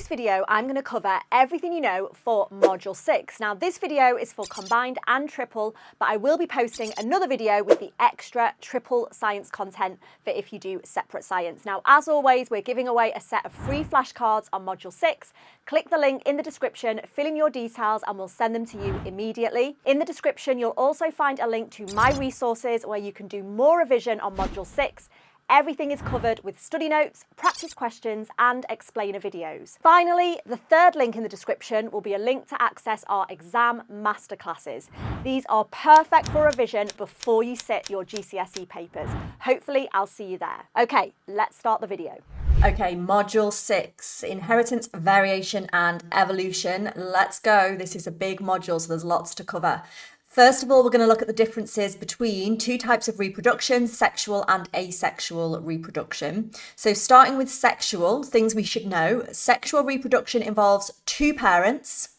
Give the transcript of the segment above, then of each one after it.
this video, I'm going to cover everything you know for Module 6. Now, this video is for combined and triple, but I will be posting another video with the extra triple science content for if you do separate science. Now, as always, we're giving away a set of free flashcards on Module 6. Click the link in the description, fill in your details, and we'll send them to you immediately. In the description, you'll also find a link to my resources where you can do more revision on Module 6. Everything is covered with study notes, practice questions, and explainer videos. Finally, the third link in the description will be a link to access our exam masterclasses. These are perfect for revision before you sit your GCSE papers. Hopefully, I'll see you there. Okay, let's start the video. Okay, Module 6, Inheritance, Variation, and Evolution. Let's go. This is a big module, so there's lots to cover. First of all, we're going to look at the differences between two types of reproduction, sexual and asexual reproduction. So starting with sexual, things we should know. Sexual reproduction involves two parents.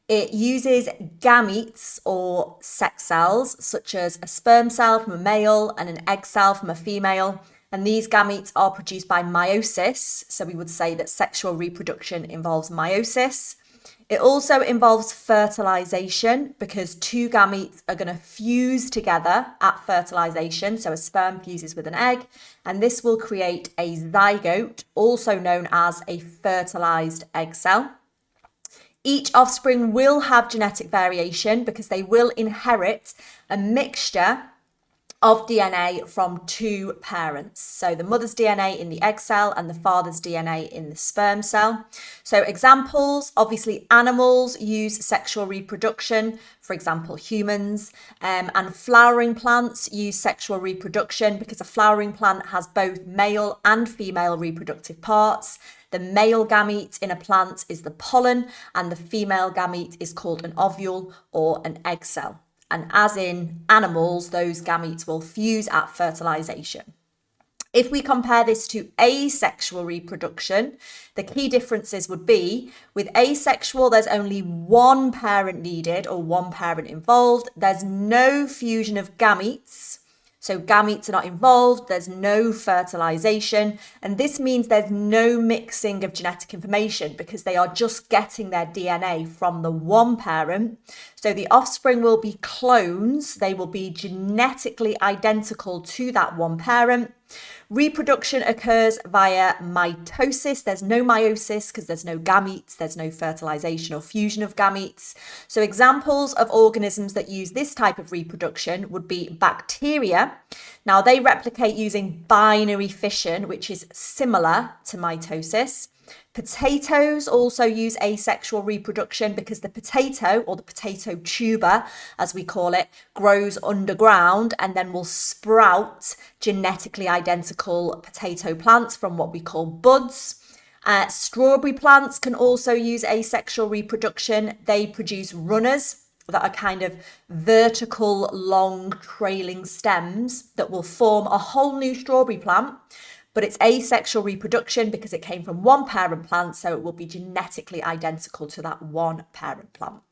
It uses gametes or sex cells, such as a sperm cell from a male and an egg cell from a female. And these gametes are produced by meiosis. So we would say that sexual reproduction involves meiosis. It also involves fertilization because two gametes are going to fuse together at fertilization. So a sperm fuses with an egg, and this will create a zygote, also known as a fertilized egg cell. Each offspring will have genetic variation because they will inherit a mixture of DNA from two parents. So the mother's DNA in the egg cell and the father's DNA in the sperm cell. So examples, obviously animals use sexual reproduction, for example, humans, and flowering plants use sexual reproduction because a flowering plant has both male and female reproductive parts. The male gamete in a plant is the pollen, and the female gamete is called an ovule or an egg cell. And as in animals, those gametes will fuse at fertilization. If we compare this to asexual reproduction, the key differences would be with asexual, there's only one parent needed or one parent involved. There's no fusion of gametes. So gametes are not involved, there's no fertilization, and this means there's no mixing of genetic information because they are just getting their DNA from the one parent. So the offspring will be clones, they will be genetically identical to that one parent. Reproduction occurs via mitosis. There's no meiosis because there's no gametes, there's no fertilization or fusion of gametes. So examples of organisms that use this type of reproduction would be bacteria. Now they replicate using binary fission, which is similar to mitosis. Potatoes also use asexual reproduction because the potato, or the potato tuber as we call it, grows underground and then will sprout genetically identical potato plants from what we call buds. Strawberry plants can also use asexual reproduction. They produce runners that are kind of vertical, long, trailing stems that will form a whole new strawberry plant. But it's asexual reproduction because it came from one parent plant, so it will be genetically identical to that one parent plant.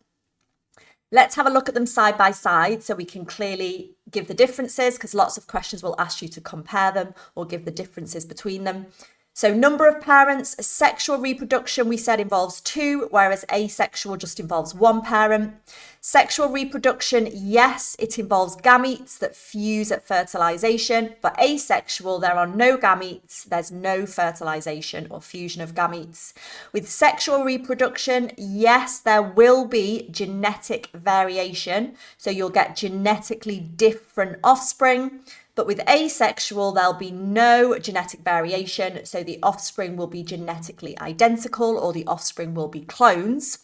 Let's have a look at them side by side so we can clearly give the differences, because lots of questions will ask you to compare them or give the differences between them. So number of parents, sexual reproduction we said involves two, whereas asexual just involves one parent. Sexual reproduction, yes, it involves gametes that fuse at fertilization, but asexual, there are no gametes, there's no fertilization or fusion of gametes. With sexual reproduction, yes, there will be genetic variation, so you'll get genetically different offspring. But with asexual, there'll be no genetic variation, so the offspring will be genetically identical or the offspring will be clones.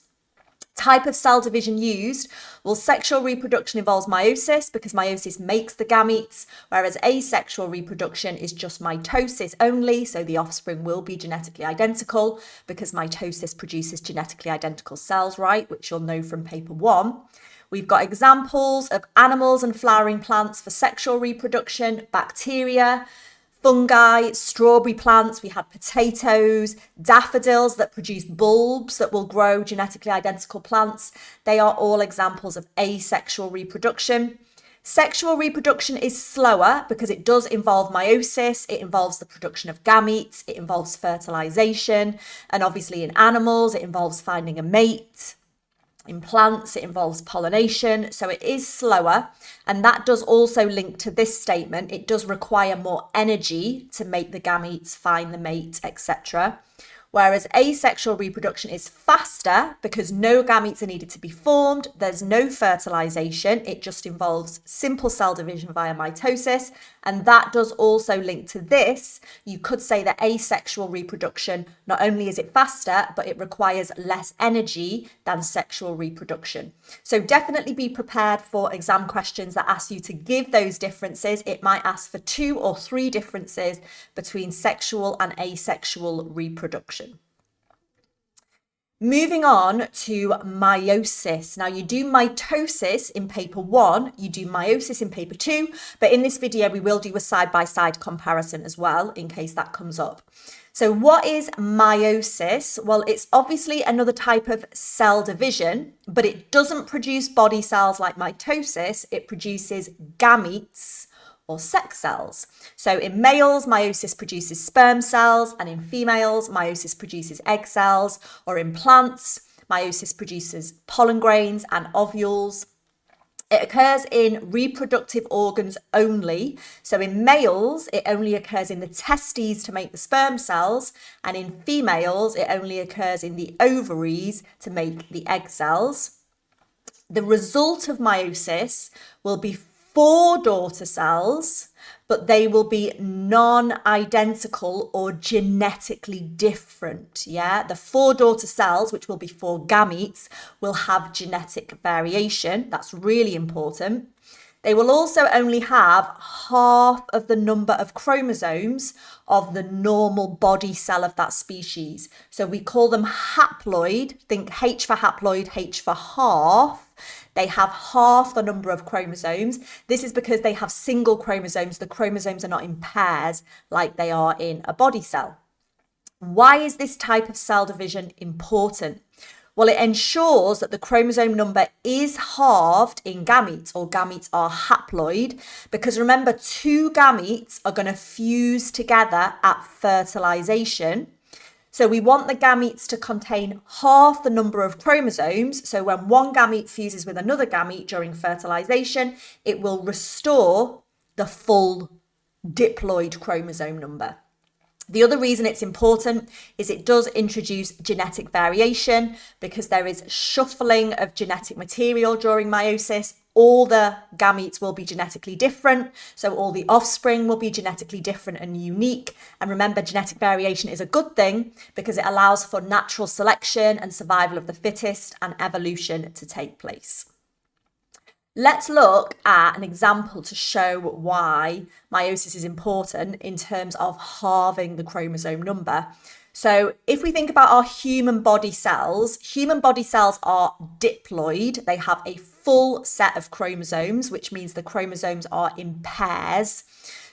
Type of cell division used, well, sexual reproduction involves meiosis because meiosis makes the gametes, whereas asexual reproduction is just mitosis only, so the offspring will be genetically identical because mitosis produces genetically identical cells, right, which you'll know from paper 1. We've got examples of animals and flowering plants for sexual reproduction, bacteria, fungi, strawberry plants, we had potatoes, daffodils that produce bulbs that will grow genetically identical plants. They are all examples of asexual reproduction. Sexual reproduction is slower because it does involve meiosis, it involves the production of gametes, it involves fertilization, and obviously in animals, it involves finding a mate. In plants, it involves pollination, so it is slower, and that does also link to this statement. It does require more energy to make the gametes, find the mate, etc. Whereas asexual reproduction is faster because no gametes are needed to be formed, there's no fertilization, it just involves simple cell division via mitosis, and that does also link to this. You could say that asexual reproduction, not only is it faster, but it requires less energy than sexual reproduction. So definitely be prepared for exam questions that ask you to give those differences. It might ask for 2 or 3 differences between sexual and asexual reproduction. Moving on to meiosis. Now you do mitosis in paper 1, you do meiosis in paper 2, but in this video we will do a side-by-side comparison as well in case that comes up. So what is meiosis? Well, it's obviously another type of cell division, but it doesn't produce body cells like mitosis, it produces gametes or sex cells. So in males, meiosis produces sperm cells, and in females, meiosis produces egg cells, or in plants, meiosis produces pollen grains and ovules. It occurs in reproductive organs only. So in males, it only occurs in the testes to make the sperm cells, and in females, it only occurs in the ovaries to make the egg cells. The result of meiosis will be 4 daughter cells, but they will be non-identical or genetically different. Yeah, the 4 daughter cells, which will be 4 gametes, will have genetic variation. That's really important. They will also only have half of the number of chromosomes of the normal body cell of that species. So we call them haploid. Think H for haploid, H for half. They have half the number of chromosomes. This is because they have single chromosomes. The chromosomes are not in pairs like they are in a body cell. Why is this type of cell division important? Well, it ensures that the chromosome number is halved in gametes, or gametes are haploid, because remember, 2 gametes are going to fuse together at fertilization. So we want the gametes to contain half the number of chromosomes. So when one gamete fuses with another gamete during fertilization, it will restore the full diploid chromosome number. The other reason it's important is it does introduce genetic variation because there is shuffling of genetic material during meiosis. All the gametes will be genetically different, so all the offspring will be genetically different and unique. And remember, genetic variation is a good thing because it allows for natural selection and survival of the fittest and evolution to take place. Let's look at an example to show why meiosis is important in terms of halving the chromosome number. So if we think about our human body cells are diploid. They have a full set of chromosomes, which means the chromosomes are in pairs.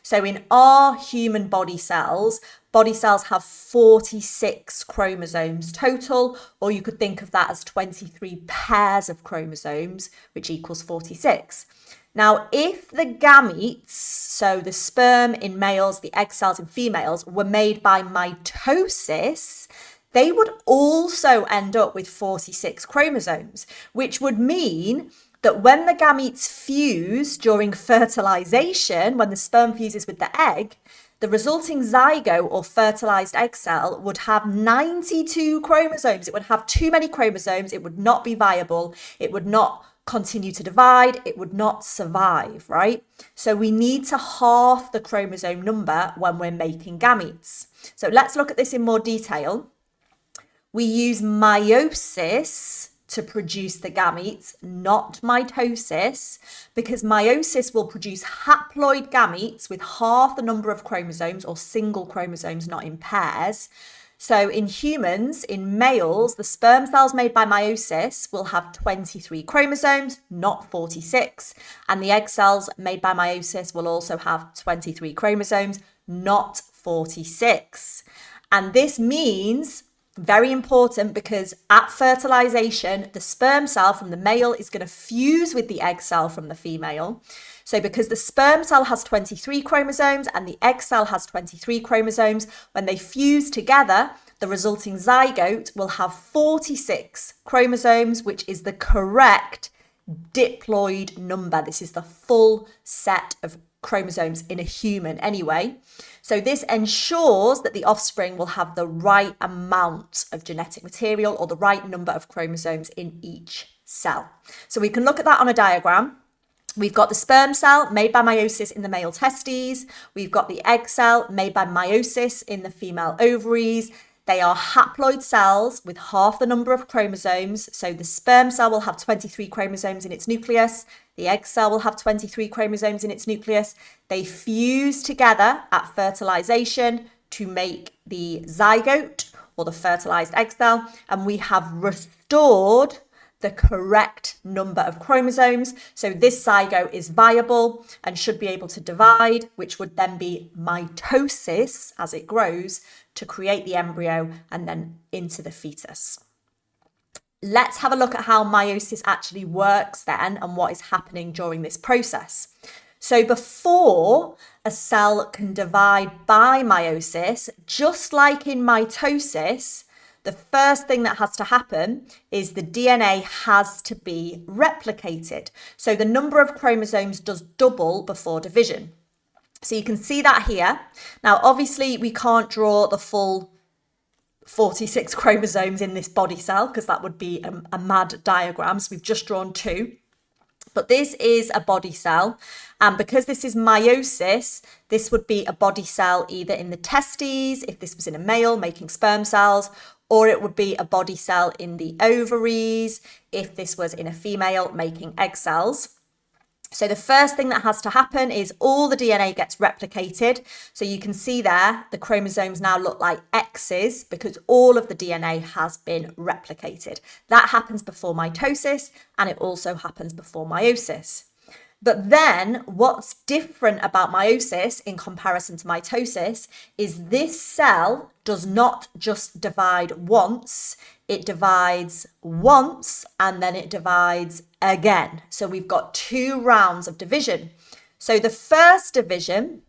So in our human body cells have 46 chromosomes total, or you could think of that as 23 pairs of chromosomes, which equals 46. Now, if the gametes, so the sperm in males, the egg cells in females, were made by mitosis, they would also end up with 46 chromosomes, which would mean that when the gametes fuse during fertilization, when the sperm fuses with the egg, the resulting zygote or fertilized egg cell would have 92 chromosomes. It would have too many chromosomes. It would not be viable. It would not continue to divide. It would not survive, right? So we need to halve the chromosome number when we're making gametes. So let's look at this in more detail. We use meiosis to produce the gametes, not mitosis, because meiosis will produce haploid gametes with half the number of chromosomes, or single chromosomes, not in pairs. So in humans, in males, the sperm cells made by meiosis will have 23 chromosomes, not 46. And the egg cells made by meiosis will also have 23 chromosomes, not 46. And this means, very important, because at fertilization, the sperm cell from the male is going to fuse with the egg cell from the female. So because the sperm cell has 23 chromosomes and the egg cell has 23 chromosomes, when they fuse together, the resulting zygote will have 46 chromosomes, which is the correct diploid number. This is the full set of chromosomes in a human anyway. So this ensures that the offspring will have the right amount of genetic material or the right number of chromosomes in each cell. So we can look at that on a diagram. We've got the sperm cell made by meiosis in the male testes. We've got the egg cell made by meiosis in the female ovaries. They are haploid cells with half the number of chromosomes. So the sperm cell will have 23 chromosomes in its nucleus. The egg cell will have 23 chromosomes in its nucleus. They fuse together at fertilization to make the zygote or the fertilized egg cell. And we have restored the correct number of chromosomes. So this zygote is viable and should be able to divide, which would then be mitosis as it grows to create the embryo and then into the fetus. Let's have a look at how meiosis actually works then and what is happening during this process. So before a cell can divide by meiosis, just like in mitosis, the first thing that has to happen is the DNA has to be replicated. So the number of chromosomes does double before division. So you can see that here. Now, obviously, we can't draw the full 46 chromosomes in this body cell because that would be a mad diagram. So we've just drawn 2. But this is a body cell. And because this is meiosis, this would be a body cell either in the testes, if this was in a male, making sperm cells, or it would be a body cell in the ovaries, if this was in a female, making egg cells. So the first thing that has to happen is all the DNA gets replicated. So you can see there, the chromosomes now look like X's because all of the DNA has been replicated. That happens before mitosis and it also happens before meiosis. But then what's different about meiosis in comparison to mitosis is this cell does not just divide once, it divides once and then it divides again. So we've got 2 rounds of division. So the first division,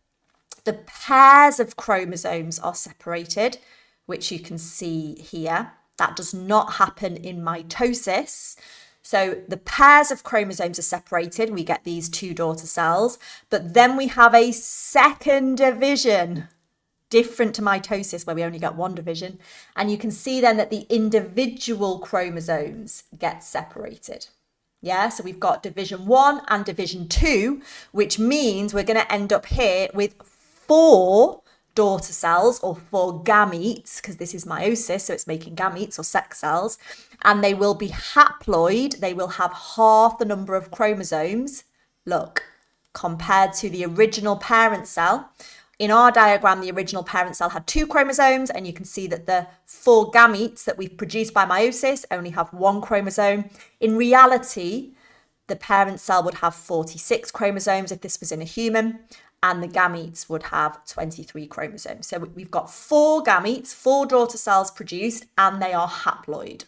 the pairs of chromosomes are separated, which you can see here. That does not happen in mitosis. So the pairs of chromosomes are separated. We get these 2 daughter cells, but then we have a second division, different to mitosis where we only get 1 division. And you can see then that the individual chromosomes get separated. Yeah, so we've got division 1 and division 2, which means we're going to end up here with 4 daughter cells or 4 gametes, because this is meiosis, so it's making gametes or sex cells, and they will be haploid. They will have half the number of chromosomes, look, compared to the original parent cell. In our diagram, the original parent cell had 2 chromosomes, and you can see that the 4 gametes that we've produced by meiosis only have 1 chromosome. In reality, the parent cell would have 46 chromosomes if this was in a human, and the gametes would have 23 chromosomes. So we've got 4 gametes, 4 daughter cells produced, and they are haploid.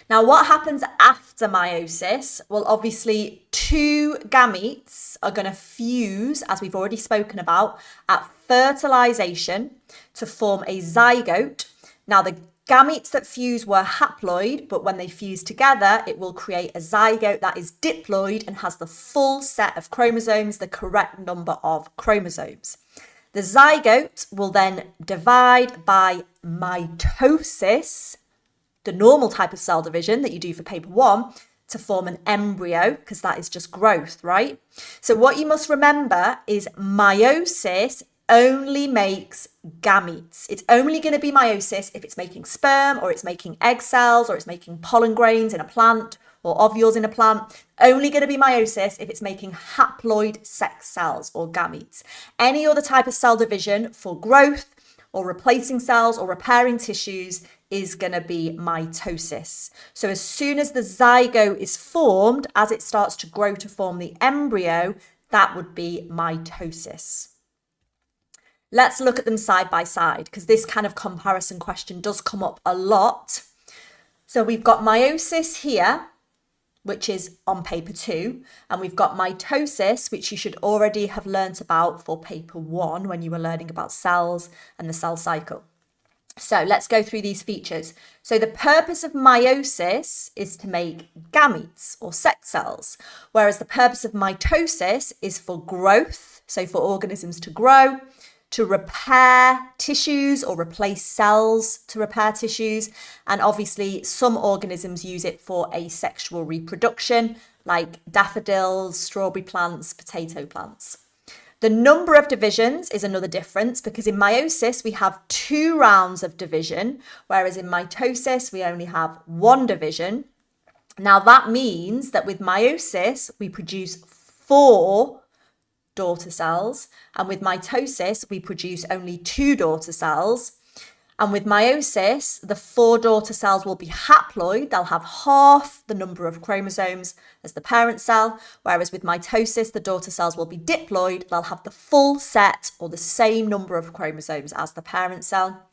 Now, what happens after meiosis? Well, obviously, 2 gametes are going to fuse, as we've already spoken about, at fertilization to form a zygote. Now, the gametes that fuse were haploid, but when they fuse together, it will create a zygote that is diploid and has the full set of chromosomes, the correct number of chromosomes. The zygote will then divide by mitosis, the normal type of cell division that you do for paper 1, to form an embryo, because that is just growth, right? So what you must remember is meiosis only makes gametes. It's only going to be meiosis if it's making sperm or it's making egg cells or it's making pollen grains in a plant or ovules in a plant. Only going to be meiosis if it's making haploid sex cells or gametes. Any other type of cell division for growth or replacing cells or repairing tissues is going to be mitosis. So as soon as the zygote is formed, as it starts to grow to form the embryo, that would be mitosis. Let's look at them side by side because this kind of comparison question does come up a lot. So we've got meiosis here which is on paper 2, and we've got mitosis, which you should already have learnt about for paper 1 when you were learning about cells and the cell cycle. So let's go through these features. So the purpose of meiosis is to make gametes or sex cells, whereas the purpose of mitosis is for growth, so for organisms to grow, to repair tissues or replace cells to repair tissues, and obviously some organisms use it for asexual reproduction, like daffodils, strawberry plants, potato plants. The number of divisions is another difference, because in meiosis we have 2 rounds of division, whereas in mitosis we only have 1 division. Now that means that with meiosis we produce 4 daughter cells, and with mitosis we produce only 2 daughter cells. And with meiosis, the 4 daughter cells will be haploid. They'll have half the number of chromosomes as the parent cell, whereas with mitosis, the daughter cells will be diploid. They'll have the full set or the same number of chromosomes as the parent cell.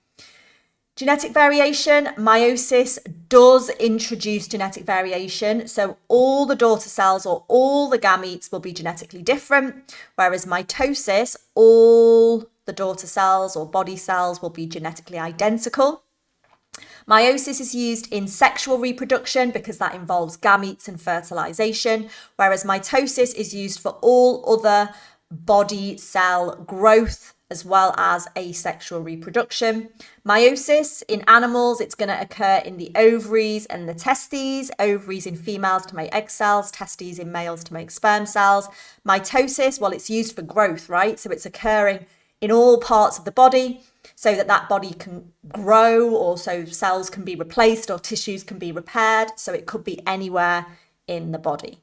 Genetic variation, meiosis does introduce genetic variation. So all the daughter cells or all the gametes will be genetically different, whereas mitosis, all the daughter cells or body cells will be genetically identical. Meiosis is used in sexual reproduction because that involves gametes and fertilization, whereas mitosis is used for all other body cell growth as well as asexual reproduction. Meiosis in animals, it's going to occur in the ovaries and the testes, ovaries in females to make egg cells, testes in males to make sperm cells. Mitosis, well, it's used for growth, right? So it's occurring in all parts of the body so that that body can grow, or so cells can be replaced or tissues can be repaired. So it could be anywhere in the body.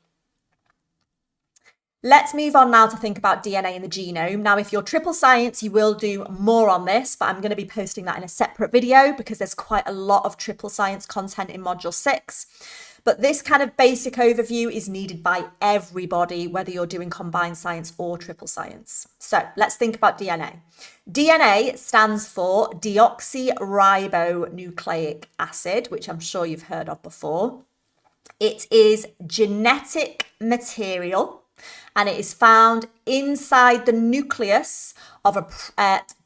Let's move on now to think about DNA in the genome. Now, if you're triple science, you will do more on this, but I'm going to be posting that in a separate video because there's quite a lot of triple science content in module 6. But this kind of basic overview is needed by everybody, whether you're doing combined science or triple science. So let's think about DNA. DNA stands for deoxyribonucleic acid, which I'm sure you've heard of before. It is genetic material, and it is found inside the nucleus of a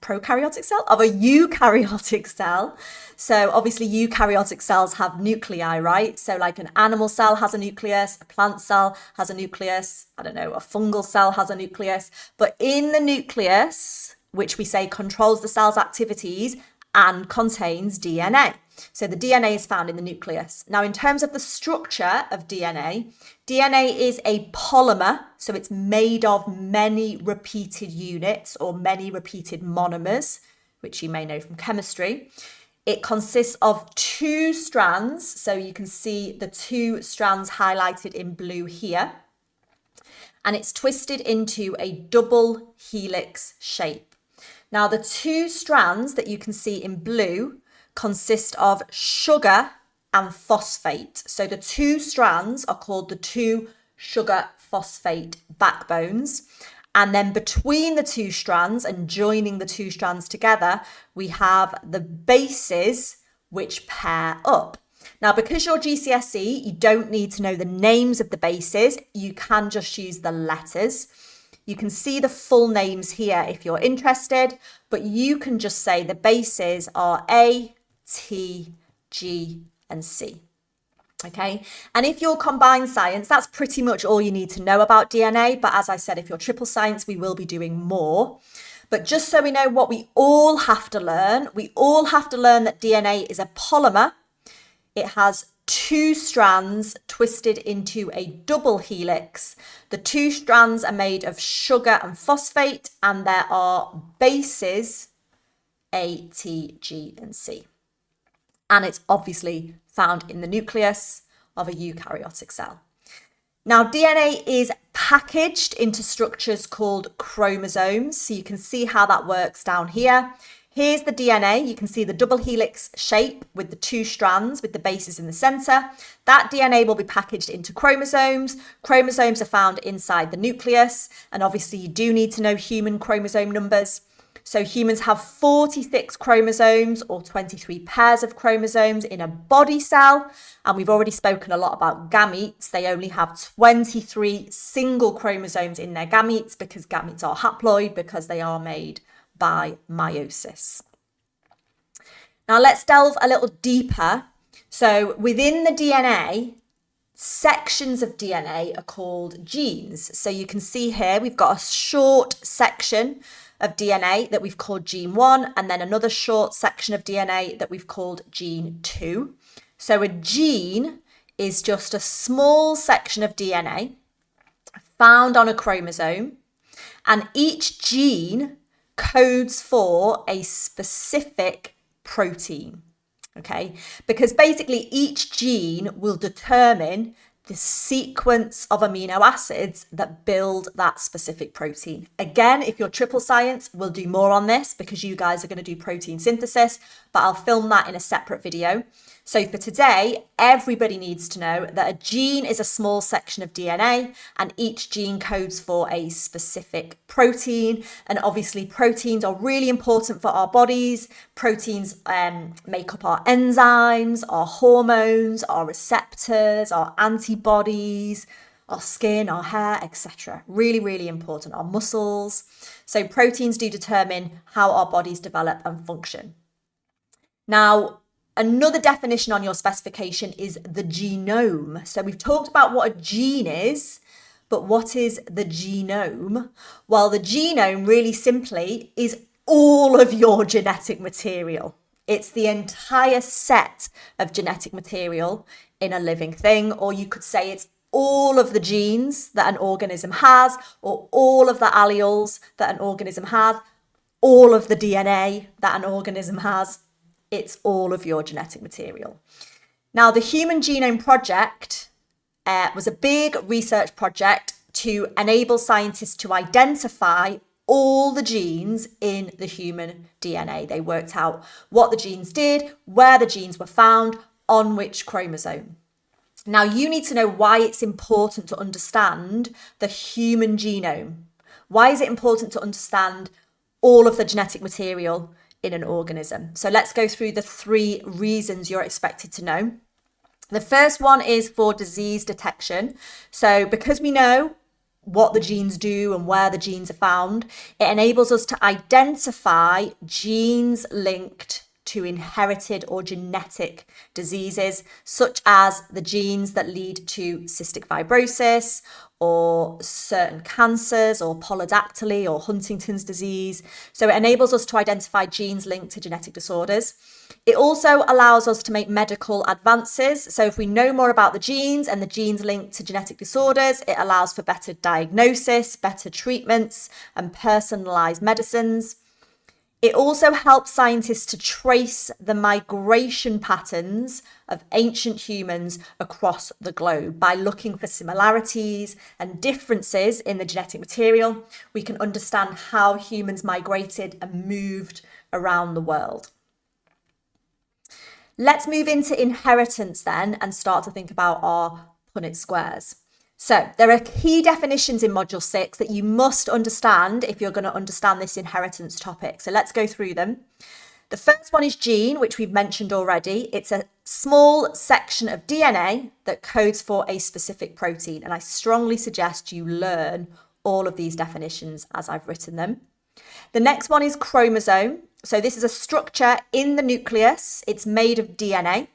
prokaryotic cell, of a eukaryotic cell. So obviously eukaryotic cells have nuclei, right? So like an animal cell has a nucleus, a plant cell has a nucleus, I don't know, a fungal cell has a nucleus. But in the nucleus, which we say controls the cell's activities and contains DNA. So the DNA is found in the nucleus. Now, in terms of the structure of DNA, DNA is a polymer, so it's made of many repeated units or many repeated monomers, which you may know from chemistry. It consists of 2 strands, so you can see the 2 strands highlighted in blue here, and it's twisted into a double helix shape. Now, the 2 strands that you can see in blue consist of sugar and phosphate. So the 2 strands are called the 2 sugar phosphate backbones. And then between the 2 strands and joining the 2 strands together, we have the bases which pair up. Now, because you're GCSE, you don't need to know the names of the bases. You can just use the letters. You can see the full names here if you're interested, but you can just say the bases are A, T, G, and C. Okay, and if you're combined science, that's pretty much all you need to know about DNA. But as I said, if you're triple science, we will be doing more. But just so we know what we all have to learn that DNA is a polymer. It has 2 strands twisted into a double helix. The 2 strands are made of sugar and phosphate, and there are bases A, T, G, and C. And it's obviously found in the nucleus of a eukaryotic cell. Now, DNA is packaged into structures called chromosomes. So you can see how that works down here. Here's the DNA. You can see the double helix shape with the 2 strands with the bases in the center. That DNA will be packaged into chromosomes. Chromosomes are found inside the nucleus. And obviously you do need to know human chromosome numbers. So humans have 46 chromosomes or 23 pairs of chromosomes in a body cell. And we've already spoken a lot about gametes. They only have 23 single chromosomes in their gametes because gametes are haploid because they are made by meiosis. Now let's delve a little deeper. So within the DNA, sections of DNA are called genes. So you can see here we've got a short section of DNA that we've called gene 1 and then another short section of DNA that we've called gene 2. So a gene is just a small section of DNA found on a chromosome, and each gene codes for a specific protein. Okay, because basically each gene will determine the sequence of amino acids that build that specific protein. Again, if you're triple science, we'll do more on this because you guys are going to do protein synthesis, but I'll film that in a separate video. So for today, everybody needs to know that a gene is a small section of DNA and each gene codes for a specific protein. And obviously proteins are really important for our bodies. Proteins make up our enzymes, our hormones, our receptors, our antibodies, our skin, our hair, etc. Really, really important. Our muscles. So proteins do determine how our bodies develop and function. Now, another definition on your specification is the genome. So we've talked about what a gene is, but what is the genome? Well, the genome really simply is all of your genetic material. It's the entire set of genetic material in a living thing, or you could say it's all of the genes that an organism has, or all of the alleles that an organism has, all of the DNA that an organism has. It's all of your genetic material. Now, the Human Genome Project was a big research project to enable scientists to identify all the genes in the human DNA. They worked out what the genes did, where the genes were found, on which chromosome. Now, you need to know why it's important to understand the human genome. Why is it important to understand all of the genetic material in an organism? So let's go through the 3 reasons you're expected to know. The first one is for disease detection. So because we know what the genes do and where the genes are found, it enables us to identify genes linked to inherited or genetic diseases, such as the genes that lead to cystic fibrosis or certain cancers or polydactyly or Huntington's disease. So it enables us to identify genes linked to genetic disorders. It also allows us to make medical advances. So if we know more about the genes and the genes linked to genetic disorders, it allows for better diagnosis, better treatments, and personalized medicines. It also helps scientists to trace the migration patterns of ancient humans across the globe. By looking for similarities and differences in the genetic material, we can understand how humans migrated and moved around the world. Let's move into inheritance then and start to think about our Punnett squares. So there are key definitions in Module 6 that you must understand if you're going to understand this inheritance topic. So let's go through them. The first one is gene, which we've mentioned already. It's a small section of DNA that codes for a specific protein. And I strongly suggest you learn all of these definitions as I've written them. The next one is chromosome. So this is a structure in the nucleus. It's made of DNA.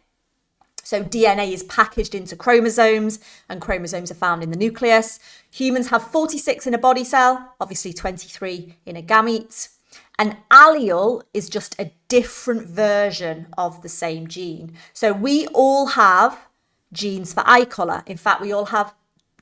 So DNA is packaged into chromosomes and chromosomes are found in the nucleus. Humans have 46 in a body cell, obviously 23 in a gamete. An allele is just a different version of the same gene. So we all have genes for eye colour. In fact, we all have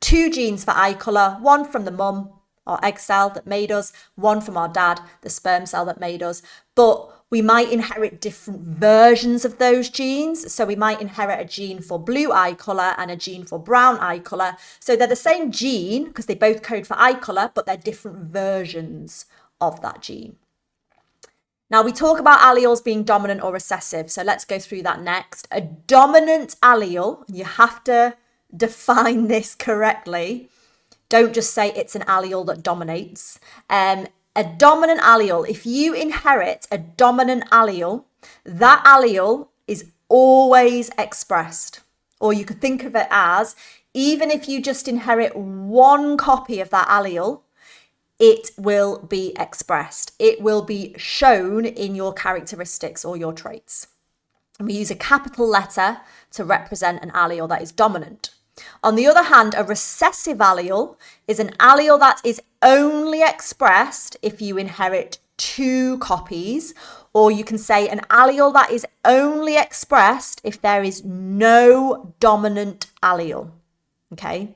2 genes for eye colour, one from the mum, our egg cell that made us, one from our dad, the sperm cell that made us. But we might inherit different versions of those genes. So we might inherit a gene for blue eye colour and a gene for brown eye colour. So they're the same gene because they both code for eye colour, but they're different versions of that gene. Now we talk about alleles being dominant or recessive. So let's go through that next. A dominant allele, you have to define this correctly. Don't just say it's an allele that dominates. A dominant allele, if you inherit a dominant allele, that allele is always expressed. Or you could think of it as, even if you just inherit one copy of that allele, it will be expressed. It will be shown in your characteristics or your traits. And we use a capital letter to represent an allele that is dominant. On the other hand, a recessive allele is an allele that is only expressed if you inherit two copies, or you can say an allele that is only expressed if there is no dominant allele. Okay?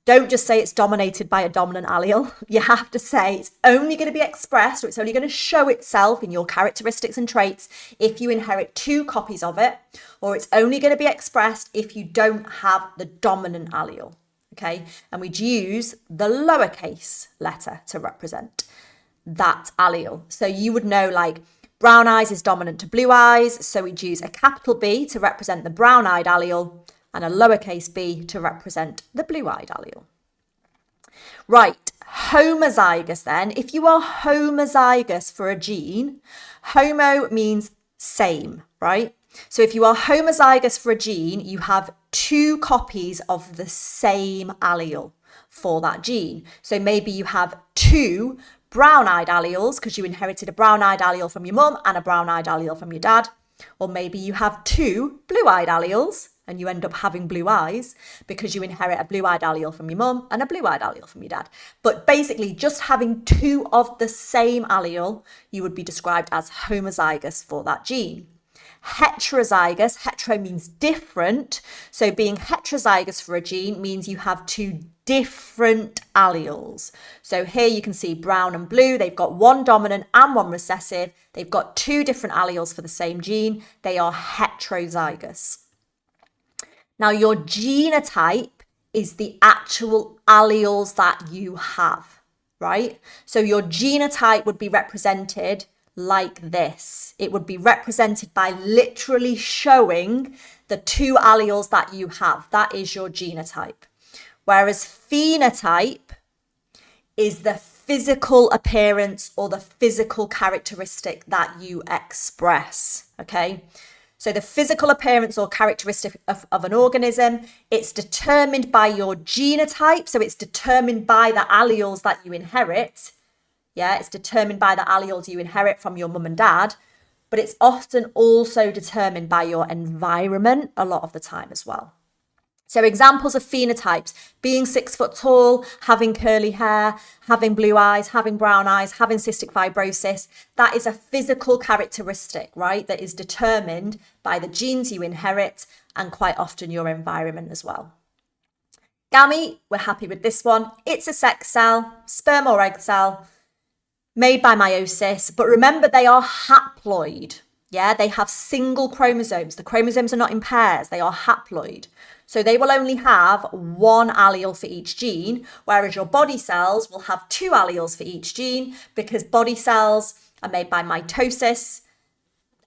Don't just say it's dominated by a dominant allele. You have to say it's only going to be expressed, or it's only going to show itself in your characteristics and traits if you inherit two copies of it, or it's only going to be expressed if you don't have the dominant allele. Okay, and we'd use the lowercase letter to represent that allele. So you would know, like, brown eyes is dominant to blue eyes, so we'd use a capital B to represent the brown-eyed allele, and a lowercase b to represent the blue-eyed allele. Right, homozygous then. If you are homozygous for a gene, homo means same, right? So if you are homozygous for a gene, you have two copies of the same allele for that gene. So maybe you have two brown-eyed alleles because you inherited a brown-eyed allele from your mum and a brown-eyed allele from your dad. Or maybe you have two blue-eyed alleles and you end up having blue eyes because you inherit a blue-eyed allele from your mum and a blue-eyed allele from your dad. But basically, just having two of the same allele, you would be described as homozygous for that gene. Heterozygous, hetero means different. So being heterozygous for a gene means you have two different alleles. So here you can see brown and blue, they've got one dominant and one recessive. They've got two different alleles for the same gene. They are heterozygous. Now, your genotype is the actual alleles that you have, right? So your genotype would be represented like this. It would be represented by literally showing the two alleles that you have. That is your genotype. Whereas phenotype is the physical appearance or the physical characteristic that you express, okay? So the physical appearance or characteristic of an organism, it's determined by your genotype. So it's determined by the alleles that you inherit. Yeah, it's determined by the alleles you inherit from your mum and dad, but it's often also determined by your environment a lot of the time as well. So examples of phenotypes: being 6 foot tall, having curly hair, having blue eyes, having brown eyes, having cystic fibrosis. That is a physical characteristic, right? That is determined by the genes you inherit and quite often your environment as well. Gamete, we're happy with this one. It's a sex cell, sperm or egg cell, made by meiosis, but remember they are haploid. Yeah, they have single chromosomes. The chromosomes are not in pairs, they are haploid. So they will only have one allele for each gene, whereas your body cells will have two alleles for each gene because body cells are made by mitosis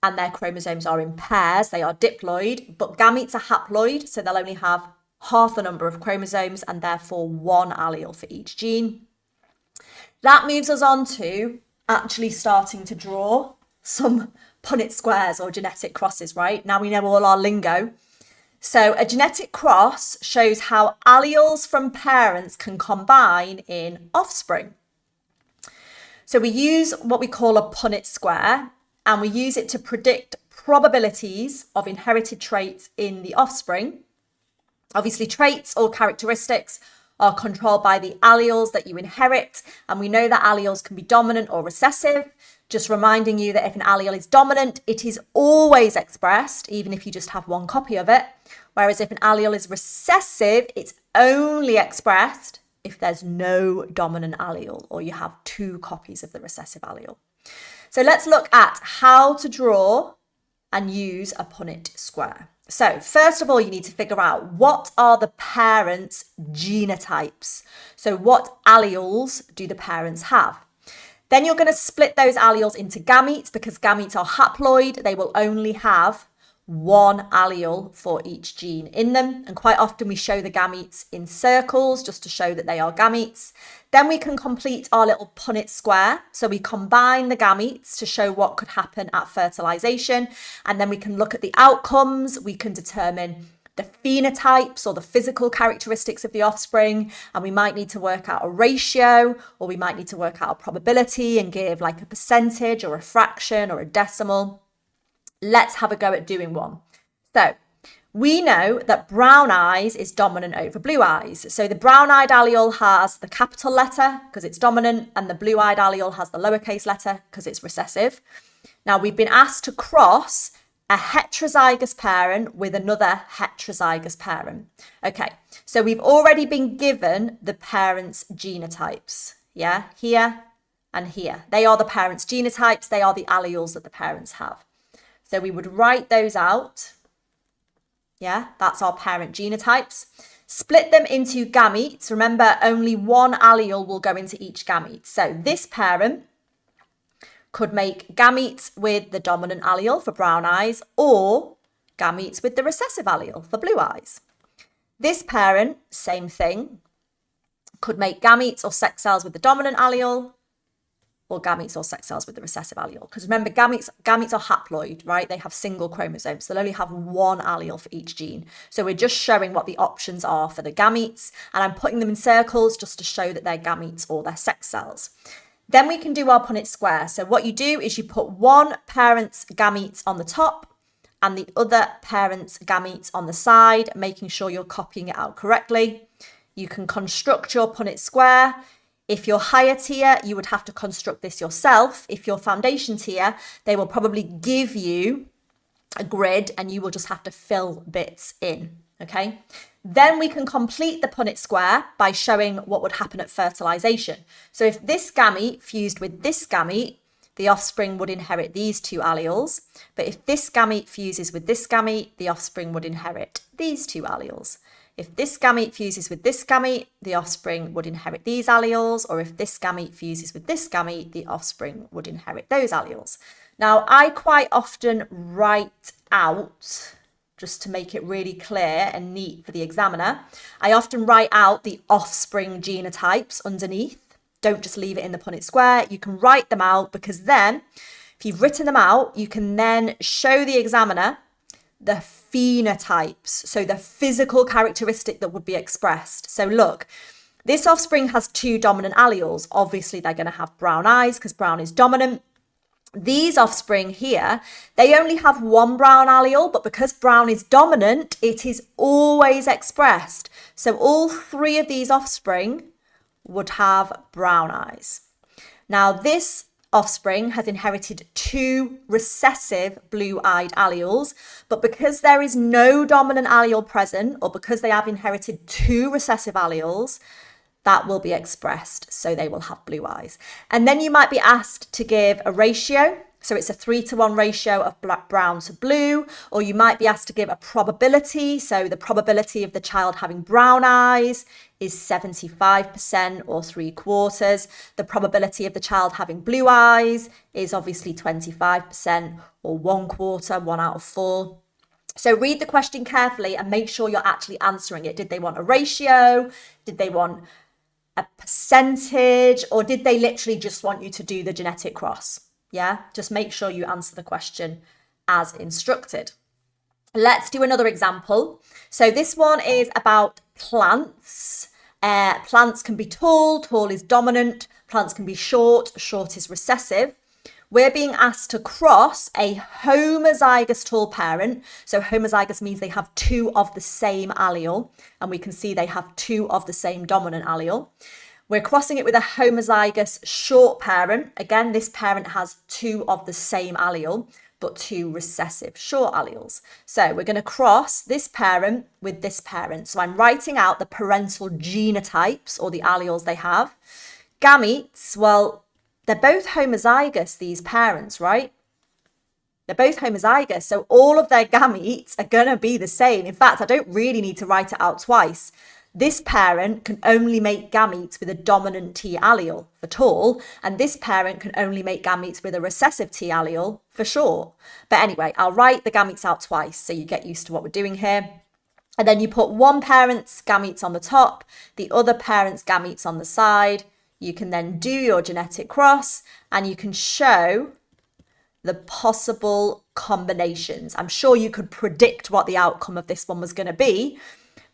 and their chromosomes are in pairs, they are diploid, but gametes are haploid, so they'll only have half the number of chromosomes and therefore one allele for each gene. That moves us on to actually starting to draw some Punnett squares or genetic crosses, right? Now we know all our lingo. So a genetic cross shows how alleles from parents can combine in offspring. So we use what we call a Punnett square, and we use it to predict probabilities of inherited traits in the offspring. Obviously, traits or characteristics are controlled by the alleles that you inherit, and we know that alleles can be dominant or recessive. Just reminding you that if an allele is dominant, it is always expressed, even if you just have one copy of it. Whereas if an allele is recessive, it's only expressed if there's no dominant allele or you have two copies of the recessive allele. So let's look at how to draw and use a Punnett square. So first of all, you need to figure out what are the parents' genotypes. So what alleles do the parents have? Then you're going to split those alleles into gametes because gametes are haploid. They will only have one allele for each gene in them. And quite often we show the gametes in circles just to show that they are gametes. Then we can complete our little Punnett square. So we combine the gametes to show what could happen at fertilization. And then we can look at the outcomes. We can determine the phenotypes or the physical characteristics of the offspring, and we might need to work out a ratio, or we might need to work out a probability and give like a percentage or a fraction or a decimal. Let's have a go at doing one. So we know that brown eyes is dominant over blue eyes. So the brown-eyed allele has the capital letter because it's dominant, and the blue-eyed allele has the lowercase letter because it's recessive. Now we've been asked to cross a heterozygous parent with another heterozygous parent. Okay, so we've already been given the parents' genotypes. Yeah, here and here. They are the parents' genotypes. They are the alleles that the parents have. So we would write those out. Yeah, that's our parent genotypes. Split them into gametes. Remember, only one allele will go into each gamete. So this parent could make gametes with the dominant allele for brown eyes or gametes with the recessive allele for blue eyes. This parent, same thing, could make gametes or sex cells with the dominant allele or gametes or sex cells with the recessive allele. Because remember, gametes are haploid, right? They have single chromosomes. So they'll only have one allele for each gene. So we're just showing what the options are for the gametes, and I'm putting them in circles just to show that they're gametes or they're sex cells. Then we can do our Punnett square. So what you do is you put one parent's gametes on the top and the other parent's gametes on the side, making sure you're copying it out correctly. You can construct your Punnett square. If you're higher tier, you would have to construct this yourself. If you're foundation tier, they will probably give you a grid and you will just have to fill bits in, okay? Then we can complete the Punnett square by showing what would happen at fertilization. So if this gamete fused with this gamete, the offspring would inherit these two alleles. But if this gamete fuses with this gamete, the offspring would inherit these two alleles. If this gamete fuses with this gamete, the offspring would inherit these alleles. Or if this gamete fuses with this gamete, the offspring would inherit those alleles. Now, I quite often write out, just to make it really clear and neat for the examiner, I often write out the offspring genotypes underneath. Don't just leave it in the Punnett square. You can write them out, because then if you've written them out, you can then show the examiner the phenotypes, so the physical characteristic that would be expressed. So look, this offspring has two dominant alleles. Obviously, they're going to have brown eyes because brown is dominant. These offspring here, they only have one brown allele, but because brown is dominant, it is always expressed. So all three of these offspring would have brown eyes. Now, this offspring has inherited two recessive blue-eyed alleles, but because there is no dominant allele present, or because they have inherited two recessive alleles, that will be expressed, so they will have blue eyes. And then you might be asked to give a ratio. So it's a 3-to-1 ratio of brown to blue, or you might be asked to give a probability. So the probability of the child having brown eyes is 75% or 3/4. The probability of the child having blue eyes is obviously 25% or 1/4, 1 out of 4. So read the question carefully and make sure you're actually answering it. Did they want a ratio? Did they want a percentage? Or did they literally just want you to do the genetic cross? Yeah, just make sure you answer the question as instructed. Let's do another example. So this one is about plants. Plants can be tall, tall is dominant. Plants can be short, short is recessive. We're being asked to cross a homozygous tall parent. So homozygous means they have two of the same allele, and we can see they have two of the same dominant allele. We're crossing it with a homozygous short parent. Again, this parent has two of the same allele, but two recessive short alleles. So we're going to cross this parent with this parent. So I'm writing out the parental genotypes, or the alleles they have. Gametes, well, they're both homozygous, these parents, right? They're both homozygous, so all of their gametes are going to be the same. In fact, I don't really need to write it out twice. This parent can only make gametes with a dominant T allele for tall, and this parent can only make gametes with a recessive T allele for short. But anyway, I'll write the gametes out twice so you get used to what we're doing here. And then you put one parent's gametes on the top, the other parent's gametes on the side. You can then do your genetic cross and you can show the possible combinations. I'm sure you could predict what the outcome of this one was going to be.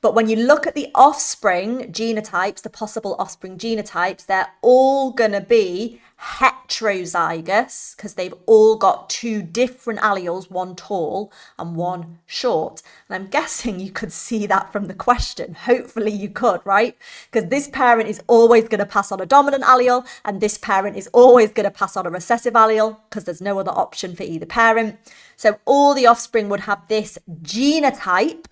But when you look at the offspring genotypes, the possible offspring genotypes, they're all going to be heterozygous because they've all got two different alleles, one tall and one short. And I'm guessing you could see that from the question. Hopefully you could, right? Because this parent is always going to pass on a dominant allele and this parent is always going to pass on a recessive allele because there's no other option for either parent. So all the offspring would have this genotype.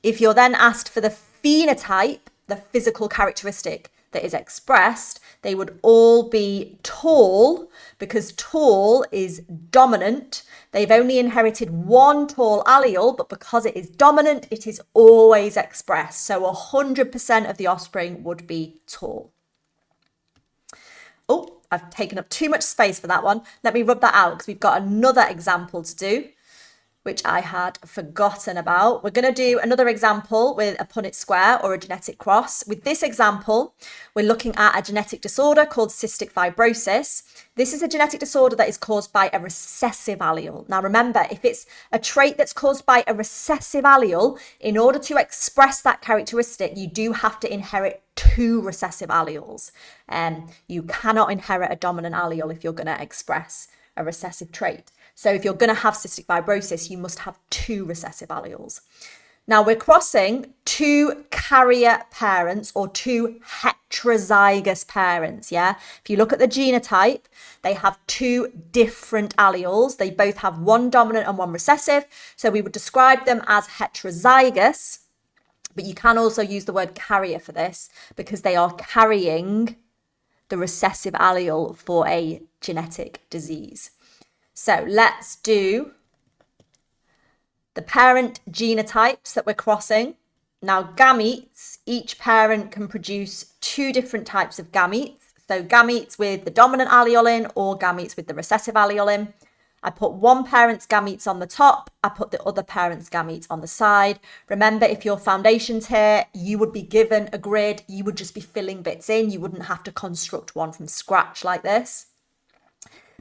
If you're then asked for the phenotype, the physical characteristic that is expressed, they would all be tall because tall is dominant. They've only inherited one tall allele, but because it is dominant, it is always expressed. So 100% of the offspring would be tall. Oh, I've taken up too much space for that one. Let me rub that out because we've got another example to do, which I had forgotten about. We're going to do another example with a Punnett square or a genetic cross. With this example, we're looking at a genetic disorder called cystic fibrosis. This is a genetic disorder that is caused by a recessive allele. Now remember, if it's a trait that's caused by a recessive allele, in order to express that characteristic, you do have to inherit two recessive alleles. You cannot inherit a dominant allele if you're going to express a recessive trait. So if you're going to have cystic fibrosis, you must have two recessive alleles. Now we're crossing two carrier parents or two heterozygous parents, yeah? If you look at the genotype, they have two different alleles. They both have one dominant and one recessive. So we would describe them as heterozygous, but you can also use the word carrier for this because they are carrying the recessive allele for a genetic disease. So let's do the parent genotypes that we're crossing. Now gametes, each parent can produce two different types of gametes. So gametes with the dominant allele in or gametes with the recessive allele in. I put one parent's gametes on the top. I put the other parent's gametes on the side. Remember, if your foundation's here, you would be given a grid. You would just be filling bits in. You wouldn't have to construct one from scratch like this.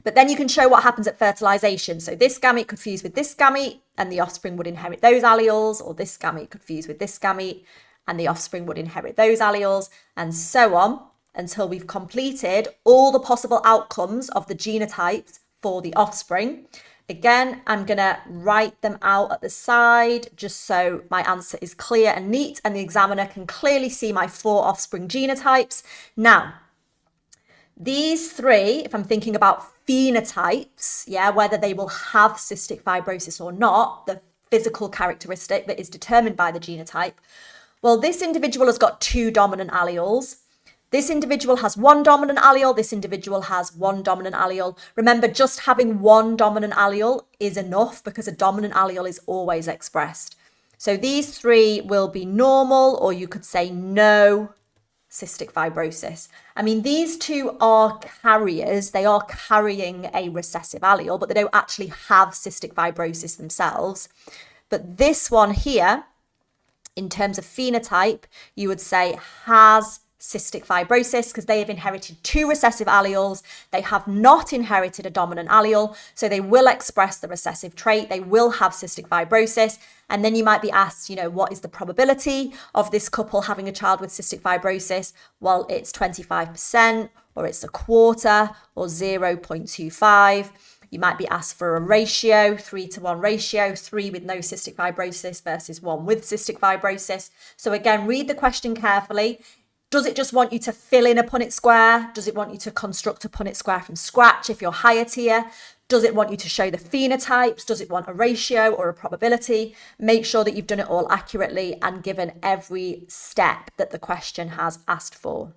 But then you can show what happens at fertilization. So this gamete could fuse with this gamete and the offspring would inherit those alleles, or this gamete could fuse with this gamete and the offspring would inherit those alleles, and so on until we've completed all the possible outcomes of the genotypes for the offspring. Again, I'm going to write them out at the side just so my answer is clear and neat and the examiner can clearly see my 4 offspring genotypes. Now, these 3, if I'm thinking about phenotypes, yeah, whether they will have cystic fibrosis or not, the physical characteristic that is determined by the genotype, well, this individual has got 2 dominant alleles. This individual has 1 dominant allele. This individual has 1 dominant allele. Remember, just having 1 dominant allele is enough because a dominant allele is always expressed. So these 3 will be normal, or you could say no cystic fibrosis. I mean, these 2 are carriers. They are carrying a recessive allele, but they don't actually have cystic fibrosis themselves. But this one here, in terms of phenotype, you would say has cystic fibrosis because they have inherited 2 recessive alleles. They have not inherited a dominant allele, so they will express the recessive trait. They will have cystic fibrosis. And then you might be asked, you know, what is the probability of this couple having a child with cystic fibrosis? Well, it's 25%, or it's a quarter, or 0.25. You might be asked for a ratio, 3-to-1 ratio, 3 with no cystic fibrosis versus 1 with cystic fibrosis. So again, read the question carefully. Does it just want you to fill in a Punnett square? Does it want you to construct a Punnett square from scratch if you're higher tier? Does it want you to show the phenotypes? Does it want a ratio or a probability? Make sure that you've done it all accurately and given every step that the question has asked for.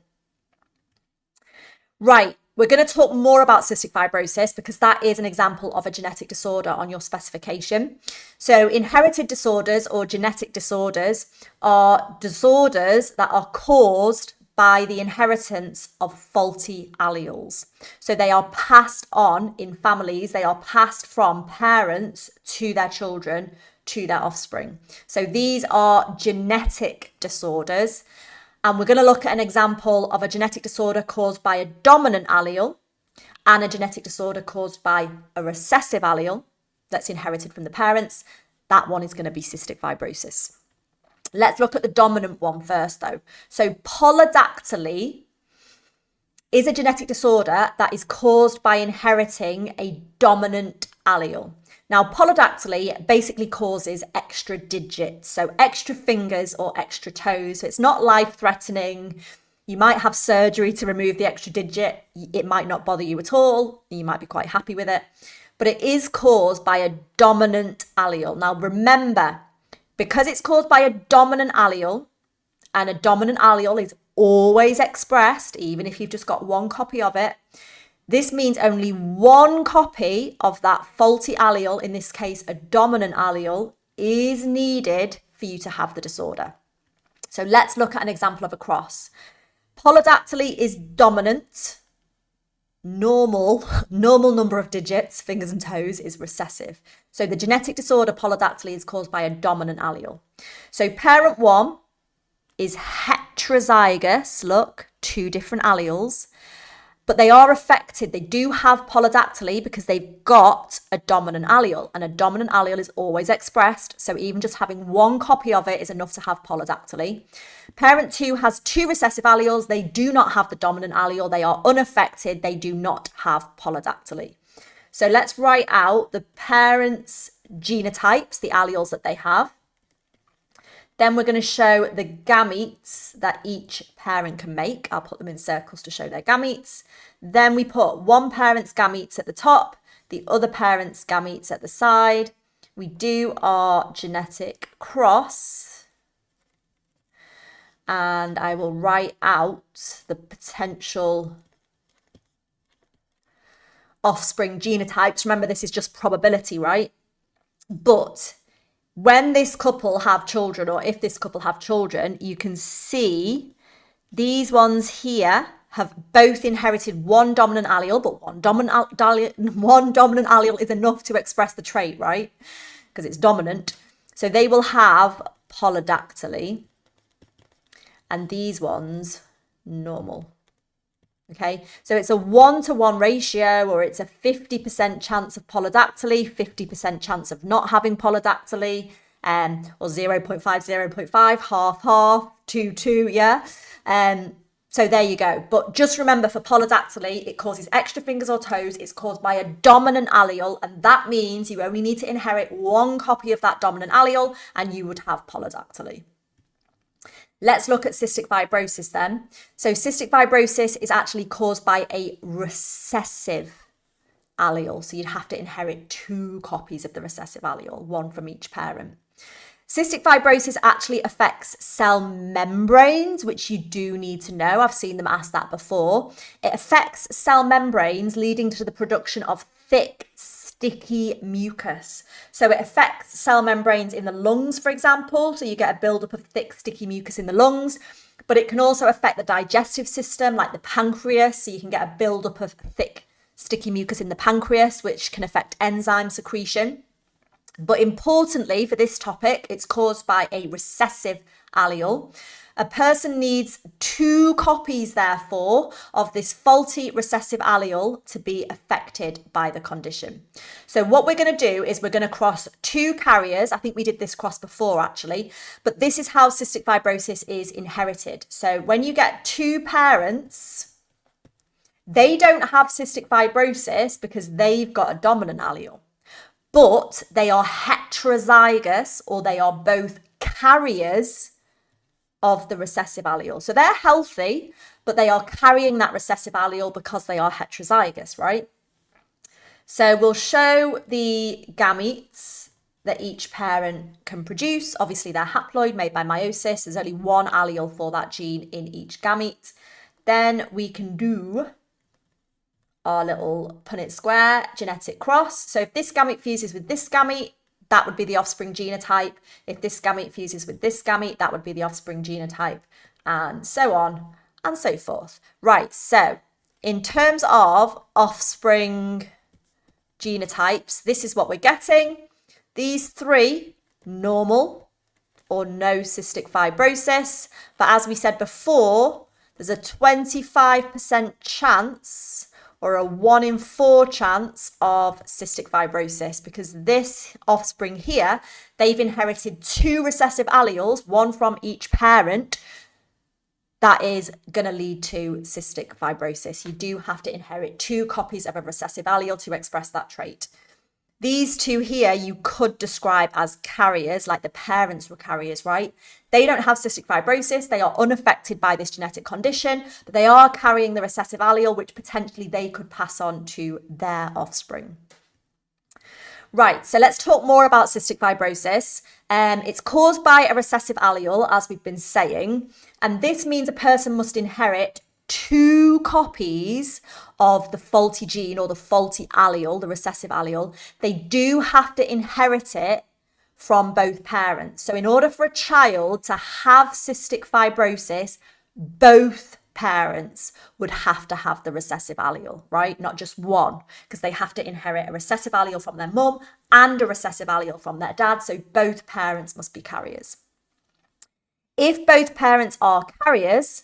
Right, We're going to talk more about cystic fibrosis because that is an example of a genetic disorder on your specification. So inherited disorders or genetic disorders are disorders that are caused by the inheritance of faulty alleles. So they are passed on in families, they are passed from parents to their children, to their offspring. So these are genetic disorders. And we're going to look at an example of a genetic disorder caused by a dominant allele and a genetic disorder caused by a recessive allele that's inherited from the parents. That one is going to be cystic fibrosis. Let's look at the dominant one first, though. So polydactyly is a genetic disorder that is caused by inheriting a dominant allele. Now, polydactyly basically causes extra digits, so extra fingers or extra toes. So it's not life-threatening. You might have surgery to remove the extra digit. It might not bother you at all. You might be quite happy with it. But it is caused by a dominant allele. Now, remember, because it's caused by a dominant allele, and a dominant allele is always expressed, even if you've just got one copy of it, this means only one copy of that faulty allele, in this case a dominant allele, is needed for you to have the disorder. So let's look at an example of a cross. Polydactyly is dominant. Normal number of digits, fingers and toes, is recessive. So the genetic disorder polydactyly is caused by a dominant allele. So parent 1 is heterozygous, look, 2 different alleles. But they are affected, they do have polydactyly because they've got a dominant allele, and a dominant allele is always expressed, so even just having one copy of it is enough to have polydactyly. Parent 2 has 2 recessive alleles, they do not have the dominant allele, they are unaffected, they do not have polydactyly. So let's write out the parents' genotypes, the alleles that they have. Then we're going to show the gametes that each parent can make. I'll put them in circles to show their gametes. Then we put one parent's gametes at the top, the other parent's gametes at the side. We do our genetic cross. And I will write out the potential offspring genotypes. Remember, this is just probability, right? But when this couple have children, or if this couple have children, you can see these ones here have both inherited one dominant allele, but one dominant allele is enough to express the trait, right? Because it's dominant. So they will have polydactyly, and these ones normal. Okay, so it's a 1-to-1 ratio, or it's a 50% chance of polydactyly, 50% chance of not having polydactyly, or 0.5, 0.5, half, 2, yeah. So there you go. But just remember, for polydactyly, it causes extra fingers or toes. It's caused by a dominant allele, and that means you only need to inherit one copy of that dominant allele, and you would have polydactyly. Let's look at cystic fibrosis then. So cystic fibrosis is actually caused by a recessive allele. So you'd have to inherit 2 copies of the recessive allele, one from each parent. Cystic fibrosis actually affects cell membranes, which you do need to know. I've seen them ask that before. It affects cell membranes, leading to the production of thick, sticky mucus. So it affects cell membranes in the lungs, for example. So you get a buildup of thick, sticky mucus in the lungs. But it can also affect the digestive system, like the pancreas. So you can get a buildup of thick, sticky mucus in the pancreas, which can affect enzyme secretion. But importantly for this topic, it's caused by a recessive allele. A person needs 2 copies, therefore, of this faulty recessive allele to be affected by the condition. So what we're going to do is we're going to cross 2 carriers. I think we did this cross before, actually. But this is how cystic fibrosis is inherited. So when you get 2 parents, they don't have cystic fibrosis because they've got a dominant allele. But they are heterozygous, or they are both carriers of the recessive allele. So they're healthy, but they are carrying that recessive allele because they are heterozygous, right? So we'll show the gametes that each parent can produce. Obviously, they're haploid, made by meiosis. There's only one allele for that gene in each gamete. Then we can do our little Punnett square genetic cross. So if this gamete fuses with this gamete, that would be the offspring genotype. If this gamete fuses with this gamete, that would be the offspring genotype, and so on and so forth. Right, so in terms of offspring genotypes, this is what we're getting. These three, normal or no cystic fibrosis. But as we said before, there's a 25% chance or a 1 in 4 chance of cystic fibrosis, because this offspring here, they've inherited 2 recessive alleles, one from each parent. That is going to lead to cystic fibrosis. You do have to inherit 2 copies of a recessive allele to express that trait. These 2 here, you could describe as carriers, like the parents were carriers, right? They don't have cystic fibrosis. They are unaffected by this genetic condition, but they are carrying the recessive allele, which potentially they could pass on to their offspring. Right, so let's talk more about cystic fibrosis. It's caused by a recessive allele, as we've been saying, and this means a person must inherit 2 copies of the faulty gene or the faulty allele, the recessive allele. They do have to inherit it from both parents. So in order for a child to have cystic fibrosis, both parents would have to have the recessive allele, right? Not just one, because they have to inherit a recessive allele from their mum and a recessive allele from their dad. So both parents must be carriers. If both parents are carriers,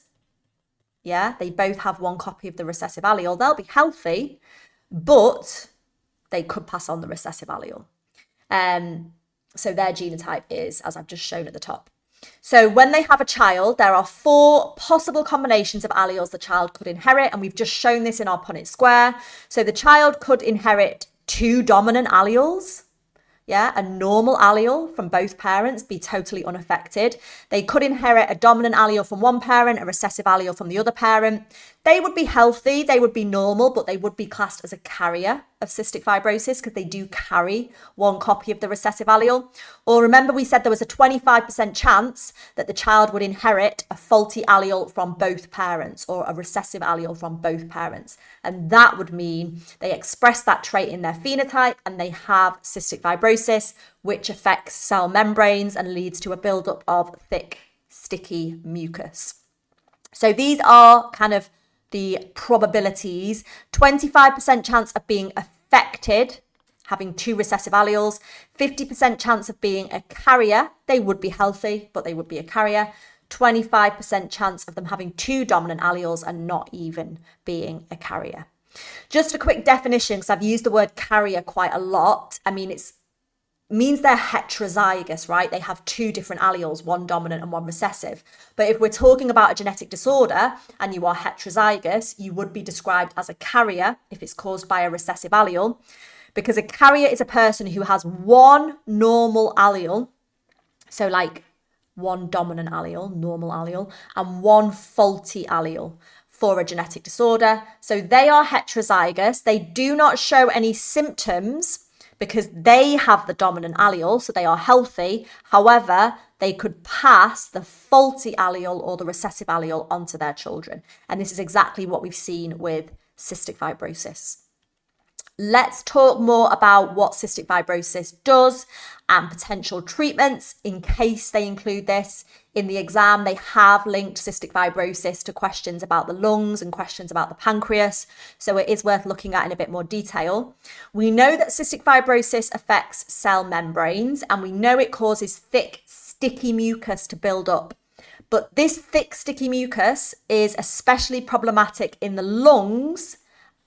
yeah, they both have 1 copy of the recessive allele, they'll be healthy, but they could pass on the recessive allele. So their genotype is, as I've just shown at the top. So when they have a child, there are 4 possible combinations of alleles the child could inherit, and we've just shown this in our Punnett square. So the child could inherit 2 dominant alleles. Yeah, a normal allele from both parents, be totally unaffected. They could inherit a dominant allele from one parent, a recessive allele from the other parent. They would be healthy, they would be normal, but they would be classed as a carrier of cystic fibrosis because they do carry 1 copy of the recessive allele. Or remember we said there was a 25% chance that the child would inherit a faulty allele from both parents or a recessive allele from both parents. And that would mean they express that trait in their phenotype and they have cystic fibrosis, which affects cell membranes and leads to a buildup of thick, sticky mucus. So these are kind of the probabilities. 25% chance of being affected, having 2 recessive alleles, 50% chance of being a carrier. They would be healthy, but they would be a carrier. 25% chance of them having 2 dominant alleles and not even being a carrier. Just a quick definition, because I've used the word carrier quite a lot. I mean, it means they're heterozygous, right? They have 2 different alleles, 1 dominant and 1 recessive. But if we're talking about a genetic disorder and you are heterozygous, you would be described as a carrier if it's caused by a recessive allele, because a carrier is a person who has 1 normal allele, so like 1 dominant allele, normal allele, and 1 faulty allele for a genetic disorder. So they are heterozygous. They do not show any symptoms because they have the dominant allele, so they are healthy. However, they could pass the faulty allele or the recessive allele onto their children. And this is exactly what we've seen with cystic fibrosis. Let's talk more about what cystic fibrosis does and potential treatments in case they include this. In the exam, they have linked cystic fibrosis to questions about the lungs and questions about the pancreas, so it is worth looking at in a bit more detail. We know that cystic fibrosis affects cell membranes, and we know it causes thick, sticky mucus to build up. But this thick, sticky mucus is especially problematic in the lungs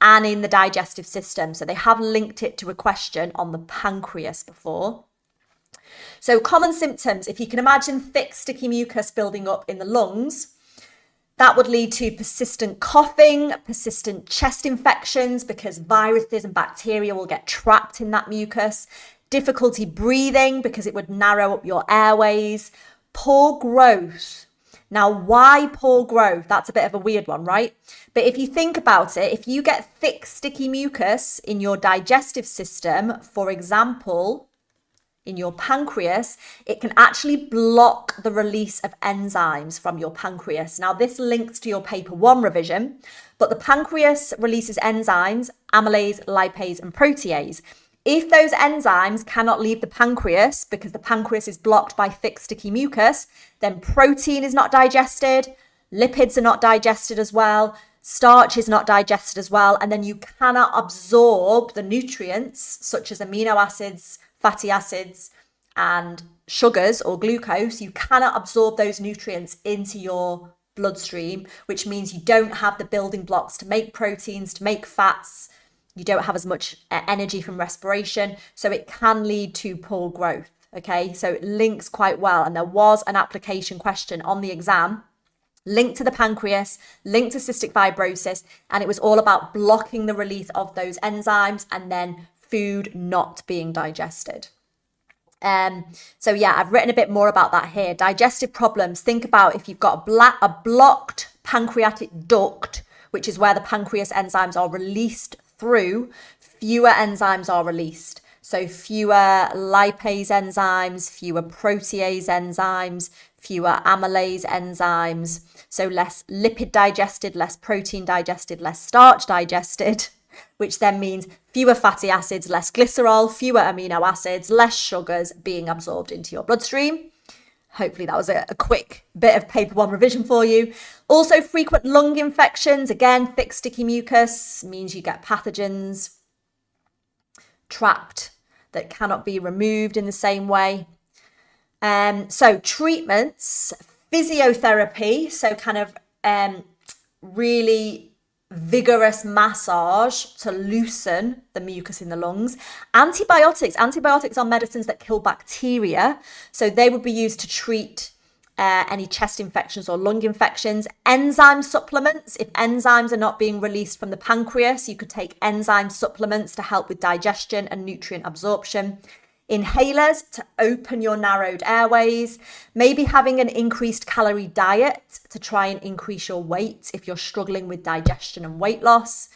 and in the digestive system. So they have linked it to a question on the pancreas before. So common symptoms, if you can imagine thick, sticky mucus building up in the lungs, that would lead to persistent coughing, persistent chest infections because viruses and bacteria will get trapped in that mucus, difficulty breathing because it would narrow up your airways, poor growth. Now, why poor growth? That's a bit of a weird one, right? But if you think about it, if you get thick, sticky mucus in your digestive system, for example, in your pancreas, it can actually block the release of enzymes from your pancreas. Now, this links to your paper 1 revision, but the pancreas releases enzymes, amylase, lipase, and protease. If those enzymes cannot leave the pancreas because the pancreas is blocked by thick, sticky mucus, then protein is not digested, lipids are not digested as well, starch is not digested as well, and then you cannot absorb the nutrients such as amino acids, fatty acids, and sugars or glucose. You cannot absorb those nutrients into your bloodstream, which means you don't have the building blocks to make proteins, to make fats. You don't have as much energy from respiration, so it can lead to poor growth. Okay, so it links quite well. And there was an application question on the exam linked to the pancreas, linked to cystic fibrosis, and it was all about blocking the release of those enzymes and then food not being digested. So yeah, I've written a bit more about that here. Digestive problems. Think about if you've got a blocked pancreatic duct, which is where the pancreas enzymes are released through, fewer enzymes are released. So fewer lipase enzymes, fewer protease enzymes, fewer amylase enzymes. So less lipid digested, less protein digested, less starch digested, which then means fewer fatty acids, less glycerol, fewer amino acids, less sugars being absorbed into your bloodstream. Hopefully that was a quick bit of paper 1 revision for you. Also, frequent lung infections. Again, thick, sticky mucus means you get pathogens trapped that cannot be removed in the same way. So treatments, physiotherapy, so kind of really vigorous massage to loosen the mucus in the lungs. Antibiotics are medicines that kill bacteria, so they would be used to treat any chest infections or lung infections. Enzyme supplements, if enzymes are not being released from the pancreas, you could take enzyme supplements to help with digestion and nutrient absorption. Inhalers to open your narrowed airways, maybe having an increased calorie diet to try and increase your weight if you're struggling with digestion and weight loss.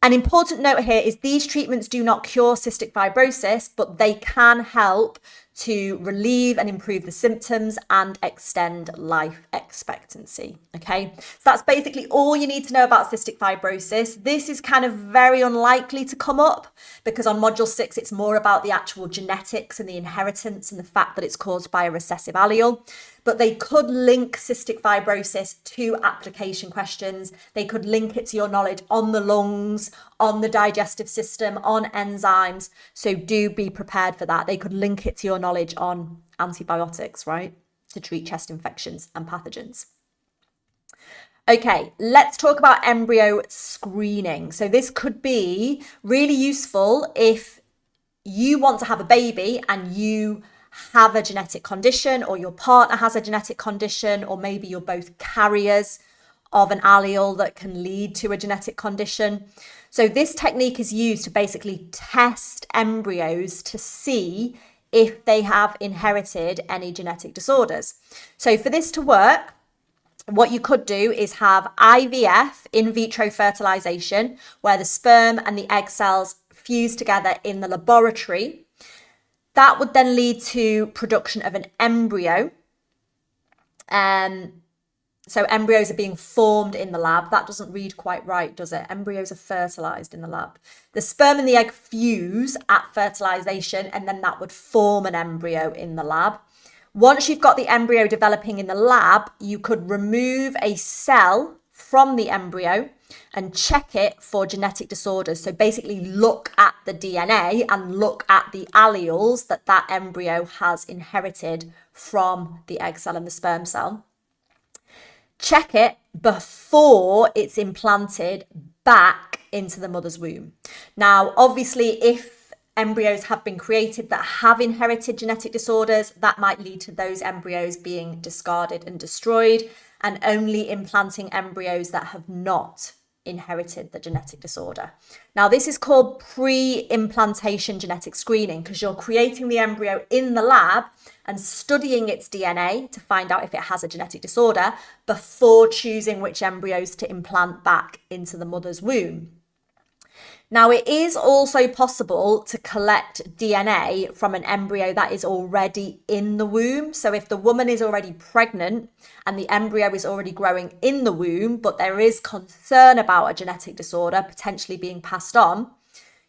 An important note here is these treatments do not cure cystic fibrosis, but they can help to relieve and improve the symptoms and extend life expectancy. Okay, so that's basically all you need to know about cystic fibrosis. This is kind of very unlikely to come up because on module 6, it's more about the actual genetics and the inheritance and the fact that it's caused by a recessive allele. But they could link cystic fibrosis to application questions. They could link it to your knowledge on the lungs, on the digestive system, on enzymes. So do be prepared for that. They could link it to your knowledge on antibiotics, right? To treat chest infections and pathogens. Okay, let's talk about embryo screening. So this could be really useful if you want to have a baby and you have a genetic condition, or your partner has a genetic condition, or maybe you're both carriers of an allele that can lead to a genetic condition. So this technique is used to basically test embryos to see if they have inherited any genetic disorders. So for this to work, what you could do is have IVF, in vitro fertilization, where the sperm and the egg cells fuse together in the laboratory. That would then lead to production of an embryo. So embryos are being formed in the lab. That doesn't read quite right, does it? Embryos are fertilized in the lab. The sperm and the egg fuse at fertilization, and then that would form an embryo in the lab. Once you've got the embryo developing in the lab, you could remove a cell from the embryo and check it for genetic disorders. So basically look at the DNA and look at the alleles that that embryo has inherited from the egg cell and the sperm cell. Check it before it's implanted back into the mother's womb. Now, obviously, if embryos have been created that have inherited genetic disorders, that might lead to those embryos being discarded and destroyed, and only implanting embryos that have not inherited the genetic disorder. Now, this is called pre-implantation genetic screening because you're creating the embryo in the lab and studying its DNA to find out if it has a genetic disorder before choosing which embryos to implant back into the mother's womb. Now, it is also possible to collect DNA from an embryo that is already in the womb. So if the woman is already pregnant and the embryo is already growing in the womb, but there is concern about a genetic disorder potentially being passed on,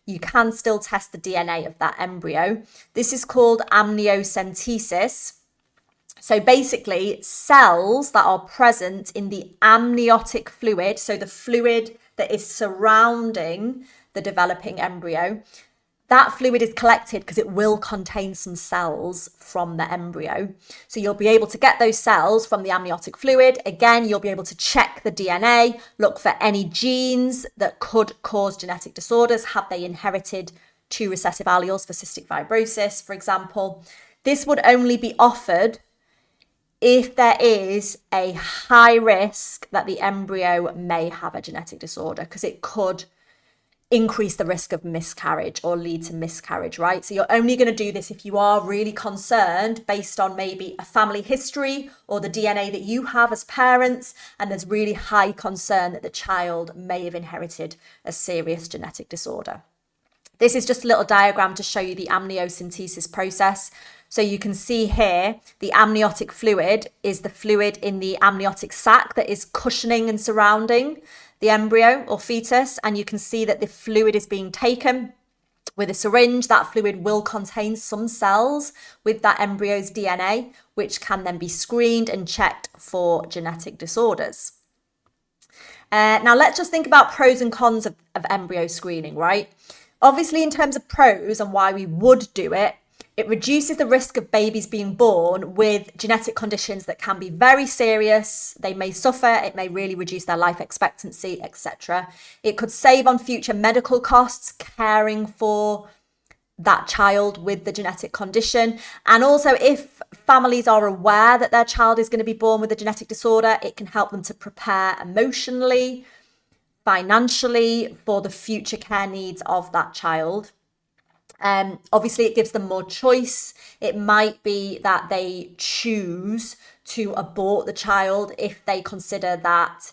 you can still test the DNA of that embryo. This is called amniocentesis. So basically, cells that are present in the amniotic fluid, so the fluid that is surrounding the developing embryo, that fluid is collected because it will contain some cells from the embryo. So you'll be able to get those cells from the amniotic fluid. Again, you'll be able to check the DNA, look for any genes that could cause genetic disorders. Have they inherited 2 recessive alleles for cystic fibrosis, for example? This would only be offered if there is a high risk that the embryo may have a genetic disorder, because it could increase the risk of miscarriage or lead to miscarriage, right? So you're only going to do this if you are really concerned based on maybe a family history or the DNA that you have as parents, and there's really high concern that the child may have inherited a serious genetic disorder. This is just a little diagram to show you the amniocentesis process. So you can see here, the amniotic fluid is the fluid in the amniotic sac that is cushioning and surrounding the embryo or fetus. And you can see that the fluid is being taken with a syringe. That fluid will contain some cells with that embryo's DNA, which can then be screened and checked for genetic disorders. Now let's just think about pros and cons of embryo screening, right? Obviously, in terms of pros and why we would do it, it reduces the risk of babies being born with genetic conditions that can be very serious. They may suffer, it may really reduce their life expectancy, etc. It could save on future medical costs caring for that child with the genetic condition. And also, if families are aware that their child is going to be born with a genetic disorder, it can help them to prepare emotionally, financially for the future care needs of that child. Obviously, it gives them more choice. It might be that they choose to abort the child if they consider that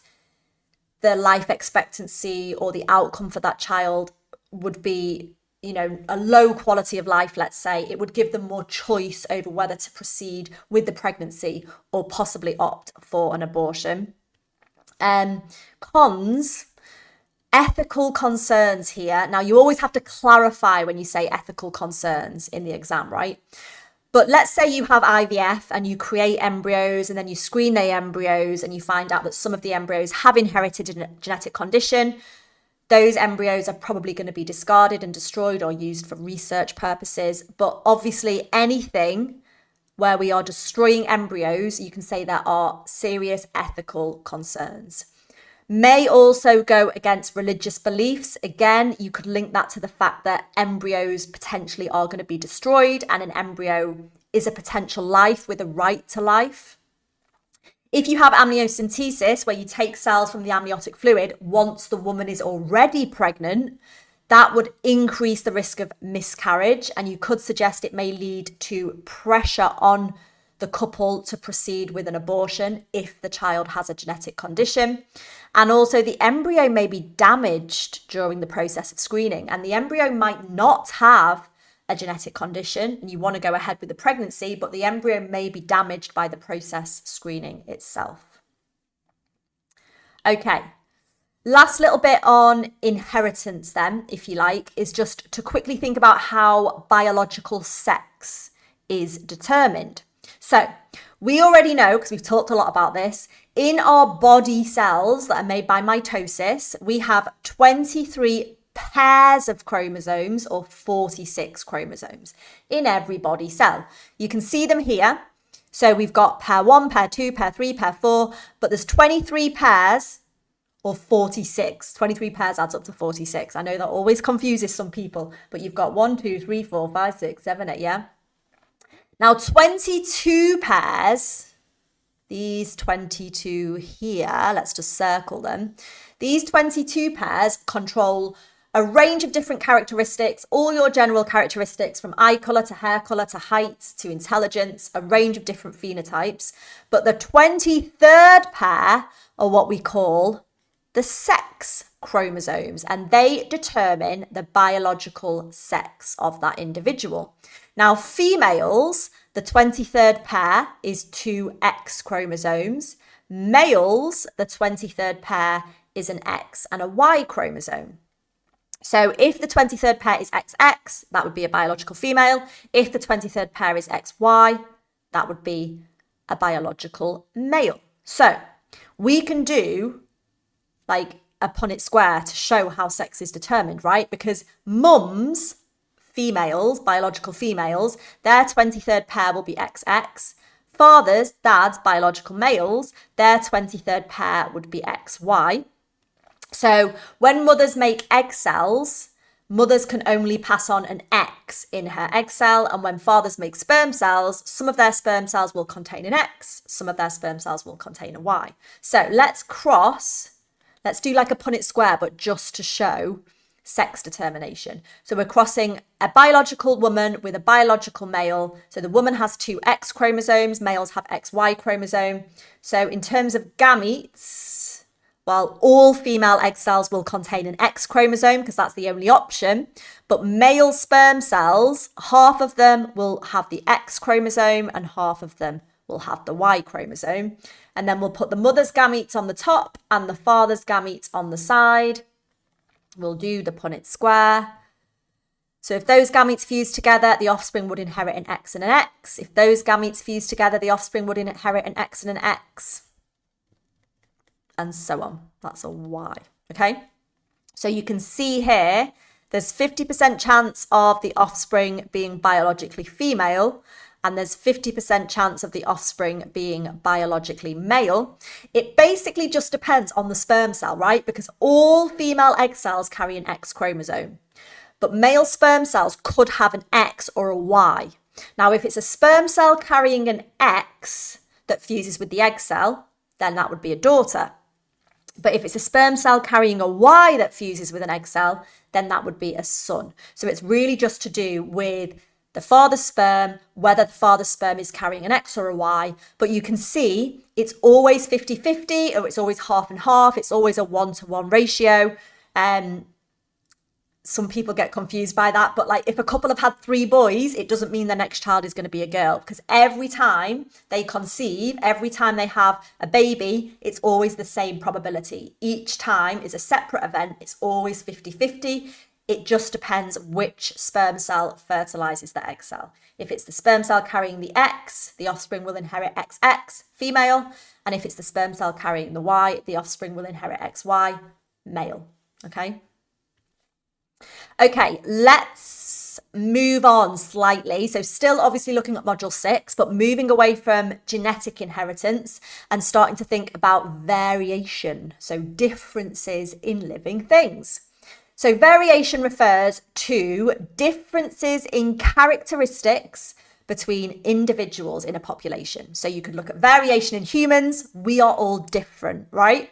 the life expectancy or the outcome for that child would be, a low quality of life, let's say. It would give them more choice over whether to proceed with the pregnancy or possibly opt for an abortion. Cons. Ethical concerns here. Now, you always have to clarify when you say ethical concerns in the exam, right? But let's say you have IVF and you create embryos and then you screen the embryos and you find out that some of the embryos have inherited a genetic condition. Those embryos are probably going to be discarded and destroyed or used for research purposes. But obviously, anything where we are destroying embryos, you can say there are serious ethical concerns. May also go against religious beliefs. Again, you could link that to the fact that embryos potentially are going to be destroyed and an embryo is a potential life with a right to life. If you have amniocentesis, where you take cells from the amniotic fluid once the woman is already pregnant, that would increase the risk of miscarriage, and you could suggest it may lead to pressure on the couple to proceed with an abortion if the child has a genetic condition. And also, the embryo may be damaged during the process of screening, and the embryo might not have a genetic condition and you want to go ahead with the pregnancy, but the embryo may be damaged by the process screening itself. Okay, last little bit on inheritance then, if you like, is just to quickly think about how biological sex is determined. So we already know, because we've talked a lot about this, in our body cells that are made by mitosis, we have 23 pairs of chromosomes or 46 chromosomes in every body cell. You can see them here. So we've got pair 1, pair 2, pair 3, pair 4, but there's 23 pairs or 46. 23 pairs adds up to 46. I know that always confuses some people, but you've got 1, 2, 3, 4, 5, 6, 7, 8, yeah? Now, 22 pairs, these 22 here, let's just circle them. These 22 pairs control a range of different characteristics, all your general characteristics from eye colour to hair colour to height to intelligence, a range of different phenotypes. But the 23rd pair are what we call the sex chromosomes, and they determine the biological sex of that individual. Now, females, the 23rd pair is 2 X chromosomes. Males, the 23rd pair is an X and a Y chromosome. So if the 23rd pair is XX, that would be a biological female. If the 23rd pair is XY, that would be a biological male. So we can do like a Punnett square to show how sex is determined, right? Because mums, females, biological females, their 23rd pair will be XX. Fathers, dads, biological males, their 23rd pair would be XY. So when mothers make egg cells, mothers can only pass on an X in her egg cell. And when fathers make sperm cells, some of their sperm cells will contain an X, some of their sperm cells will contain a Y. So let's do like a Punnett square, but just to show sex determination. So we're crossing a biological woman with a biological male. So the woman has 2 X chromosomes, males have XY chromosome. So in terms of gametes, well, all female egg cells will contain an X chromosome because that's the only option. But male sperm cells, half of them will have the X chromosome and half of them will have the Y chromosome. And then we'll put the mother's gametes on the top and the father's gametes on the side. We'll do the Punnett square. So if those gametes fuse together, the offspring would inherit an X and an X. If those gametes fuse together, the offspring would inherit an X and an X. And so on. That's a Y. Okay. So you can see here, there's 50% chance of the offspring being biologically female, and there's 50% chance of the offspring being biologically male. It basically just depends on the sperm cell, right? Because all female egg cells carry an X chromosome, but male sperm cells could have an X or a Y. Now, if it's a sperm cell carrying an X that fuses with the egg cell, then that would be a daughter. But if it's a sperm cell carrying a Y that fuses with an egg cell, then that would be a son. So it's really just to do with the father's sperm, whether the father's sperm is carrying an X or a Y. But you can see it's always 50-50, or it's always half and half. It's always a 1-to-1 ratio. Some people get confused by that, but like if a couple have had 3 boys, it doesn't mean the next child is going to be a girl, because every time they conceive, every time they have a baby, it's always the same probability. Each time is a separate event. It's always 50-50. It just depends which sperm cell fertilizes the egg cell. If it's the sperm cell carrying the X, the offspring will inherit XX, female. And if it's the sperm cell carrying the Y, the offspring will inherit XY, male. Okay. Okay, let's move on slightly. So still obviously looking at module 6, but moving away from genetic inheritance and starting to think about variation. So differences in living things. So variation refers to differences in characteristics between individuals in a population. So you could look at variation in humans. We are all different, right?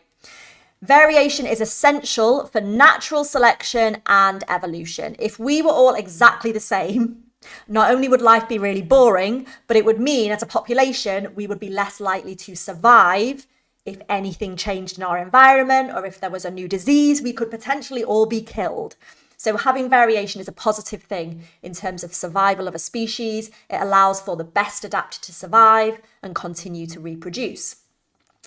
Variation is essential for natural selection and evolution. If we were all exactly the same, not only would life be really boring, but it would mean as a population, we would be less likely to survive. If anything changed in our environment, or if there was a new disease, we could potentially all be killed. So having variation is a positive thing in terms of survival of a species. It allows for the best adapted to survive and continue to reproduce.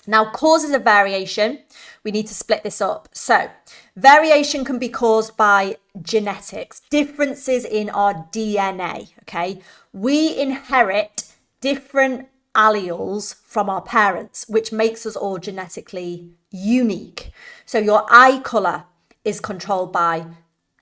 Now, causes of variation, we need to split this up. So variation can be caused by genetics, differences in our DNA, okay? We inherit different alleles from our parents, which makes us all genetically unique. So your eye colour is controlled by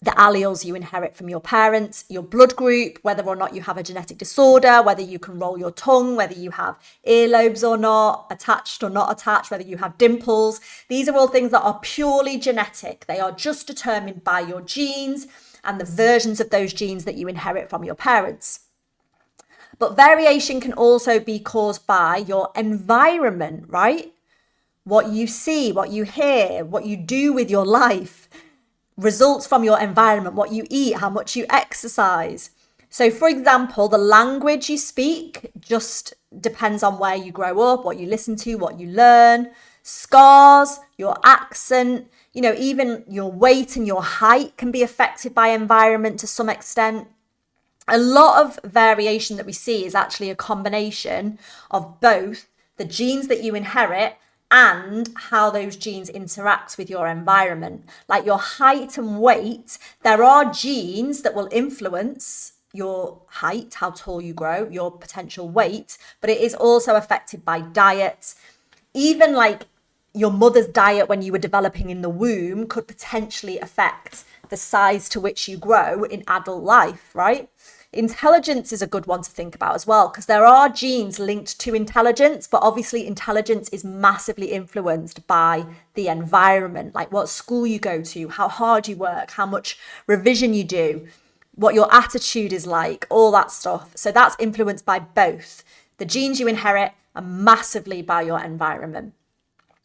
the alleles you inherit from your parents, your blood group, whether or not you have a genetic disorder, whether you can roll your tongue, whether you have earlobes or not, attached or not attached, whether you have dimples. These are all things that are purely genetic. They are just determined by your genes and the versions of those genes that you inherit from your parents. But variation can also be caused by your environment, right? What you see, what you hear, what you do with your life results from your environment, what you eat, how much you exercise. So for example, the language you speak just depends on where you grow up, what you listen to, what you learn. Scars, your accent, even your weight and your height can be affected by environment to some extent. A lot of variation that we see is actually a combination of both the genes that you inherit and how those genes interact with your environment. Like your height and weight, there are genes that will influence your height, how tall you grow, your potential weight, but it is also affected by diet. Even like your mother's diet when you were developing in the womb could potentially affect the size to which you grow in adult life, right? Intelligence is a good one to think about as well, because there are genes linked to intelligence, but obviously intelligence is massively influenced by the environment, like what school you go to, how hard you work, how much revision you do, what your attitude is like, all that stuff. So that's influenced by both the genes you inherit and massively by your environment.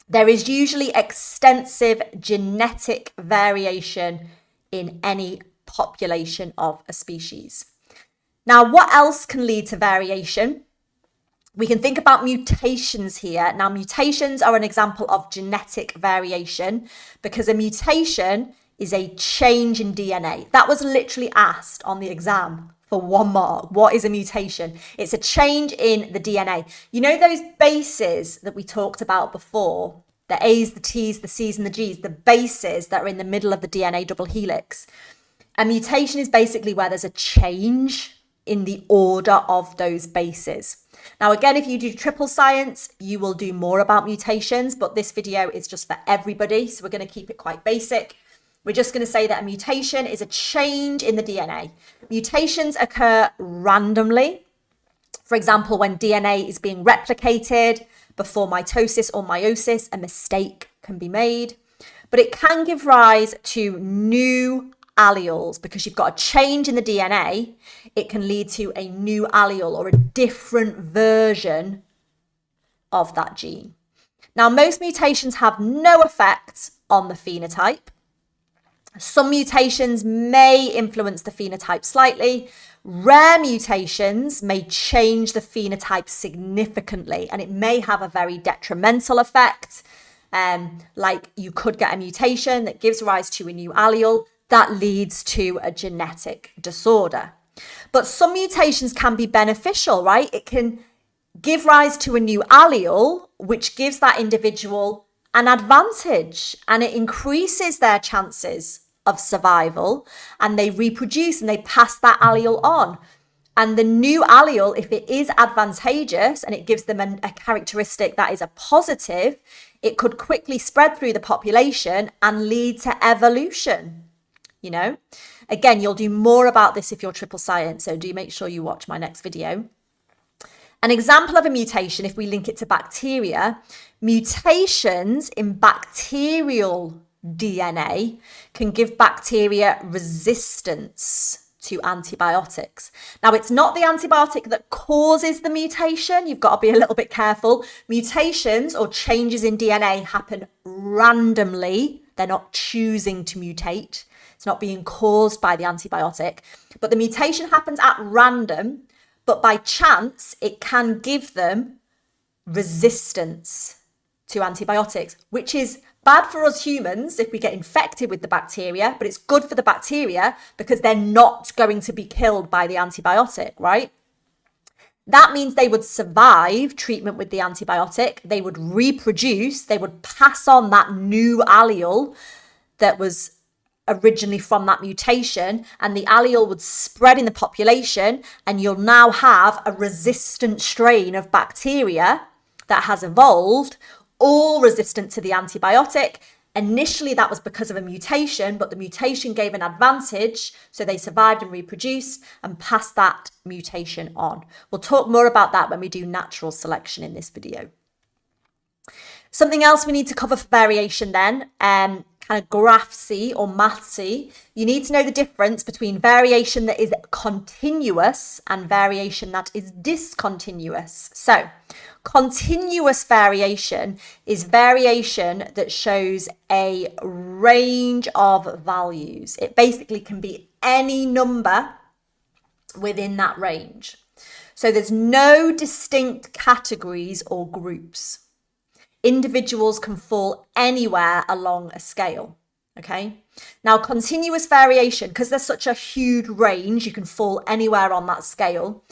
There is usually extensive genetic variation in any population of a species. Now, what else can lead to variation? We can think about mutations here. Now, mutations are an example of genetic variation because a mutation is a change in DNA. That was literally asked on the exam for 1 mark. What is a mutation? It's a change in the DNA. You know those bases that we talked about before? The A's, the T's, the C's, and the G's, the bases that are in the middle of the DNA double helix. A mutation is basically where there's a change in the order of those bases. Now, again, if you do triple science, you will do more about mutations, but this video is just for everybody. So we're going to keep it quite basic. We're just going to say that a mutation is a change in the DNA. Mutations occur randomly. For example, when DNA is being replicated before mitosis or meiosis, a mistake can be made, but it can give rise to new alleles because you've got a change in the DNA. It can lead to a new allele or a different version of that gene. Now, most mutations have no effect on the phenotype. Some mutations may influence the phenotype slightly. Rare mutations may change the phenotype significantly, and it may have a very detrimental effect. Like you could get a mutation that gives rise to a new allele that leads to a genetic disorder. But some mutations can be beneficial, right? It can give rise to a new allele, which gives that individual an advantage and it increases their chances of survival, and they reproduce and they pass that allele on. And the new allele, if it is advantageous and it gives them a characteristic that is a positive, it could quickly spread through the population and lead to evolution. Again, you'll do more about this if you're triple science, so do make sure you watch my next video. An example of a mutation, if we link it to bacteria, mutations in bacterial DNA can give bacteria resistance to antibiotics. Now, it's not the antibiotic that causes the mutation. You've got to be a little bit careful. Mutations or changes in DNA happen randomly. They're not choosing to mutate. It's not being caused by the antibiotic, but the mutation happens at random, but by chance, it can give them resistance to antibiotics, which is bad for us humans if we get infected with the bacteria, but it's good for the bacteria because they're not going to be killed by the antibiotic, right? That means they would survive treatment with the antibiotic, they would reproduce, they would pass on that new allele that was originally from that mutation, and the allele would spread in the population, and you'll now have a resistant strain of bacteria that has evolved, all resistant to the antibiotic. Initially, that was because of a mutation, but the mutation gave an advantage, so they survived and reproduced and passed that mutation on. We'll talk more about that when we do natural selection in this video. Something else we need to cover for variation then, kind of graphsy or mathsy, you need to know the difference between variation that is continuous and variation that is discontinuous. So, continuous variation is variation that shows a range of values. It basically can be any number within that range. So there's no distinct categories or groups. Individuals can fall anywhere along a scale. Okay. Now, continuous variation, because there's such a huge range, you can fall anywhere on that scale.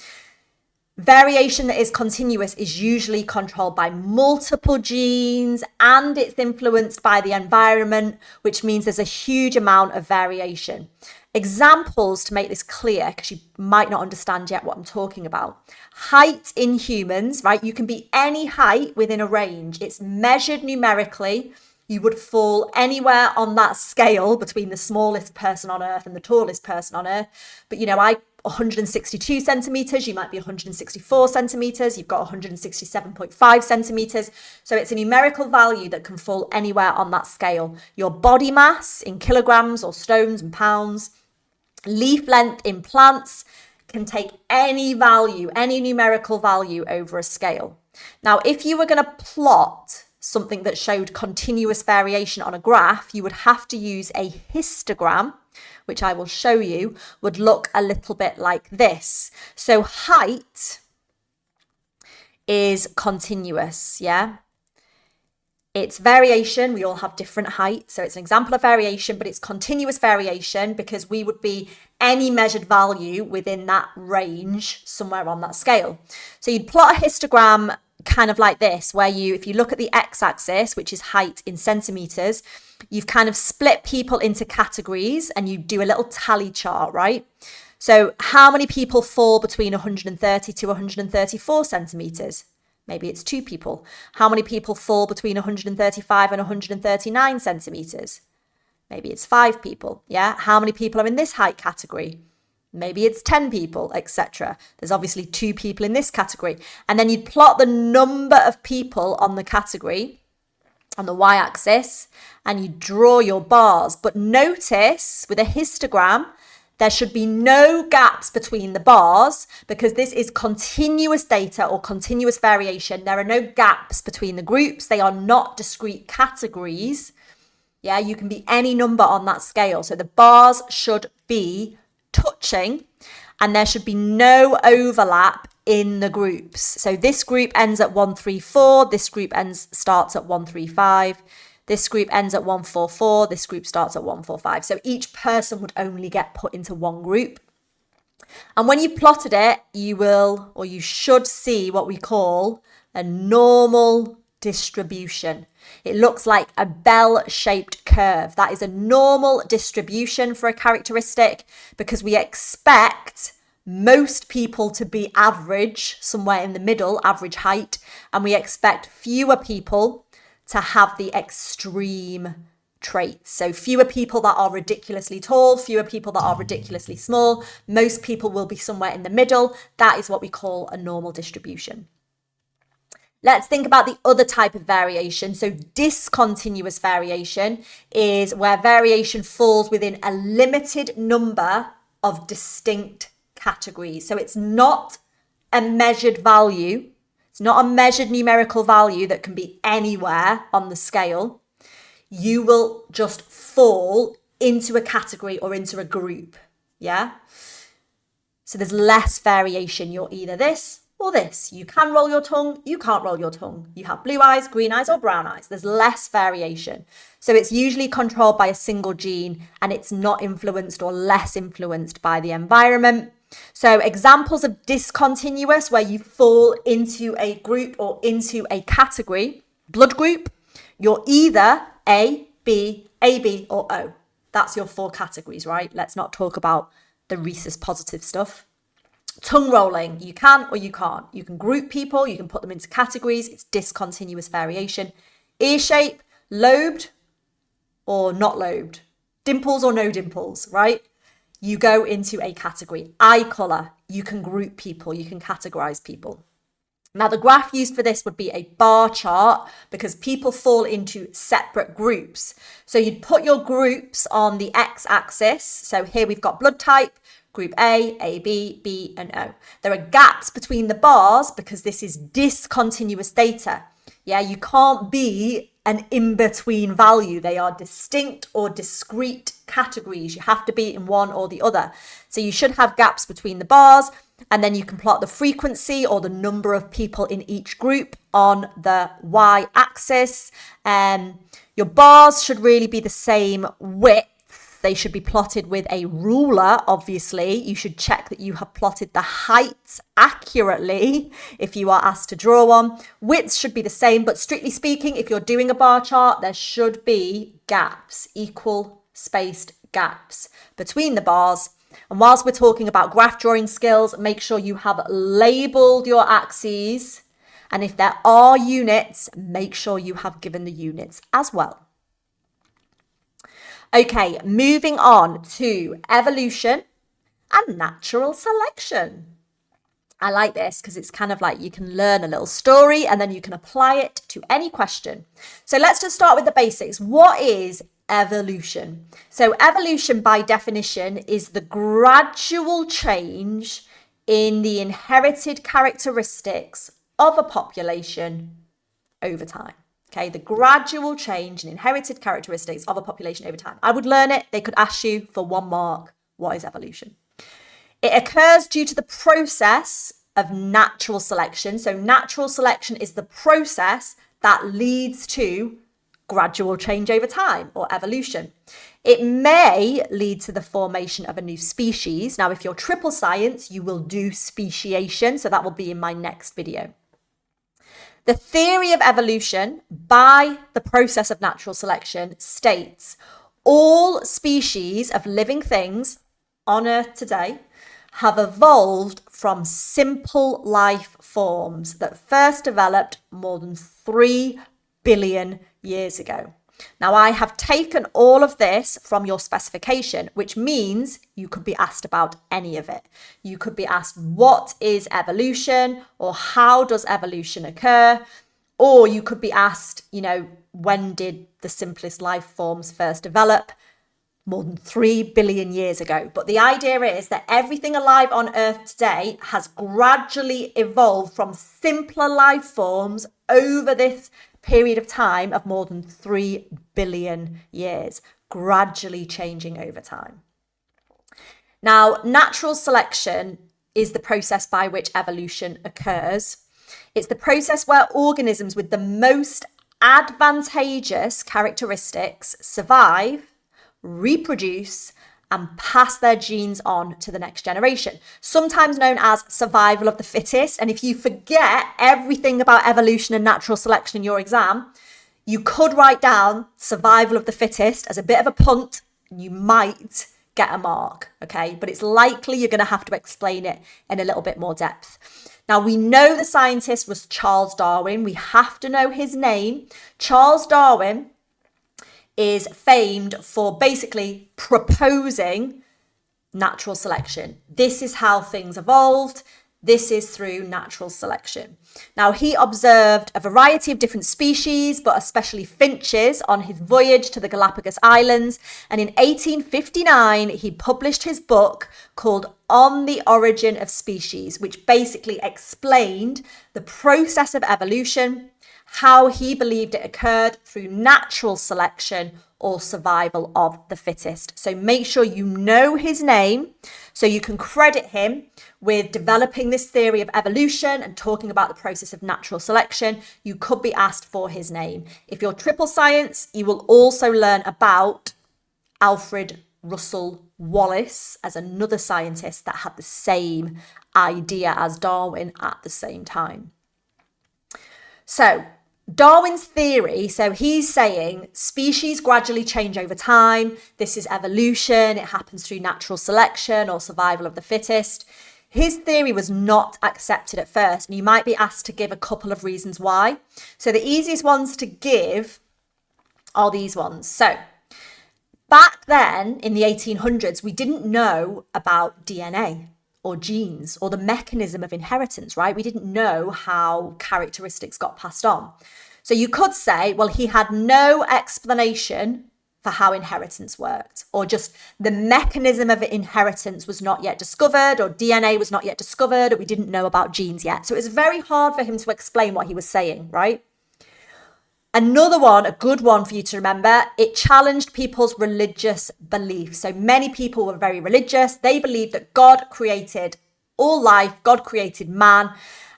Variation that is continuous is usually controlled by multiple genes and it's influenced by the environment, which means there's a huge amount of variation. Examples to make this clear, because you might not understand yet what I'm talking about. Height in humans, right? You can be any height within a range. It's measured numerically. You would fall anywhere on that scale between the smallest person on earth and the tallest person on earth. But, you know, 162 centimeters, you might be 164 centimeters, you've got 167.5 centimeters. So it's a numerical value that can fall anywhere on that scale. Your body mass in kilograms or stones and pounds, leaf length in plants can take any value, any numerical value over a scale. Now, if you were going to plot something that showed continuous variation on a graph, you would have to use a histogram, which I will show you, would look a little bit like this. So height is continuous, yeah? It's variation. We all have different heights. So it's an example of variation, but it's continuous variation because we would be any measured value within that range somewhere on that scale. So you'd plot a histogram kind of like this, where if you look at the x-axis, which is height in centimeters, you've kind of split people into categories and you do a little tally chart, right? So how many people fall between 130 to 134 centimeters? Maybe it's 2 people. How many people fall between 135 and 139 centimeters? Maybe it's 5 people. Yeah. How many people are in this height category? Maybe it's 10 people, etc. There's obviously 2 people in this category. And then you'd plot the number of people on the category on the y-axis and you draw your bars. But notice with a histogram, there should be no gaps between the bars because this is continuous data or continuous variation. There are no gaps between the groups. They are not discrete categories. Yeah, you can be any number on that scale. So the bars should be touching and there should be no overlap in the groups. So this group ends at 134, this group starts at 135, this group ends at 144, this group starts at 145. So each person would only get put into one group. And when you've plotted it, you will, or you should see what we call a normal distribution. It looks like a bell-shaped curve. That is a normal distribution for a characteristic because we expect most people to be average, somewhere in the middle, average height, and we expect fewer people to have the extreme traits. So fewer people that are ridiculously tall, fewer people that are ridiculously small. Most people will be somewhere in the middle. That is what we call a normal distribution. Let's think about the other type of variation. So discontinuous variation is where variation falls within a limited number of distinct categories. So it's not a measured value. It's not a measured numerical value that can be anywhere on the scale. You will just fall into a category or into a group. Yeah. So there's less variation. You're either this or this. You can roll your tongue, you can't roll your tongue. You have blue eyes, green eyes, or brown eyes. There's less variation. So it's usually controlled by a single gene and it's not influenced or less influenced by the environment. So examples of discontinuous where you fall into a group or into a category, blood group, you're either A, B, AB, or O. That's your 4 categories, right? Let's not talk about the rhesus positive stuff. Tongue rolling, you can or you can't. You can group people, you can put them into categories. It's discontinuous variation. Ear shape, lobed or not lobed. Dimples or no dimples, right? You go into a category. Eye colour, you can group people, you can categorize people. Now the graph used for this would be a bar chart because people fall into separate groups. So you'd put your groups on the x-axis. So here we've got blood type, group A, AB, B, and O. There are gaps between the bars because this is discontinuous data. Yeah, you can't be an in-between value. They are distinct or discrete categories. You have to be in one or the other. So you should have gaps between the bars, and then you can plot the frequency or the number of people in each group on the y-axis. Your bars should really be the same width. They should be plotted with a ruler, obviously. You should check that you have plotted the heights accurately if you are asked to draw one. Widths should be the same, but strictly speaking, if you're doing a bar chart, there should be gaps, equal spaced gaps between the bars. And whilst we're talking about graph drawing skills, make sure you have labeled your axes. And if there are units, make sure you have given the units as well. Okay, moving on to evolution and natural selection. I like this because it's kind of like you can learn a little story and then you can apply it to any question. So let's just start with the basics. What is evolution? So evolution by definition is the gradual change in the inherited characteristics of a population over time. Okay, the gradual change in inherited characteristics of a population over time. I would learn it. They could ask you for 1 mark, what is evolution? It occurs due to the process of natural selection. So natural selection is the process that leads to gradual change over time, or evolution. It may lead to the formation of a new species. Now, if you're triple science, you will do speciation. So that will be in my next video. The theory of evolution by the process of natural selection states all species of living things on Earth today have evolved from simple life forms that first developed more than 3 billion years ago. Now, I have taken all of this from your specification, which means you could be asked about any of it. You could be asked, what is evolution? Or how does evolution occur? Or you could be asked, when did the simplest life forms first develop? More than 3 billion years ago. But the idea is that everything alive on Earth today has gradually evolved from simpler life forms over this period of time of more than 3 billion years, gradually changing over time. Now, natural selection is the process by which evolution occurs. It's the process where organisms with the most advantageous characteristics survive, reproduce, and pass their genes on to the next generation, sometimes known as survival of the fittest. And if you forget everything about evolution and natural selection in your exam, you could write down survival of the fittest as a bit of a punt, and you might get a mark, okay? But it's likely you're going to have to explain it in a little bit more depth. Now, we know the scientist was Charles Darwin. We have to know his name. Charles Darwin is famed for basically proposing natural selection. This is how things evolved. This is through natural selection. Now, he observed a variety of different species, but especially finches, on his voyage to the Galapagos Islands. And in 1859, he published his book called On the Origin of Species, which basically explained the process of evolution, how he believed it occurred through natural selection or survival of the fittest. So make sure you know his name so you can credit him with developing this theory of evolution and talking about the process of natural selection. You could be asked for his name. If you're triple science, you will also learn about Alfred Russel Wallace as another scientist that had the same idea as Darwin at the same time. So Darwin's theory, so he's saying species gradually change over time. This is evolution. It happens through natural selection or survival of the fittest. His theory was not accepted at first, and you might be asked to give a couple of reasons why. So the easiest ones to give are these ones. So back then in the 1800s, we didn't know about DNA or genes or the mechanism of inheritance, right? We didn't know how characteristics got passed on. So you could say, well, he had no explanation for how inheritance worked, or just the mechanism of inheritance was not yet discovered, or DNA was not yet discovered, or we didn't know about genes yet. So it was very hard for him to explain what he was saying, right? Another one, a good one for you to remember, it challenged people's religious beliefs. So many people were very religious. They believed that God created all life, God created man,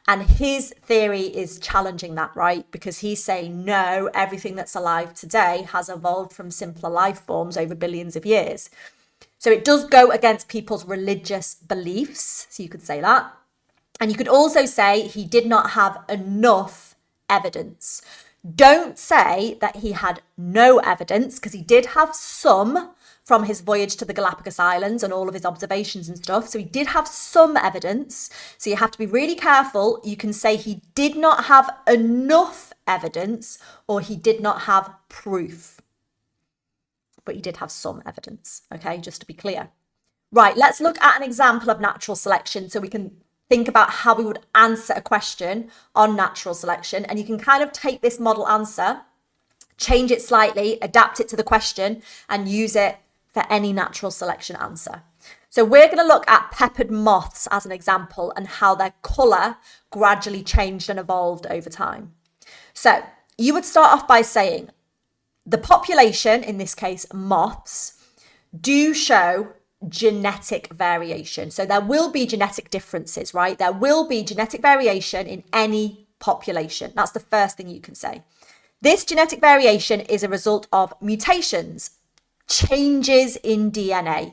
and his theory is challenging that, right? Because he's saying, no, everything that's alive today has evolved from simpler life forms over billions of years. So it does go against people's religious beliefs. So you could say that. And you could also say he did not have enough evidence. Don't say that he had no evidence, because he did have some from his voyage to the Galapagos Islands and all of his observations and stuff. So he did have some evidence. So you have to be really careful. You can say he did not have enough evidence, or he did not have proof. But he did have some evidence, okay, just to be clear. Right, let's look at an example of natural selection so we can think about how we would answer a question on natural selection. And you can kind of take this model answer, change it slightly, adapt it to the question, and use it for any natural selection answer. So we're going to look at peppered moths as an example and how their colour gradually changed and evolved over time. So you would start off by saying the population, in this case moths, do show genetic variation. So there will be genetic differences, right? There will be genetic variation in any population. That's the first thing you can say. This genetic variation is a result of mutations, changes in DNA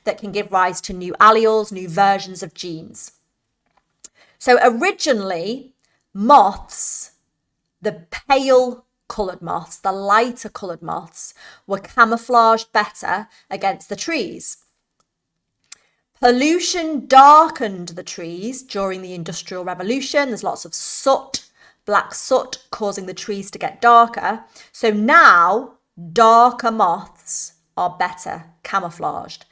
that can give rise to new alleles, new versions of genes. So originally, moths, the pale coloured moths, the lighter coloured moths, were camouflaged better against the trees. Pollution darkened the trees during the Industrial Revolution. There's lots of soot, black soot, causing the trees to get darker. So now darker moths are better camouflaged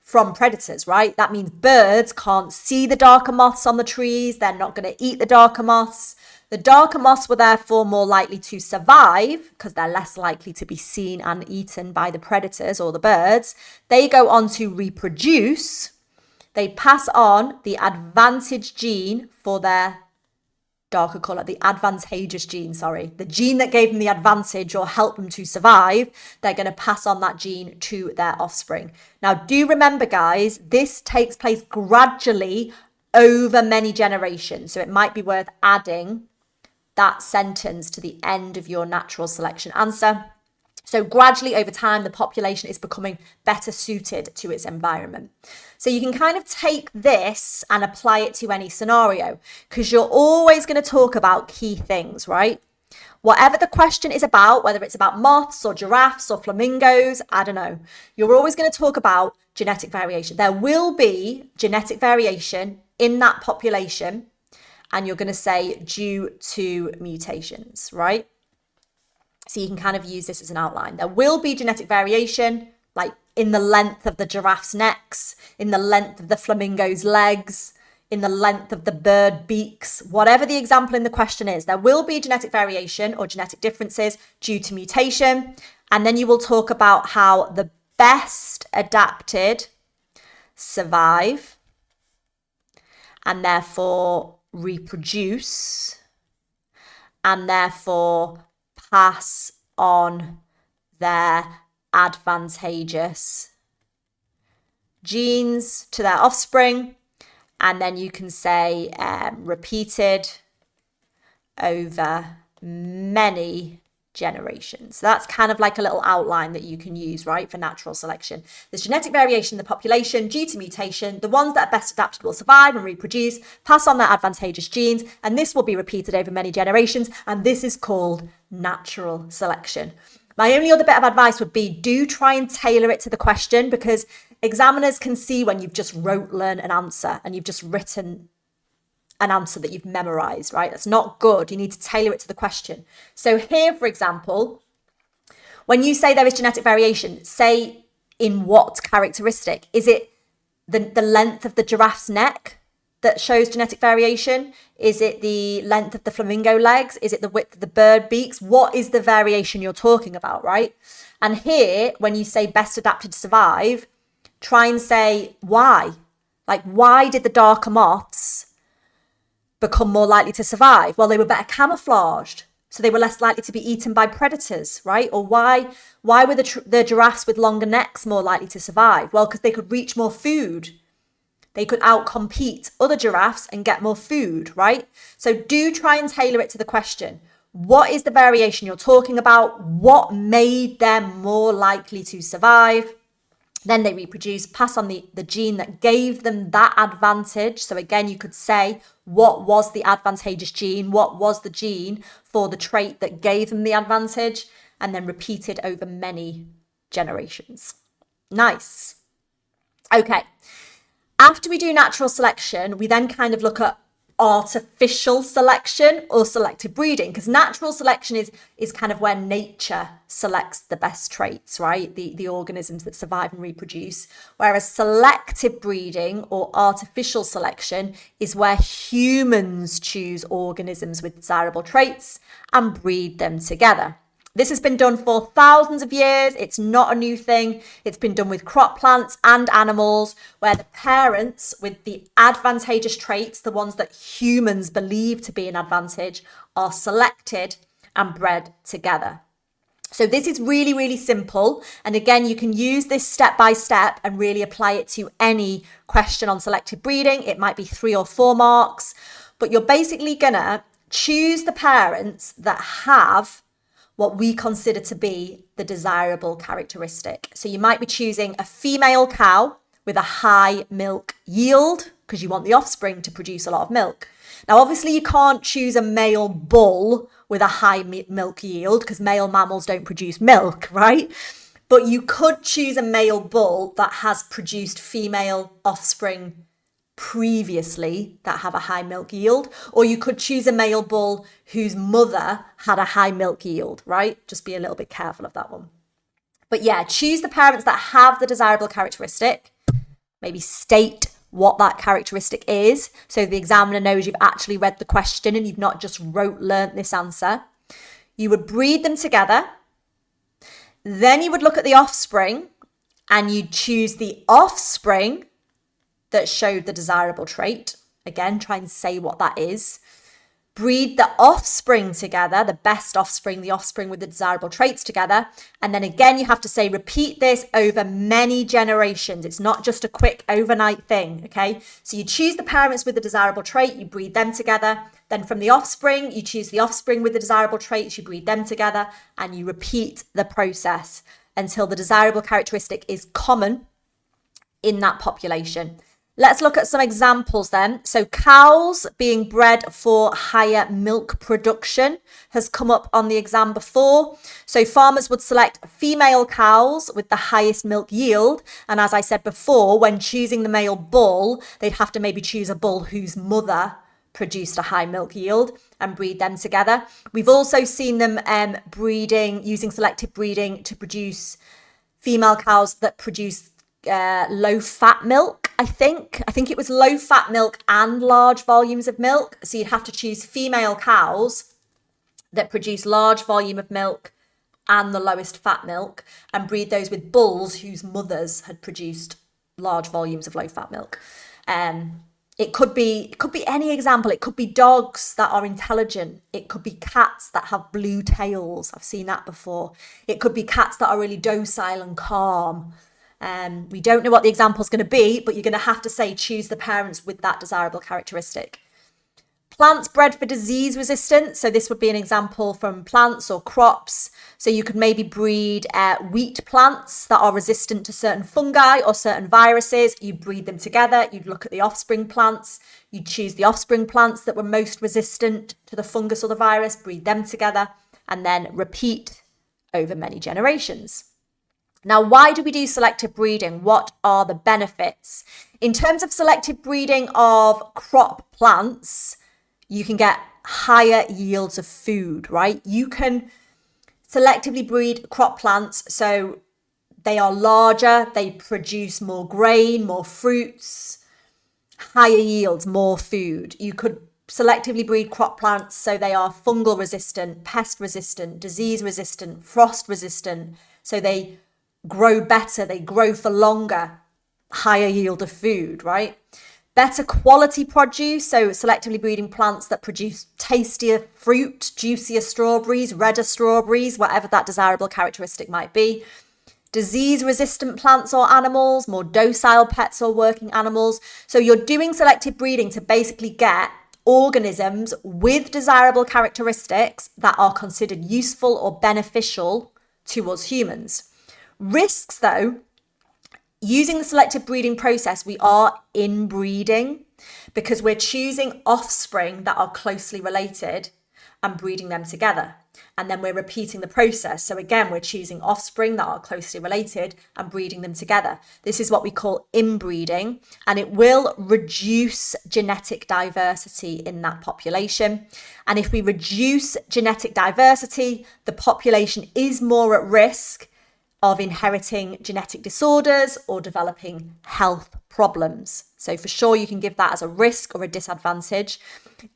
from predators, right? That means birds can't see the darker moths on the trees. They're not going to eat the darker moths. The darker moths were therefore more likely to survive because they're less likely to be seen and eaten by the predators or the birds. They go on to reproduce. They pass on the advantage gene for their darker colour, the advantageous gene, the gene that gave them the advantage or helped them to survive. They're going to pass on that gene to their offspring. Now, do remember, guys, this takes place gradually over many generations. So it might be worth adding that sentence to the end of your natural selection answer. So gradually over time, the population is becoming better suited to its environment. So you can kind of take this and apply it to any scenario, because you're always going to talk about key things, right? Whatever the question is about, whether it's about moths or giraffes or flamingos, I don't know, you're always going to talk about genetic variation. There will be genetic variation in that population, and you're going to say due to mutations, right? So you can kind of use this as an outline. There will be genetic variation, like in the length of the giraffe's necks, in the length of the flamingo's legs, in the length of the bird beaks, whatever the example in the question is, there will be genetic variation or genetic differences due to mutation. And then you will talk about how the best adapted survive and therefore reproduce and therefore pass on their advantageous genes to their offspring. And then you can say repeated over many generations. So that's kind of like a little outline that you can use, right, for natural selection. There's genetic variation in the population due to mutation. The ones that are best adapted will survive and reproduce, pass on their advantageous genes, and this will be repeated over many generations, and this is called natural selection. My only other bit of advice would be do try and tailor it to the question, because examiners can see when you've just learn an answer and you've just written an answer that you've memorized, right? That's not good. You need to tailor it to the question. So here, for example, when you say there is genetic variation, say in what characteristic? Is it the length of the giraffe's neck that shows genetic variation? Is it the length of the flamingo legs? Is it the width of the bird beaks? What is the variation you're talking about, right? And here, when you say best adapted to survive, try and say why. Like, why did the darker moths become more likely to survive? Well, they were better camouflaged. So they were less likely to be eaten by predators, right? Or why were the giraffes with longer necks more likely to survive? Well, because they could reach more food. They could outcompete other giraffes and get more food, right? So do try and tailor it to the question. What is the variation you're talking about? What made them more likely to survive? Then they reproduce, pass on the gene that gave them that advantage. So again, you could say, what was the advantageous gene? What was the gene for the trait that gave them the advantage? And then repeat it over many generations. Nice. Okay. After we do natural selection, we then kind of look at artificial selection or selective breeding, because natural selection is kind of where nature selects the best traits, right? The organisms that survive and reproduce. Whereas selective breeding or artificial selection is where humans choose organisms with desirable traits and breed them together. This has been done for thousands of years. It's not a new thing. It's been done with crop plants and animals, where the parents with the advantageous traits, the ones that humans believe to be an advantage, are selected and bred together. So this is really, really simple. And again, you can use this step by step and really apply it to any question on selective breeding. It might be 3 or 4 marks, but you're basically gonna choose the parents that have what we consider to be the desirable characteristic. So you might be choosing a female cow with a high milk yield because you want the offspring to produce a lot of milk. Now, obviously, you can't choose a male bull with a high milk yield because male mammals don't produce milk, right? But you could choose a male bull that has produced female offspring previously that have a high milk yield, or you could choose a male bull whose mother had a high milk yield, right? Just be a little bit careful of that one. But yeah, choose the parents that have the desirable characteristic. Maybe state what that characteristic is, so the examiner knows you've actually read the question and you've not just learnt this answer. You would breed them together. Then you would look at the offspring and you'd choose the offspring that showed the desirable trait. Again, try and say what that is. Breed the offspring together, the best offspring, the offspring with the desirable traits together. And then again, you have to say, repeat this over many generations. It's not just a quick overnight thing, okay? So you choose the parents with the desirable trait, you breed them together. Then from the offspring, you choose the offspring with the desirable traits, you breed them together, and you repeat the process until the desirable characteristic is common in that population. Let's look at some examples then. So cows being bred for higher milk production has come up on the exam before. So farmers would select female cows with the highest milk yield. And as I said before, when choosing the male bull, they'd have to maybe choose a bull whose mother produced a high milk yield and breed them together. We've also seen them using selective breeding to produce female cows that produce low fat milk. I think it was low fat milk and large volumes of milk. So you'd have to choose female cows that produce large volume of milk and the lowest fat milk and breed those with bulls whose mothers had produced large volumes of low fat milk. It could be any example. It could be dogs that are intelligent. It could be cats that have blue tails. I've seen that before. It could be cats that are really docile and calm. We don't know what the example is going to be, but you're going to have to say, choose the parents with that desirable characteristic. Plants bred for disease resistance. So this would be an example from plants or crops. So you could maybe breed wheat plants that are resistant to certain fungi or certain viruses. You breed them together. You'd look at the offspring plants. You'd choose the offspring plants that were most resistant to the fungus or the virus, breed them together, and then repeat over many generations. Now, why do we do selective breeding? What are the benefits? In terms of selective breeding of crop plants, you can get higher yields of food, right? You can selectively breed crop plants so they are larger, they produce more grain, more fruits, higher yields, more food. You could selectively breed crop plants so they are fungal resistant, pest resistant, disease resistant, frost resistant, so they grow better, they grow for longer, higher yield of food, right? Better quality produce, so selectively breeding plants that produce tastier fruit, juicier strawberries, redder strawberries, whatever that desirable characteristic might be. Disease-resistant plants or animals, more docile pets or working animals. So you're doing selective breeding to basically get organisms with desirable characteristics that are considered useful or beneficial to us humans. Risks, though, using the selective breeding process, we are inbreeding because we're choosing offspring that are closely related and breeding them together. And then we're repeating the process. So again, we're choosing offspring that are closely related and breeding them together. This is what we call inbreeding, and it will reduce genetic diversity in that population. And if we reduce genetic diversity, the population is more at risk of inheriting genetic disorders or developing health problems. So for sure, you can give that as a risk or a disadvantage.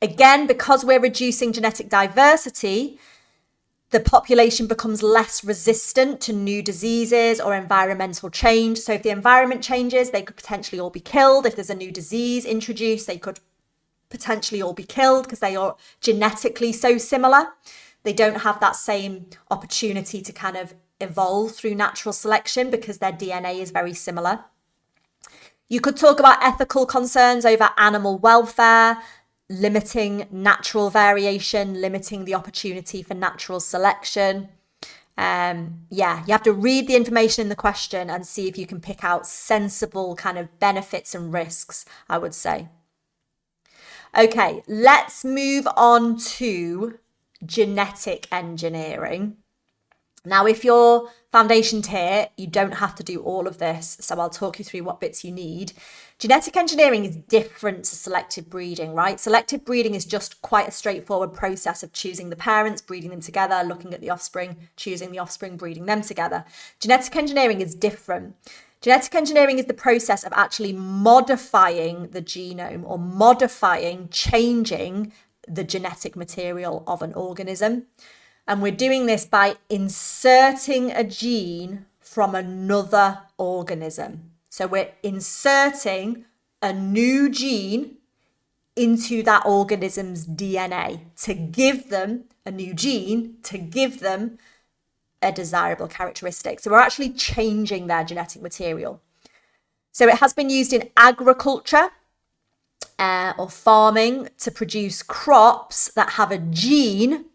Again, because we're reducing genetic diversity, the population becomes less resistant to new diseases or environmental change. So if the environment changes, they could potentially all be killed. If there's a new disease introduced, they could potentially all be killed because they are genetically so similar. They don't have that same opportunity to kind of evolve through natural selection because their DNA is very similar. You could talk about ethical concerns over animal welfare, limiting natural variation, limiting the opportunity for natural selection. You have to read the information in the question and see if you can pick out sensible kind of benefits and risks, I would say. Okay, let's move on to genetic engineering. Now, if you're foundation tier, you don't have to do all of this, so I'll talk you through what bits you need. Genetic engineering is different to selective breeding, right? Selective breeding is just quite a straightforward process of choosing the parents, breeding them together, looking at the offspring, choosing the offspring, breeding them together. Genetic engineering is different. Genetic engineering is the process of actually modifying the genome or changing the genetic material of an organism. And we're doing this by inserting a gene from another organism. So we're inserting a new gene into that organism's DNA to give them a new gene, to give them a desirable characteristic. So we're actually changing their genetic material. So it has been used in agriculture or farming to produce crops that have a gene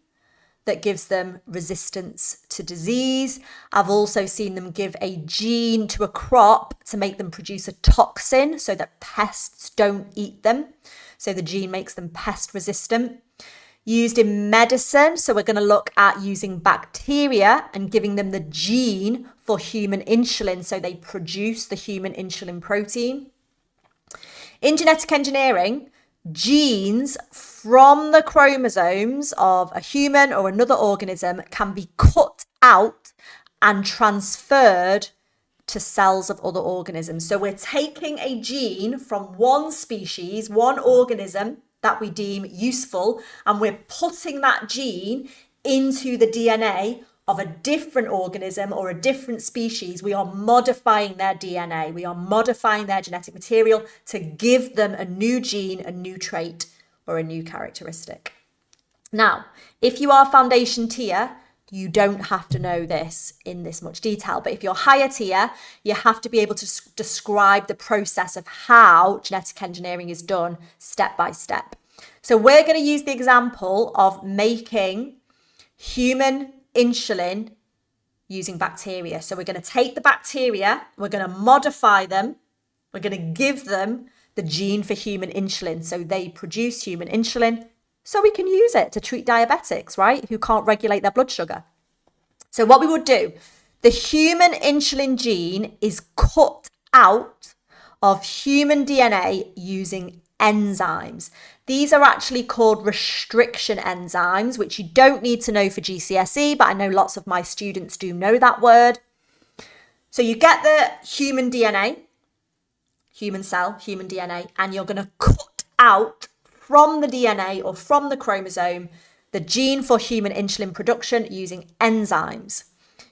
that gives them resistance to disease. I've also seen them give a gene to a crop to make them produce a toxin so that pests don't eat them. So the gene makes them pest resistant. Used in medicine, so we're going to look at using bacteria and giving them the gene for human insulin so they produce the human insulin protein. In genetic engineering, genes from the chromosomes of a human or another organism can be cut out and transferred to cells of other organisms. So we're taking a gene from one species, one organism that we deem useful, and we're putting that gene into the DNA of a different organism or a different species. We are modifying their DNA. We are modifying their genetic material to give them a new gene, a new trait, or a new characteristic. Now, if you are foundation tier, you don't have to know this in this much detail. But if you're higher tier, you have to be able to describe the process of how genetic engineering is done step by step. So we're going to use the example of making human insulin using bacteria. So we're going to take the bacteria, we're going to modify them, we're going to give them the gene for human insulin so they produce human insulin so we can use it to treat diabetics, right, who can't regulate their blood sugar. So what we would do, the human insulin gene is cut out of human DNA using enzymes. These are actually called restriction enzymes, which you don't need to know for GCSE, but I know lots of my students do know that word. So you get the human DNA, human cell, human DNA, and you're going to cut out from the DNA or from the chromosome the gene for human insulin production using enzymes.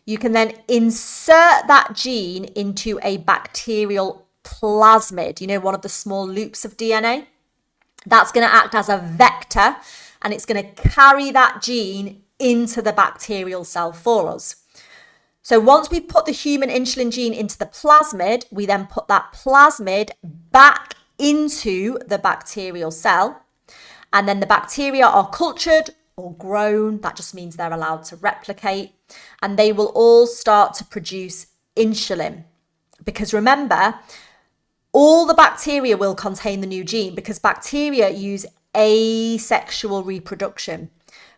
You can then insert that gene into a bacterial plasmid, you know, one of the small loops of DNA. That's going to act as a vector, and it's going to carry that gene into the bacterial cell for us. So once we put the human insulin gene into the plasmid, we then put that plasmid back into the bacterial cell. And then the bacteria are cultured or grown. That just means they're allowed to replicate. And they will all start to produce insulin. Because remember, all the bacteria will contain the new gene because bacteria use asexual reproduction.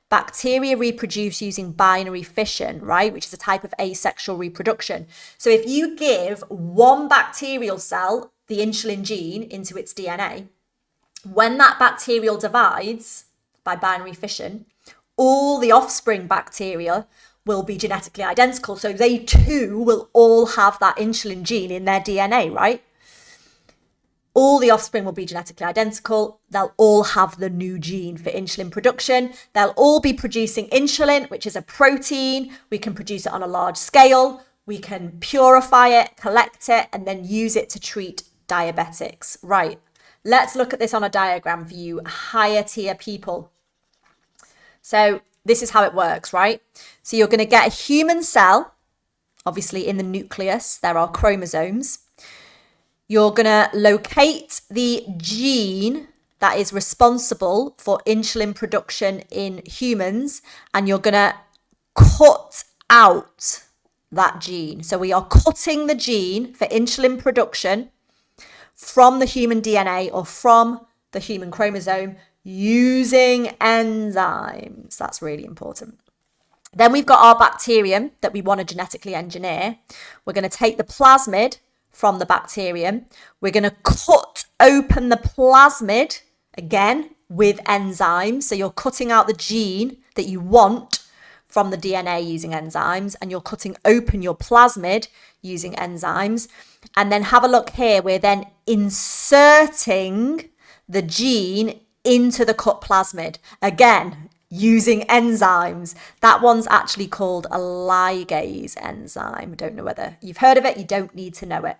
Bacteria reproduce using binary fission, right? Which is a type of asexual reproduction. So if you give one bacterial cell the insulin gene into its DNA, when that bacterial divides by binary fission, all the offspring bacteria will be genetically identical. So they too will all have that insulin gene in their DNA, right? All the offspring will be genetically identical. They'll all have the new gene for insulin production. They'll all be producing insulin, which is a protein. We can produce it on a large scale. We can purify it, collect it, and then use it to treat diabetics. Right. Let's look at this on a diagram for you higher tier people. So this is how it works, right? So you're going to get a human cell. Obviously, in the nucleus, there are chromosomes. You're going to locate the gene that is responsible for insulin production in humans, and you're going to cut out that gene. So we are cutting the gene for insulin production from the human DNA or from the human chromosome using enzymes. That's really important. Then we've got our bacterium that we want to genetically engineer. We're going to take the plasmid from the bacterium. We're going to cut open the plasmid again with enzymes. So you're cutting out the gene that you want from the DNA using enzymes, and you're cutting open your plasmid using enzymes. And then have a look here. We're then inserting the gene into the cut plasmid. Again, using enzymes. That one's actually called a ligase enzyme. I don't know whether you've heard of it. You don't need to know it.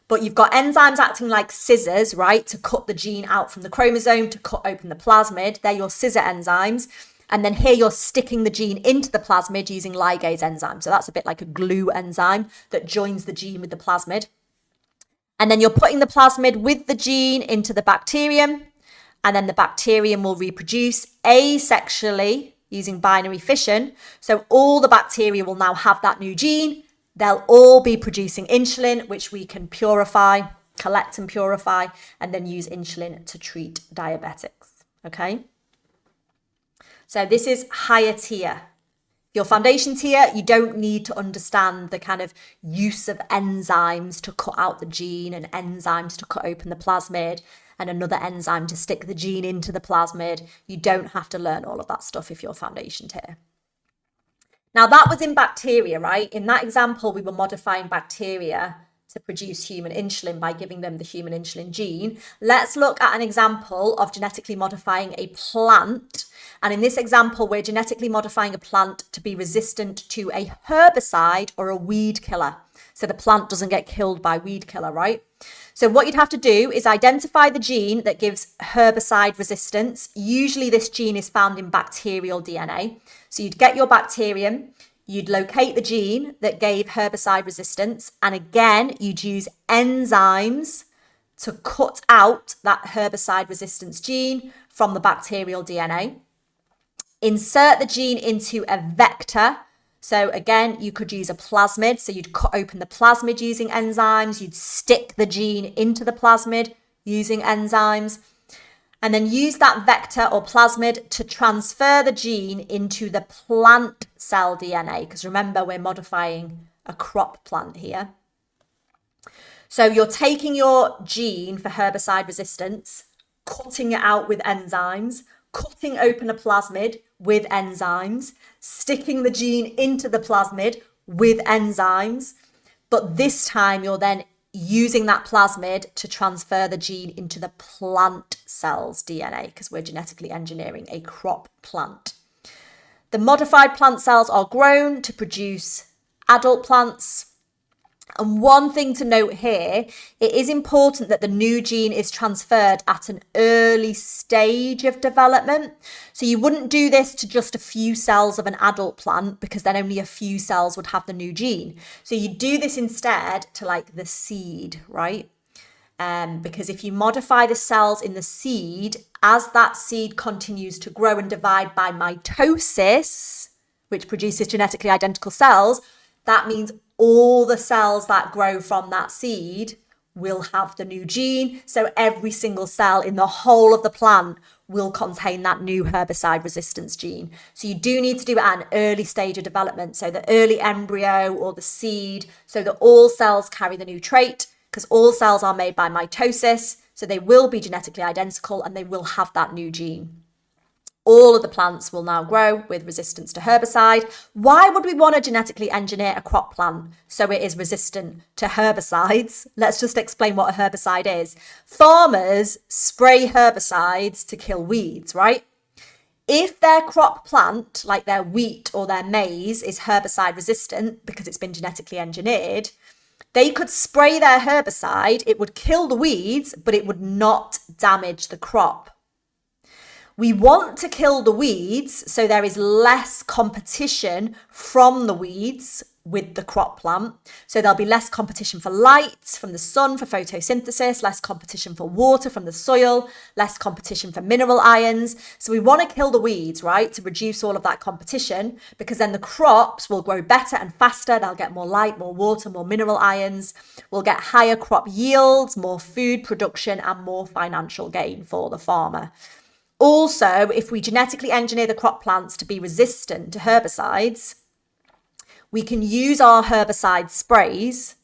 But you've got enzymes acting like scissors, right, to cut the gene out from the chromosome, to cut open the plasmid. They're your scissor enzymes. And then here you're sticking the gene into the plasmid using ligase enzyme. So that's a bit like a glue enzyme that joins the gene with the plasmid. And then you're putting the plasmid with the gene into the bacterium. And then the bacterium will reproduce asexually using binary fission. So all the bacteria will now have that new gene. They'll all be producing insulin, which we can purify, collect and purify, and then use insulin to treat diabetics. Okay? So this is higher tier. Your foundation tier, you don't need to understand the kind of use of enzymes to cut out the gene and enzymes to cut open the plasmid and another enzyme to stick the gene into the plasmid. You don't have to learn all of that stuff if you're foundation tier. Now that was in bacteria, right? In that example, we were modifying bacteria to produce human insulin by giving them the human insulin gene. Let's look at an example of genetically modifying a plant. And in this example, we're genetically modifying a plant to be resistant to a herbicide or a weed killer. So the plant doesn't get killed by weed killer, right? So what you'd have to do is identify the gene that gives herbicide resistance. Usually this gene is found in bacterial DNA. So you'd get your bacterium, you'd locate the gene that gave herbicide resistance, and again, you'd use enzymes to cut out that herbicide resistance gene from the bacterial DNA. Insert the gene into a vector. So again, you could use a plasmid. So you'd cut open the plasmid using enzymes. You'd stick the gene into the plasmid using enzymes. And then use that vector or plasmid to transfer the gene into the plant cell DNA. Because remember, we're modifying a crop plant here. So you're taking your gene for herbicide resistance, cutting it out with enzymes, cutting open a plasmid with enzymes, sticking the gene into the plasmid with enzymes. But this time you're then using that plasmid to transfer the gene into the plant cell's DNA because we're genetically engineering a crop plant. The modified plant cells are grown to produce adult plants. And one thing to note here, it is important that the new gene is transferred at an early stage of development. So you wouldn't do this to just a few cells of an adult plant, because then only a few cells would have the new gene. So you do this instead to like the seed, right? Because if you modify the cells in the seed, as that seed continues to grow and divide by mitosis, which produces genetically identical cells, that means all the cells that grow from that seed will have the new gene. So every single cell in the whole of the plant will contain that new herbicide resistance gene. So you do need to do it at an early stage of development. So the early embryo or the seed, so that all cells carry the new trait, because all cells are made by mitosis. So they will be genetically identical and they will have that new gene. All of the plants will now grow with resistance to herbicide. Why would we want to genetically engineer a crop plant so it is resistant to herbicides? Let's just explain what a herbicide is. Farmers spray herbicides to kill weeds, right? If their crop plant, like their wheat or their maize, is herbicide resistant because it's been genetically engineered, they could spray their herbicide, it would kill the weeds, but it would not damage the crop. We want to kill the weeds so there is less competition from the weeds with the crop plant. So there'll be less competition for light from the sun for photosynthesis, less competition for water from the soil, less competition for mineral ions. So we want to kill the weeds, right, to reduce all of that competition, because then the crops will grow better and faster. They'll get more light, more water, more mineral ions. We'll get higher crop yields, more food production, and more financial gain for the farmer. Also, if we genetically engineer the crop plants to be resistant to herbicides, we can use our herbicide sprays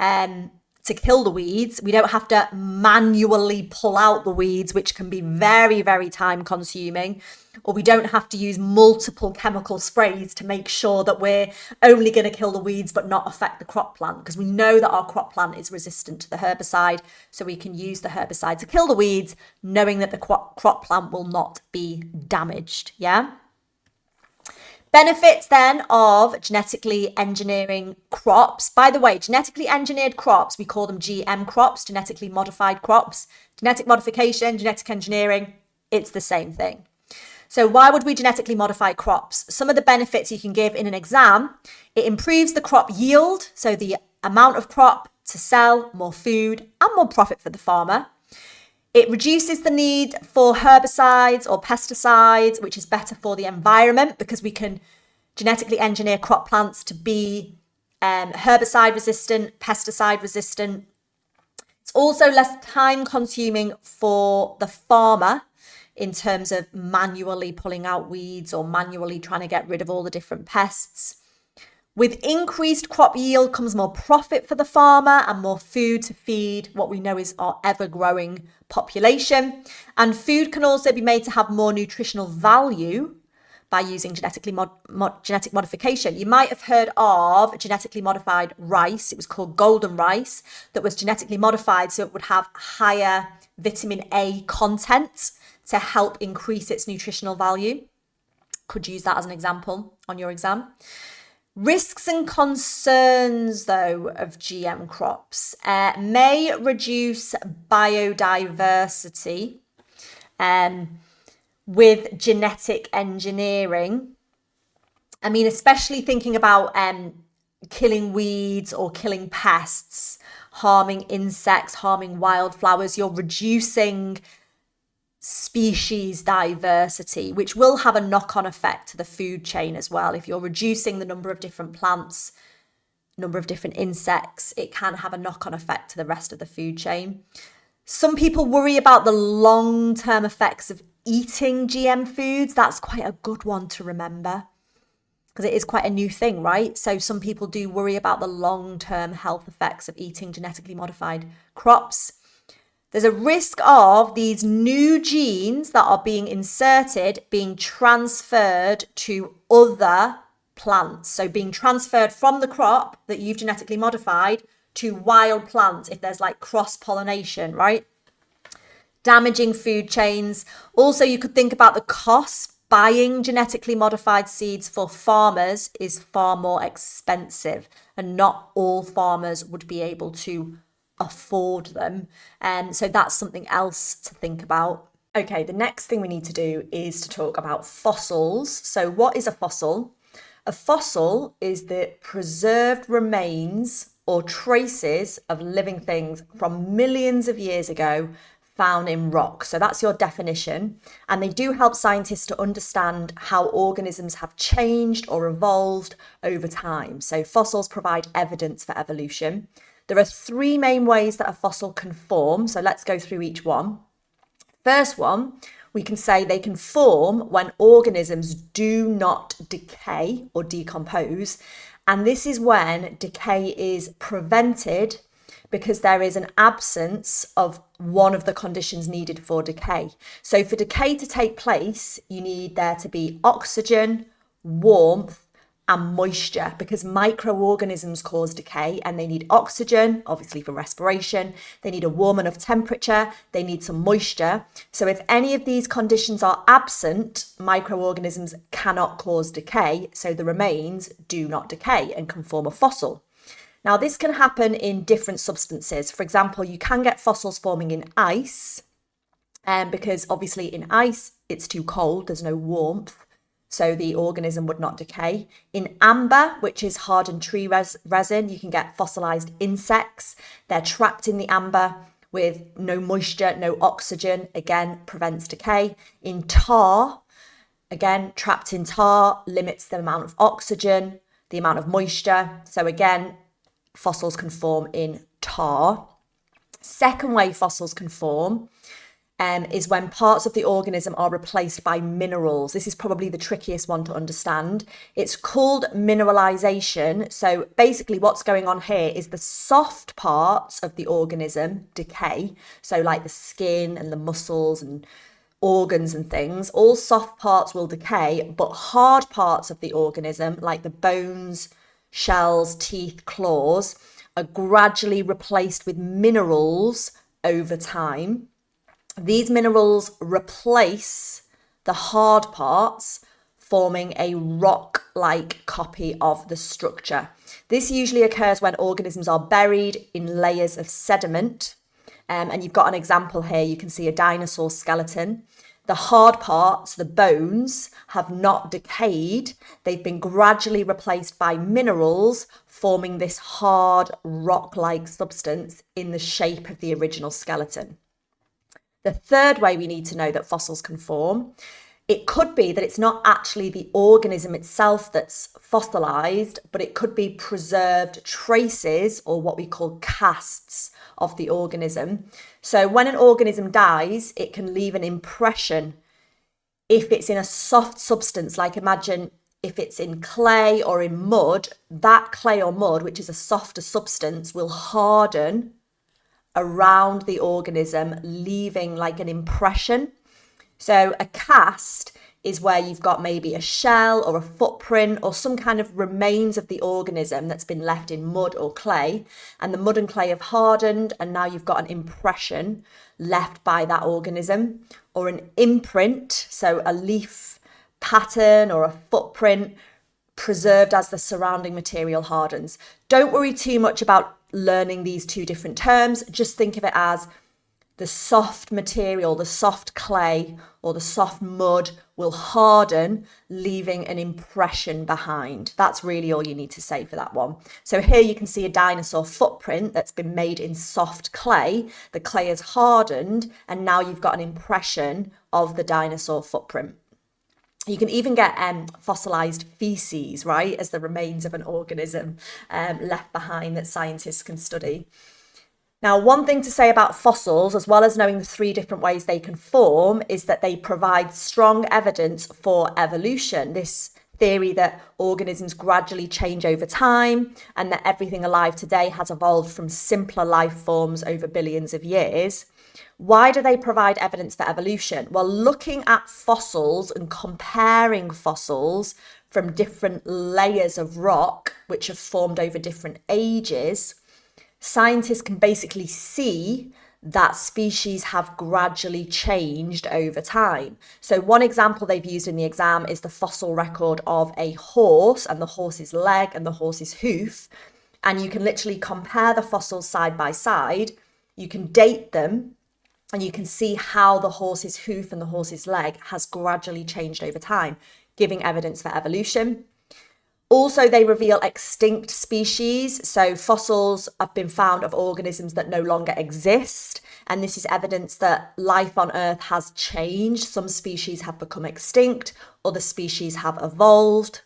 to kill the weeds. We don't have to manually pull out the weeds, which can be very, very time consuming, or we don't have to use multiple chemical sprays to make sure that we're only going to kill the weeds but not affect the crop plant, because we know that our crop plant is resistant to the herbicide. So we can use the herbicide to kill the weeds, knowing that the crop plant will not be damaged. Yeah. Benefits then of genetically engineering crops. By the way, genetically engineered crops, we call them GM crops, genetically modified crops. Genetic modification, genetic engineering, it's the same thing. So why would we genetically modify crops? Some of the benefits you can give in an exam: it improves the crop yield, so the amount of crop to sell, more food and more profit for the farmer. It reduces the need for herbicides or pesticides, which is better for the environment, because we can genetically engineer crop plants to be herbicide resistant, pesticide resistant. It's also less time consuming for the farmer in terms of manually pulling out weeds or manually trying to get rid of all the different pests. With increased crop yield comes more profit for the farmer and more food to feed what we know is our ever-growing population. And food can also be made to have more nutritional value by using genetic modification. You might have heard of genetically modified rice. It was called golden rice, that was genetically modified so it would have higher vitamin A content to help increase its nutritional value. Could use that as an example on your exam. Risks and concerns, though, of GM crops may reduce biodiversity with genetic engineering. I mean, especially thinking about killing weeds or killing pests, harming insects, harming wildflowers. You're reducing species diversity, which will have a knock-on effect to the food chain as well. If you're reducing the number of different plants, number of different insects, it can have a knock-on effect to the rest of the food chain. Some people worry about the long-term effects of eating GM foods. That's quite a good one to remember, because it is quite a new thing, right? So some people do worry about the long-term health effects of eating genetically modified crops. There's a risk of these new genes that are being inserted being transferred to other plants. So being transferred from the crop that you've genetically modified to wild plants, if there's like cross-pollination, right? Damaging food chains. Also, you could think about the cost buying genetically modified seeds for farmers is far more expensive, and not all farmers would be able to afford them. So that's something else to think about. Okay, the next thing we need to do is to talk about fossils. So what is a fossil? A fossil is the preserved remains or traces of living things from millions of years ago found in rock. So that's your definition. And they do help scientists to understand how organisms have changed or evolved over time. So fossils provide evidence for evolution. There are three main ways that a fossil can form. So let's go through each one. First one, we can say they can form when organisms do not decay or decompose. And this is when decay is prevented because there is an absence of one of the conditions needed for decay. So for decay to take place, you need there to be oxygen, warmth, and moisture, because microorganisms cause decay and they need oxygen, obviously for respiration. They need a warm enough temperature. They need some moisture. So if any of these conditions are absent, microorganisms cannot cause decay. So the remains do not decay and can form a fossil. Now, this can happen in different substances. For example, you can get fossils forming in ice, because obviously in ice, it's too cold, there's no warmth, so the organism would not decay. In amber, which is hardened tree resin, you can get fossilized insects. They're trapped in the amber with no moisture, no oxygen, again, prevents decay. In tar, again, trapped in tar, limits the amount of oxygen, the amount of moisture. So again, fossils can form in tar. Second way fossils can form is when parts of the organism are replaced by minerals. This is probably the trickiest one to understand. It's called mineralization. So basically what's going on here is the soft parts of the organism decay. So like the skin and the muscles and organs and things, all soft parts will decay, but hard parts of the organism, like the bones, shells, teeth, claws, are gradually replaced with minerals over time. These minerals replace the hard parts, forming a rock-like copy of the structure. This usually occurs when organisms are buried in layers of sediment. And you've got an example here. You can see a dinosaur skeleton. The hard parts, the bones, have not decayed. They've been gradually replaced by minerals, forming this hard rock-like substance in the shape of the original skeleton. The third way we need to know that fossils can form, it could be that it's not actually the organism itself that's fossilized, but it could be preserved traces, or what we call casts, of the organism. So when an organism dies, it can leave an impression. If it's in a soft substance, like imagine if it's in clay or in mud, that clay or mud, which is a softer substance, will harden around the organism, leaving like an impression. So a cast is where you've got maybe a shell or a footprint or some kind of remains of the organism that's been left in mud or clay, and the mud and clay have hardened, and now you've got an impression left by that organism. Or an imprint, so a leaf pattern or a footprint preserved as the surrounding material hardens. Don't worry too much about learning these two different terms. Just think of it as the soft material, the soft clay or the soft mud will harden, leaving an impression behind. That's really all you need to say for that one. So here you can see a dinosaur footprint that's been made in soft clay. The clay has hardened, and now you've got an impression of the dinosaur footprint. You can even get fossilized feces, right, as the remains of an organism left behind that scientists can study. Now, one thing to say about fossils, as well as knowing the three different ways they can form, is that they provide strong evidence for evolution. This theory that organisms gradually change over time and that everything alive today has evolved from simpler life forms over billions of years. Why do they provide evidence for evolution? Well, looking at fossils and comparing fossils from different layers of rock, which have formed over different ages, scientists can basically see that species have gradually changed over time. So one example they've used in the exam is the fossil record of a horse and the horse's leg and the horse's hoof. And you can literally compare the fossils side by side. You can date them and you can see how the horse's hoof and the horse's leg has gradually changed over time, giving evidence for evolution. Also, they reveal extinct species. So fossils have been found of organisms that no longer exist. And this is evidence that life on Earth has changed. Some species have become extinct, other species have evolved.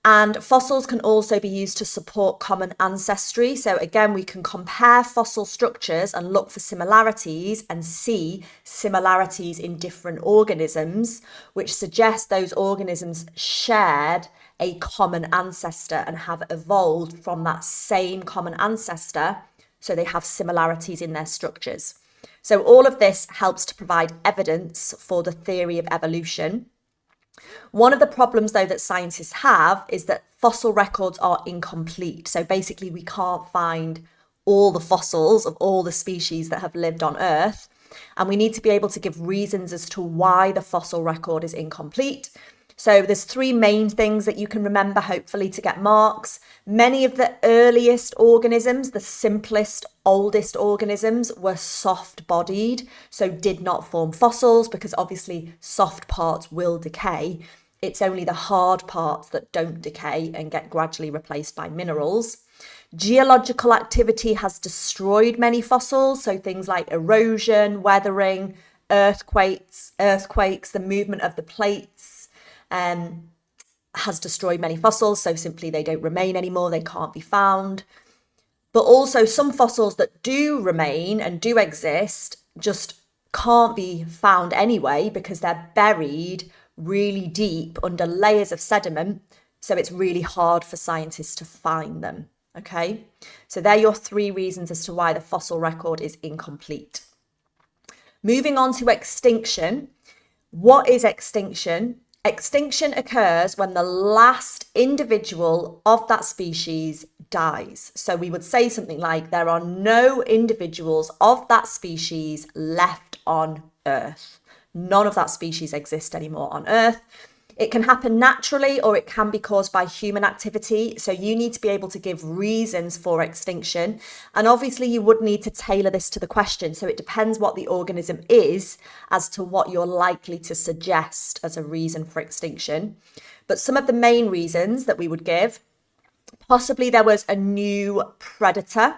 And fossils can also be used to support common ancestry. So again, we can compare fossil structures and look for similarities and see similarities in different organisms, which suggest those organisms shared a common ancestor and have evolved from that same common ancestor. So they have similarities in their structures. So all of this helps to provide evidence for the theory of evolution. One of the problems, though, that scientists have is that fossil records are incomplete. So basically, we can't find all the fossils of all the species that have lived on Earth. And we need to be able to give reasons as to why the fossil record is incomplete. So there's three main things that you can remember, hopefully, to get marks. Many of the earliest organisms, the simplest, oldest organisms, were soft-bodied, so did not form fossils because obviously soft parts will decay. It's only the hard parts that don't decay and get gradually replaced by minerals. Geological activity has destroyed many fossils, so things like erosion, weathering, earthquakes, the movement of the plates, has destroyed many fossils, so simply they don't remain anymore, they can't be found. But also some fossils that do remain and do exist just can't be found anyway because they're buried really deep under layers of sediment, so it's really hard for scientists to find them, okay? So they're your three reasons as to why the fossil record is incomplete. Moving on to extinction. What is extinction? Extinction occurs when the last individual of that species dies. So we would say something like there are no individuals of that species left on Earth. None of that species exist anymore on Earth. It can happen naturally or it can be caused by human activity. So you need to be able to give reasons for extinction. And obviously you would need to tailor this to the question. So it depends what the organism is as to what you're likely to suggest as a reason for extinction. But some of the main reasons that we would give, possibly there was a new predator.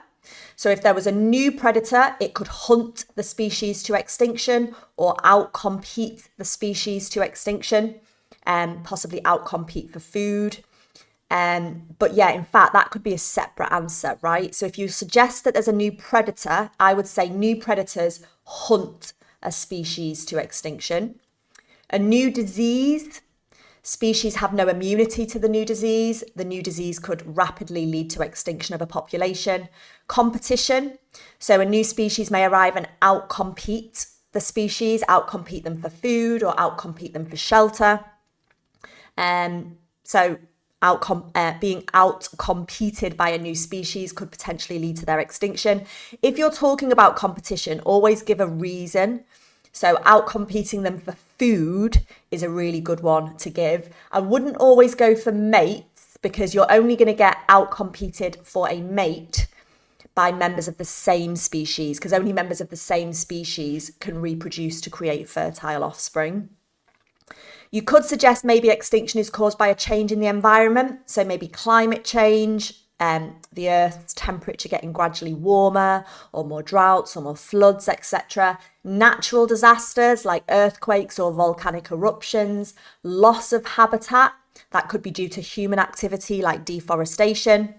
So if there was a new predator, it could hunt the species to extinction or outcompete the species to extinction. Possibly outcompete for food. But yeah, in fact, that could be a separate answer, right? So if you suggest that there's a new predator, I would say new predators hunt a species to extinction. A new disease, species have no immunity to the new disease. The new disease could rapidly lead to extinction of a population. Competition, so a new species may arrive and outcompete the species, outcompete them for food or outcompete them for shelter. So being out-competed by a new species could potentially lead to their extinction. If you're talking about competition, always give a reason. So out-competing them for food is a really good one to give. I wouldn't always go for mates because you're only going to get out-competed for a mate by members of the same species, because only members of the same species can reproduce to create fertile offspring. You could suggest maybe extinction is caused by a change in the environment. So maybe climate change, the Earth's temperature getting gradually warmer, or more droughts or more floods, etc. Natural disasters like earthquakes or volcanic eruptions, loss of habitat, that could be due to human activity like deforestation.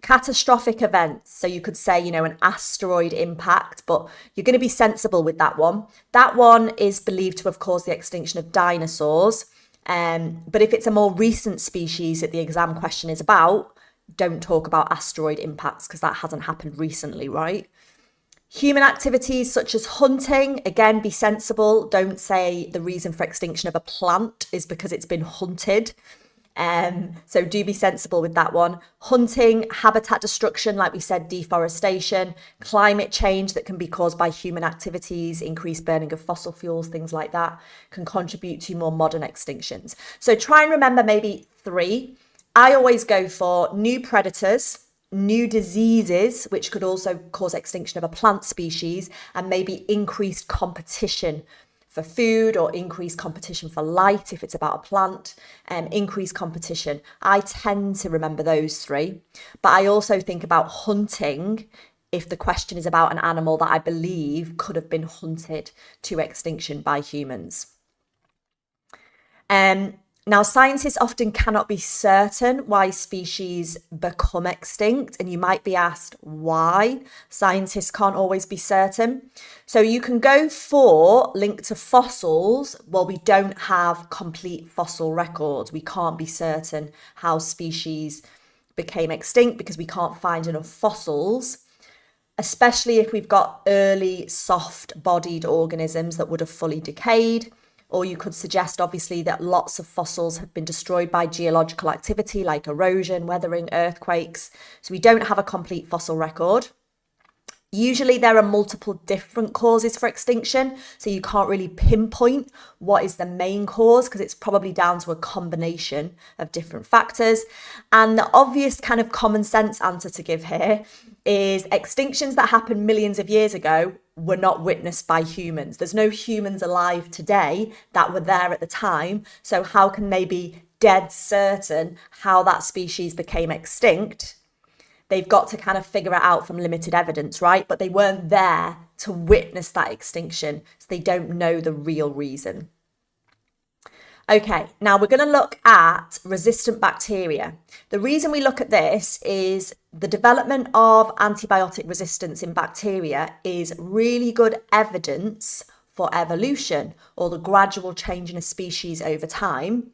Catastrophic events, so you could say, an asteroid impact, but you're going to be sensible with that one. That one is believed to have caused the extinction of dinosaurs. But if it's a more recent species that the exam question is about, don't talk about asteroid impacts because that hasn't happened recently, right? Human activities such as hunting, again, be sensible. Don't say the reason for extinction of a plant is because it's been hunted. So do be sensible with that one. Hunting, habitat destruction, like we said, deforestation, climate change that can be caused by human activities, increased burning of fossil fuels, things like that, can contribute to more modern extinctions. So try and remember maybe 3. I always go for new predators, new diseases, which could also cause extinction of a plant species, and maybe increased competition for food or increased competition for light if it's about a plant, increased competition. I tend to remember those 3, but I also think about hunting if the question is about an animal that I believe could have been hunted to extinction by humans. Now, scientists often cannot be certain why species become extinct, and you might be asked why scientists can't always be certain. So you can go for linked to fossils. Well, we don't have complete fossil records. We can't be certain how species became extinct because we can't find enough fossils, especially if we've got early soft-bodied organisms that would have fully decayed. Or you could suggest, obviously, that lots of fossils have been destroyed by geological activity like erosion, weathering, earthquakes. So we don't have a complete fossil record. Usually there are multiple different causes for extinction, so you can't really pinpoint what is the main cause because it's probably down to a combination of different factors. And the obvious kind of common sense answer to give here is extinctions that happened millions of years ago were not witnessed by humans. There's no humans alive today that were there at the time. So how can they be dead certain how that species became extinct? They've got to kind of figure it out from limited evidence, right? But they weren't there to witness that extinction, so they don't know the real reason. Okay, now we're going to look at resistant bacteria. The reason we look at this is the development of antibiotic resistance in bacteria is really good evidence for evolution or the gradual change in a species over time.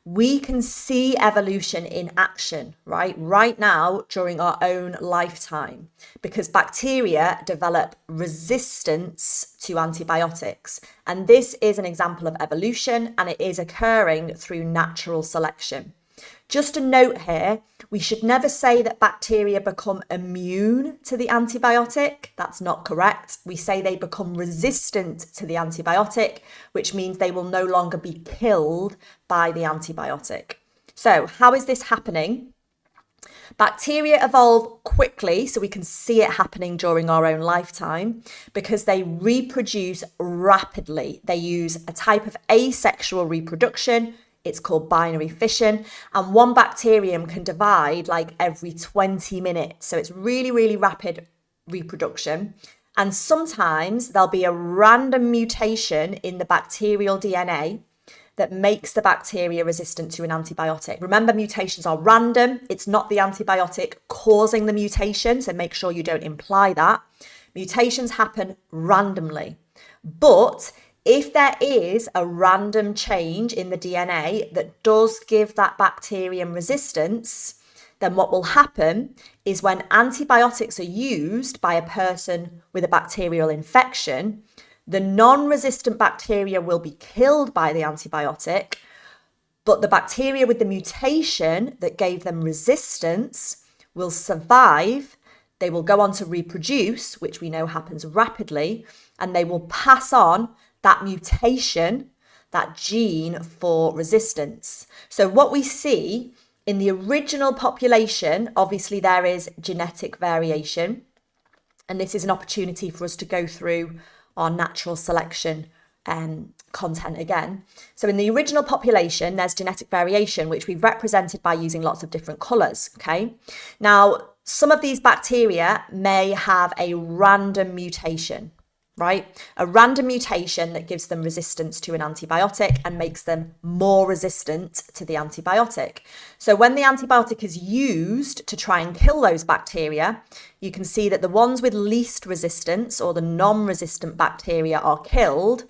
We can see evolution in action, right now during our own lifetime, because bacteria develop resistance to antibiotics. And this is an example of evolution, and it is occurring through natural selection. Just a note here, we should never say that bacteria become immune to the antibiotic. That's not correct. We say they become resistant to the antibiotic, which means they will no longer be killed by the antibiotic. So how is this happening? Bacteria evolve quickly, so we can see it happening during our own lifetime because they reproduce rapidly. They use a type of asexual reproduction. It's called binary fission, and one bacterium can divide like every 20 minutes. So it's really, really rapid reproduction. And sometimes there'll be a random mutation in the bacterial DNA that makes the bacteria resistant to an antibiotic. Remember, mutations are random. It's not the antibiotic causing the mutation, so make sure you don't imply that. Mutations happen randomly. But if there is a random change in the DNA that does give that bacterium resistance, then what will happen is when antibiotics are used by a person with a bacterial infection, the non-resistant bacteria will be killed by the antibiotic, but the bacteria with the mutation that gave them resistance will survive. They will go on to reproduce, which we know happens rapidly, and they will pass on that mutation, that gene for resistance. So what we see in the original population, obviously there is genetic variation, and this is an opportunity for us to go through our natural selection content again. So in the original population, there's genetic variation, which we've represented by using lots of different colours, okay? Now, some of these bacteria may have a random mutation, right? A random mutation that gives them resistance to an antibiotic and makes them more resistant to the antibiotic. So when the antibiotic is used to try and kill those bacteria, you can see that the ones with least resistance or the non-resistant bacteria are killed.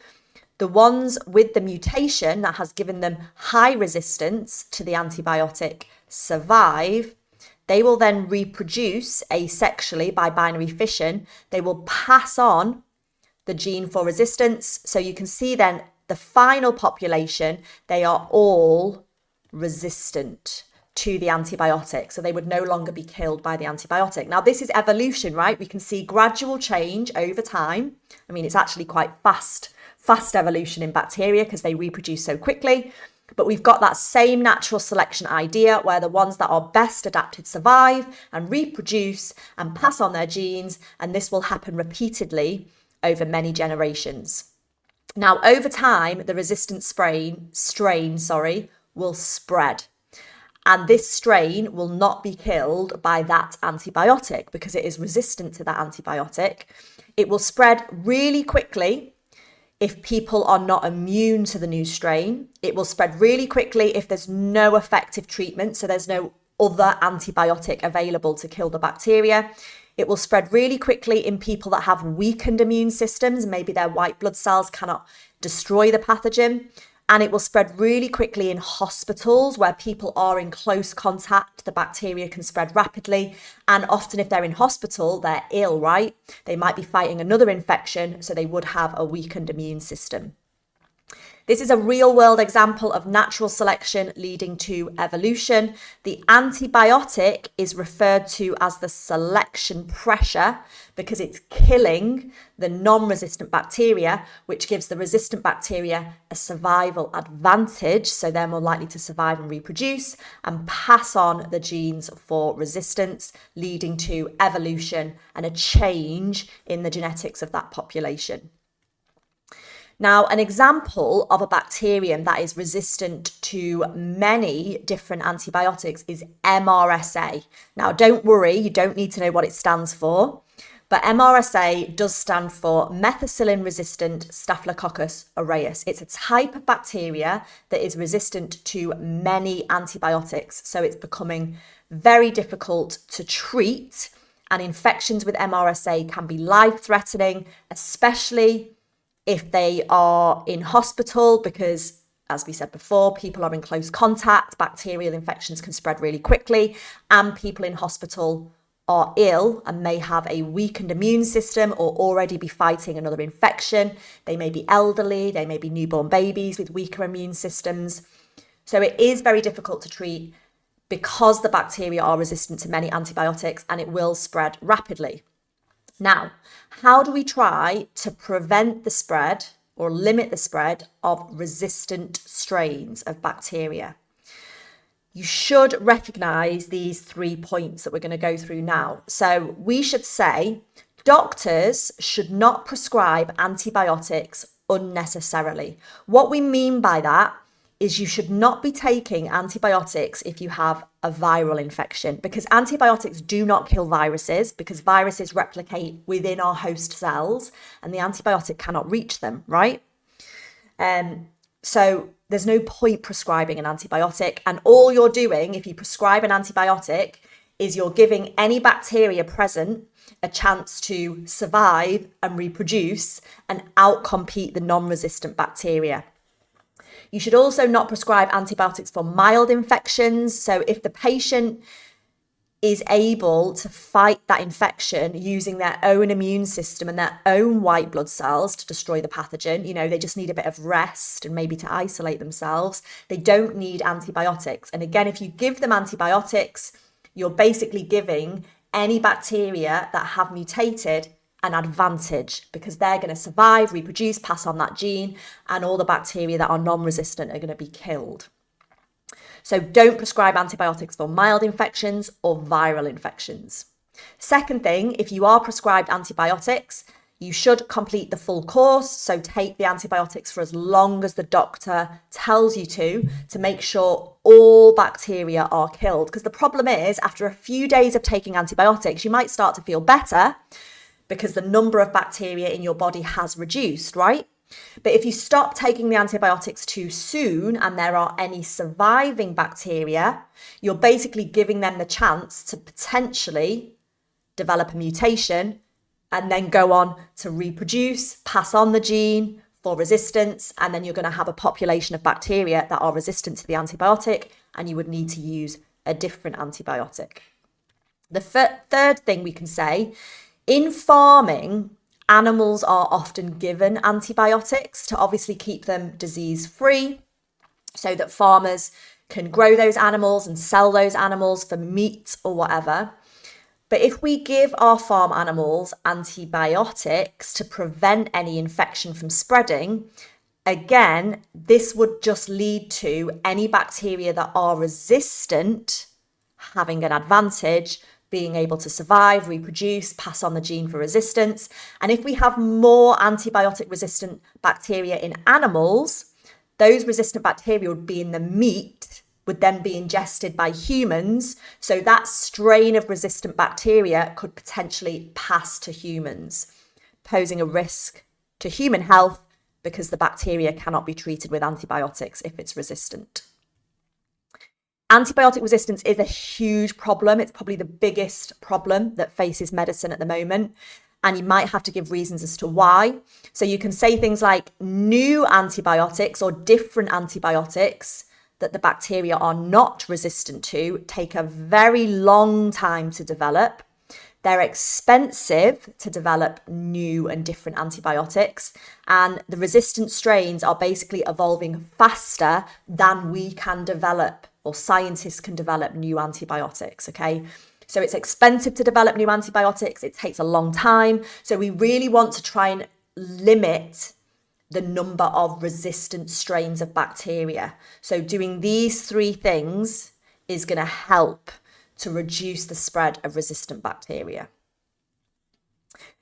The ones with the mutation that has given them high resistance to the antibiotic survive. They will then reproduce asexually by binary fission. They will pass on the gene for resistance. So you can see then the final population, they are all resistant to the antibiotic. So they would no longer be killed by the antibiotic. Now, this is evolution, right? We can see gradual change over time. I mean, it's actually quite fast evolution in bacteria because they reproduce so quickly. But we've got that same natural selection idea where the ones that are best adapted survive and reproduce and pass on their genes. And this will happen repeatedly over many generations. Now, over time, the resistant strain will spread. And this strain will not be killed by that antibiotic because it is resistant to that antibiotic. It will spread really quickly if people are not immune to the new strain. It will spread really quickly if there's no effective treatment, so there's no other antibiotic available to kill the bacteria. It will spread really quickly in people that have weakened immune systems. Maybe their white blood cells cannot destroy the pathogen. And it will spread really quickly in hospitals where people are in close contact. The bacteria can spread rapidly. And often if they're in hospital, they're ill, right? They might be fighting another infection, so they would have a weakened immune system. This is a real-world example of natural selection leading to evolution. The antibiotic is referred to as the selection pressure because it's killing the non-resistant bacteria, which gives the resistant bacteria a survival advantage, so they're more likely to survive and reproduce and pass on the genes for resistance, leading to evolution and a change in the genetics of that population. Now, an example of a bacterium that is resistant to many different antibiotics is MRSA. Now, don't worry, you don't need to know what it stands for, but MRSA does stand for methicillin-resistant Staphylococcus aureus. It's a type of bacteria that is resistant to many antibiotics, so it's becoming very difficult to treat, and infections with MRSA can be life-threatening, especially if they are in hospital, because, as we said before, people are in close contact, bacterial infections can spread really quickly, and people in hospital are ill and may have a weakened immune system or already be fighting another infection. They may be elderly, they may be newborn babies with weaker immune systems. So it is very difficult to treat because the bacteria are resistant to many antibiotics and it will spread rapidly. Now, how do we try to prevent the spread or limit the spread of resistant strains of bacteria? You should recognise these 3 points that we're going to go through now. So we should say doctors should not prescribe antibiotics unnecessarily. What we mean by that is you should not be taking antibiotics if you have a viral infection, because antibiotics do not kill viruses, because viruses replicate within our host cells and the antibiotic cannot reach them, right? So there's no point prescribing an antibiotic, and all you're doing if you prescribe an antibiotic is you're giving any bacteria present a chance to survive and reproduce and outcompete the non-resistant bacteria. You should also not prescribe antibiotics for mild infections. So if the patient is able to fight that infection using their own immune system and their own white blood cells to destroy the pathogen, they just need a bit of rest and maybe to isolate themselves. They don't need antibiotics. And again, if you give them antibiotics, you're basically giving any bacteria that have mutated an advantage because they're going to survive, reproduce, pass on that gene, and all the bacteria that are non-resistant are going to be killed. So don't prescribe antibiotics for mild infections or viral infections. Second thing, if you are prescribed antibiotics, you should complete the full course. So take the antibiotics for as long as the doctor tells you to make sure all bacteria are killed. Because the problem is, after a few days of taking antibiotics, you might start to feel better because the number of bacteria in your body has reduced, right? But if you stop taking the antibiotics too soon and there are any surviving bacteria, you're basically giving them the chance to potentially develop a mutation and then go on to reproduce, pass on the gene for resistance, and then you're going to have a population of bacteria that are resistant to the antibiotic and you would need to use a different antibiotic. The third thing we can say, in farming, animals are often given antibiotics to obviously keep them disease-free so that farmers can grow those animals and sell those animals for meat or whatever. But if we give our farm animals antibiotics to prevent any infection from spreading, again, this would just lead to any bacteria that are resistant having an advantage, being able to survive, reproduce, pass on the gene for resistance. And if we have more antibiotic resistant bacteria in animals, those resistant bacteria would be in the meat, would then be ingested by humans. So that strain of resistant bacteria could potentially pass to humans, posing a risk to human health because the bacteria cannot be treated with antibiotics if it's resistant. Antibiotic resistance is a huge problem. It's probably the biggest problem that faces medicine at the moment. And you might have to give reasons as to why. So you can say things like new antibiotics or different antibiotics that the bacteria are not resistant to take a very long time to develop. They're expensive to develop new and different antibiotics, and the resistant strains are basically evolving faster than we can develop, or scientists can develop new antibiotics, okay? So it's expensive to develop new antibiotics, it takes a long time, so we really want to try and limit the number of resistant strains of bacteria. So doing these three things is going to help to reduce the spread of resistant bacteria.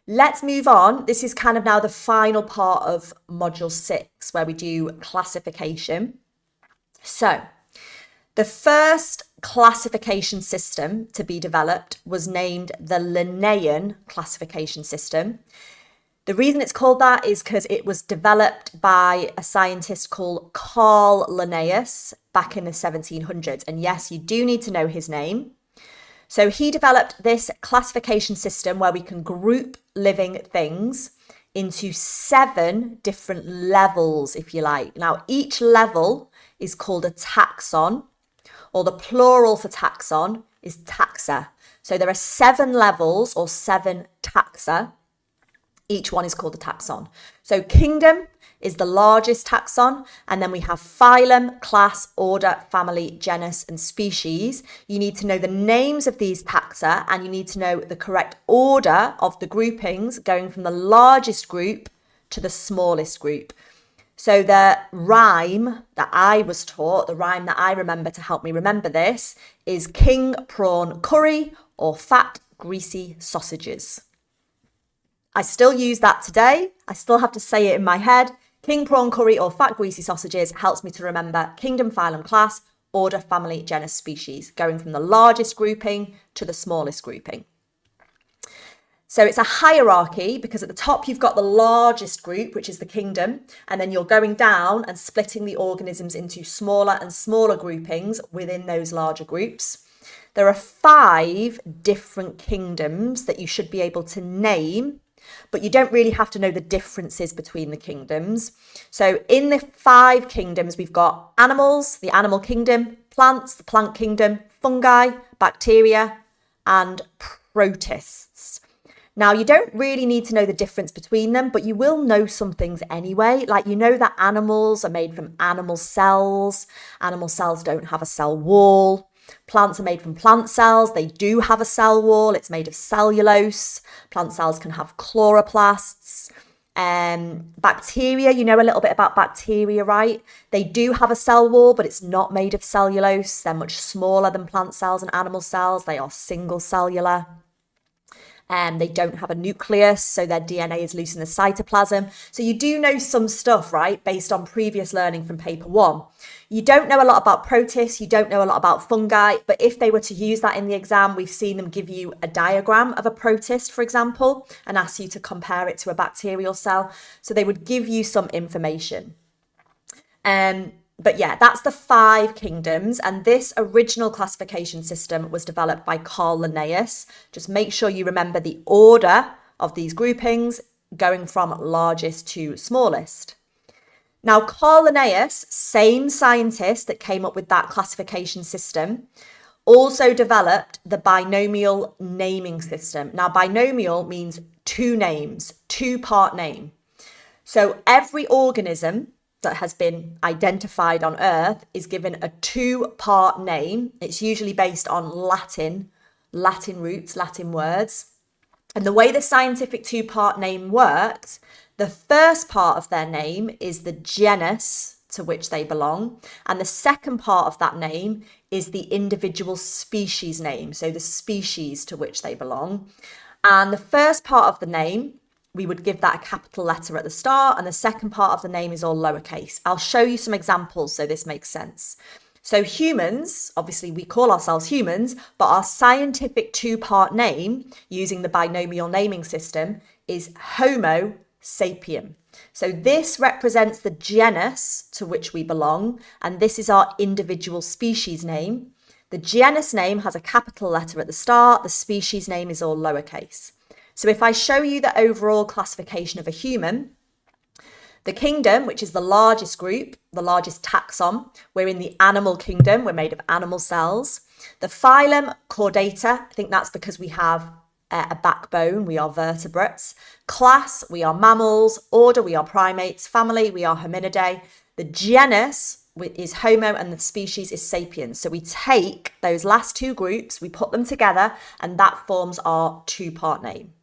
Let's move on. This is kind of now the final part of Module 6, where we do classification. So the first classification system to be developed was named the Linnaean classification system. The reason it's called that is because it was developed by a scientist called Carl Linnaeus back in the 1700s. And yes, you do need to know his name. So he developed this classification system where we can group living things into 7 different levels, if you like. Now, each level is called a taxon, or the plural for taxon is taxa. So there are 7 levels or 7 taxa. Each one is called a taxon. So kingdom is the largest taxon, and then we have phylum, class, order, family, genus, and species. You need to know the names of these taxa, and you need to know the correct order of the groupings going from the largest group to the smallest group. So the rhyme that I was taught, the rhyme that I remember to help me remember this, is king prawn curry or fat greasy sausages. I still use that today. I still have to say it in my head. King prawn curry or fat greasy sausages helps me to remember kingdom, phylum, class, order, family, genus, species, going from the largest grouping to the smallest grouping. So it's a hierarchy because at the top you've got the largest group, which is the kingdom, and then you're going down and splitting the organisms into smaller and smaller groupings within those larger groups. There are 5 different kingdoms that you should be able to name, but you don't really have to know the differences between the kingdoms. So in the 5 kingdoms, we've got animals, the animal kingdom, plants, the plant kingdom, fungi, bacteria, and protists. Now, you don't really need to know the difference between them, but you will know some things anyway. Like, you know that animals are made from animal cells. Animal cells don't have a cell wall. Plants are made from plant cells. They do have a cell wall. It's made of cellulose. Plant cells can have chloroplasts. Bacteria, you know a little bit about bacteria, right? They do have a cell wall, but it's not made of cellulose. They're much smaller than plant cells and animal cells. They are single cellular. They don't have a nucleus, so their DNA is loose in the cytoplasm. So you do know some stuff, right, based on previous learning from paper 1. You don't know a lot about protists, you don't know a lot about fungi, but if they were to use that in the exam, we've seen them give you a diagram of a protist, for example, and ask you to compare it to a bacterial cell. So they would give you some information. But yeah, that's the 5 kingdoms, and this original classification system was developed by Carl Linnaeus. Just make sure you remember the order of these groupings going from largest to smallest. Now, Carl Linnaeus, same scientist that came up with that classification system, also developed the binomial naming system. Now, binomial means 2 names, 2-part name. So every organism that has been identified on Earth is given a two-part name. It's usually based on Latin roots, Latin words. And the way the scientific two-part name works, the first part of their name is the genus to which they belong. And the second part of that name is the individual species name, so the species to which they belong. And the first part of the name, we would give that a capital letter at the start, and the second part of the name is all lowercase. I'll show you some examples so this makes sense. So humans, obviously we call ourselves humans, but our scientific two-part name using the binomial naming system is Homo sapien. So this represents the genus to which we belong, and this is our individual species name. The genus name has a capital letter at the start, the species name is all lowercase. So if I show you the overall classification of a human, the kingdom, which is the largest group, the largest taxon, we're in the animal kingdom, we're made of animal cells. The phylum, Chordata, I think that's because we have a backbone, we are vertebrates. Class, we are mammals. Order, we are primates. Family, we are hominidae. The genus is Homo and the species is sapiens. So we take those last two groups, we put them together, and that forms our two-part name.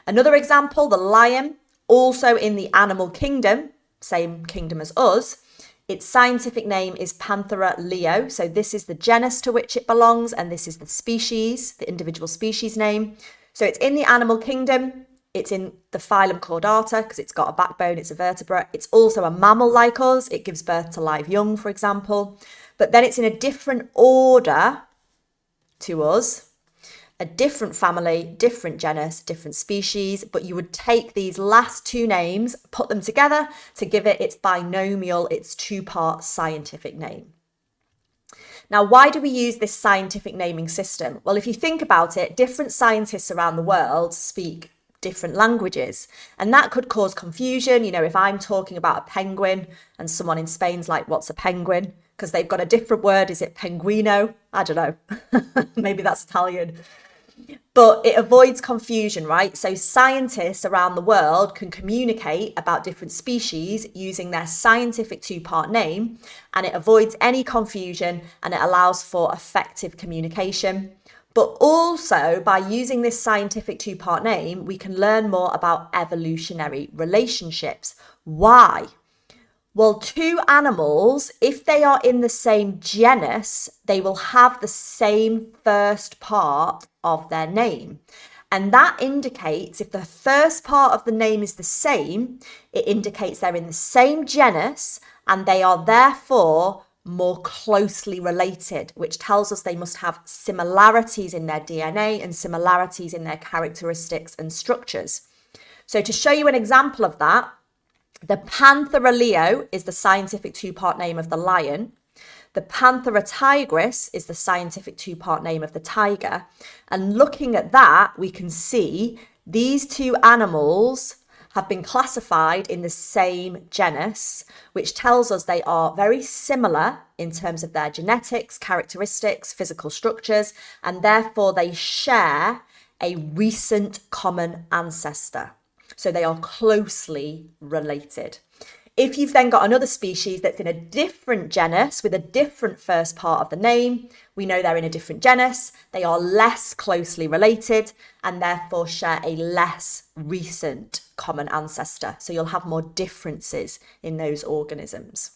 Another example, the lion, also in the animal kingdom, same kingdom as us. Its scientific name is Panthera leo. So this is the genus to which it belongs, and this is the species, the individual species name. So it's in the animal kingdom. It's in the phylum Chordata because it's got a backbone, it's a vertebrate. It's also a mammal like us. It gives birth to live young, for example. But then it's in a different order to us. A different family, different genus, different species, but you would take these last two names, put them together to give it its binomial, its two-part scientific name. Now, why do we use this scientific naming system? Well, if you think about it, different scientists around the world speak different languages, and that could cause confusion. You know, if I'm talking about a penguin and someone in Spain's like, what's a penguin? Because they've got a different word. Is it penguino? I don't know. Maybe that's Italian. But it avoids confusion, right? So scientists around the world can communicate about different species using their scientific two-part name, and it avoids any confusion and it allows for effective communication. But also by using this scientific two-part name, we can learn more about evolutionary relationships. Why? Well, two animals, if they are in the same genus, they will have the same first part of their name. And that indicates if the first part of the name is the same, it indicates they're in the same genus and they are therefore more closely related, which tells us they must have similarities in their DNA and similarities in their characteristics and structures. So to show you an example of that, the Panthera leo is the scientific two-part name of the lion. The Panthera tigris is the scientific two-part name of the tiger. And looking at that, we can see these two animals have been classified in the same genus, which tells us they are very similar in terms of their genetics, characteristics, physical structures, and therefore they share a recent common ancestor. So they are closely related. If you've then got another species that's in a different genus with a different first part of the name, we know they're in a different genus, they are less closely related and therefore share a less recent common ancestor. So you'll have more differences in those organisms.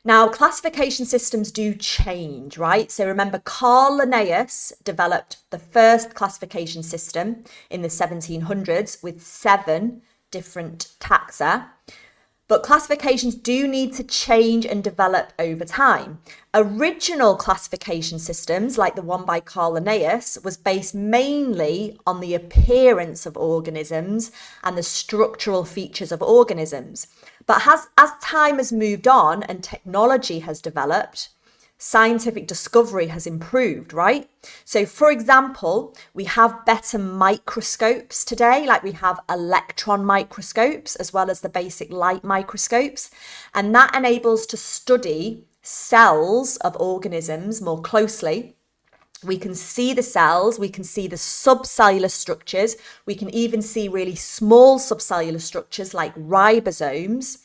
Now, classification systems do change, right? So remember, Carl Linnaeus developed the first classification system in the 1700s with 7 different taxa. But classifications do need to change and develop over time. Original classification systems, like the one by Carl Linnaeus, was based mainly on the appearance of organisms and the structural features of organisms. But as time has moved on and technology has developed, scientific discovery has improved, right? So for example, we have better microscopes today, like we have electron microscopes as well as the basic light microscopes. And that enables to study cells of organisms more closely. We can see the cells, we can see the subcellular structures, we can even see really small subcellular structures like ribosomes.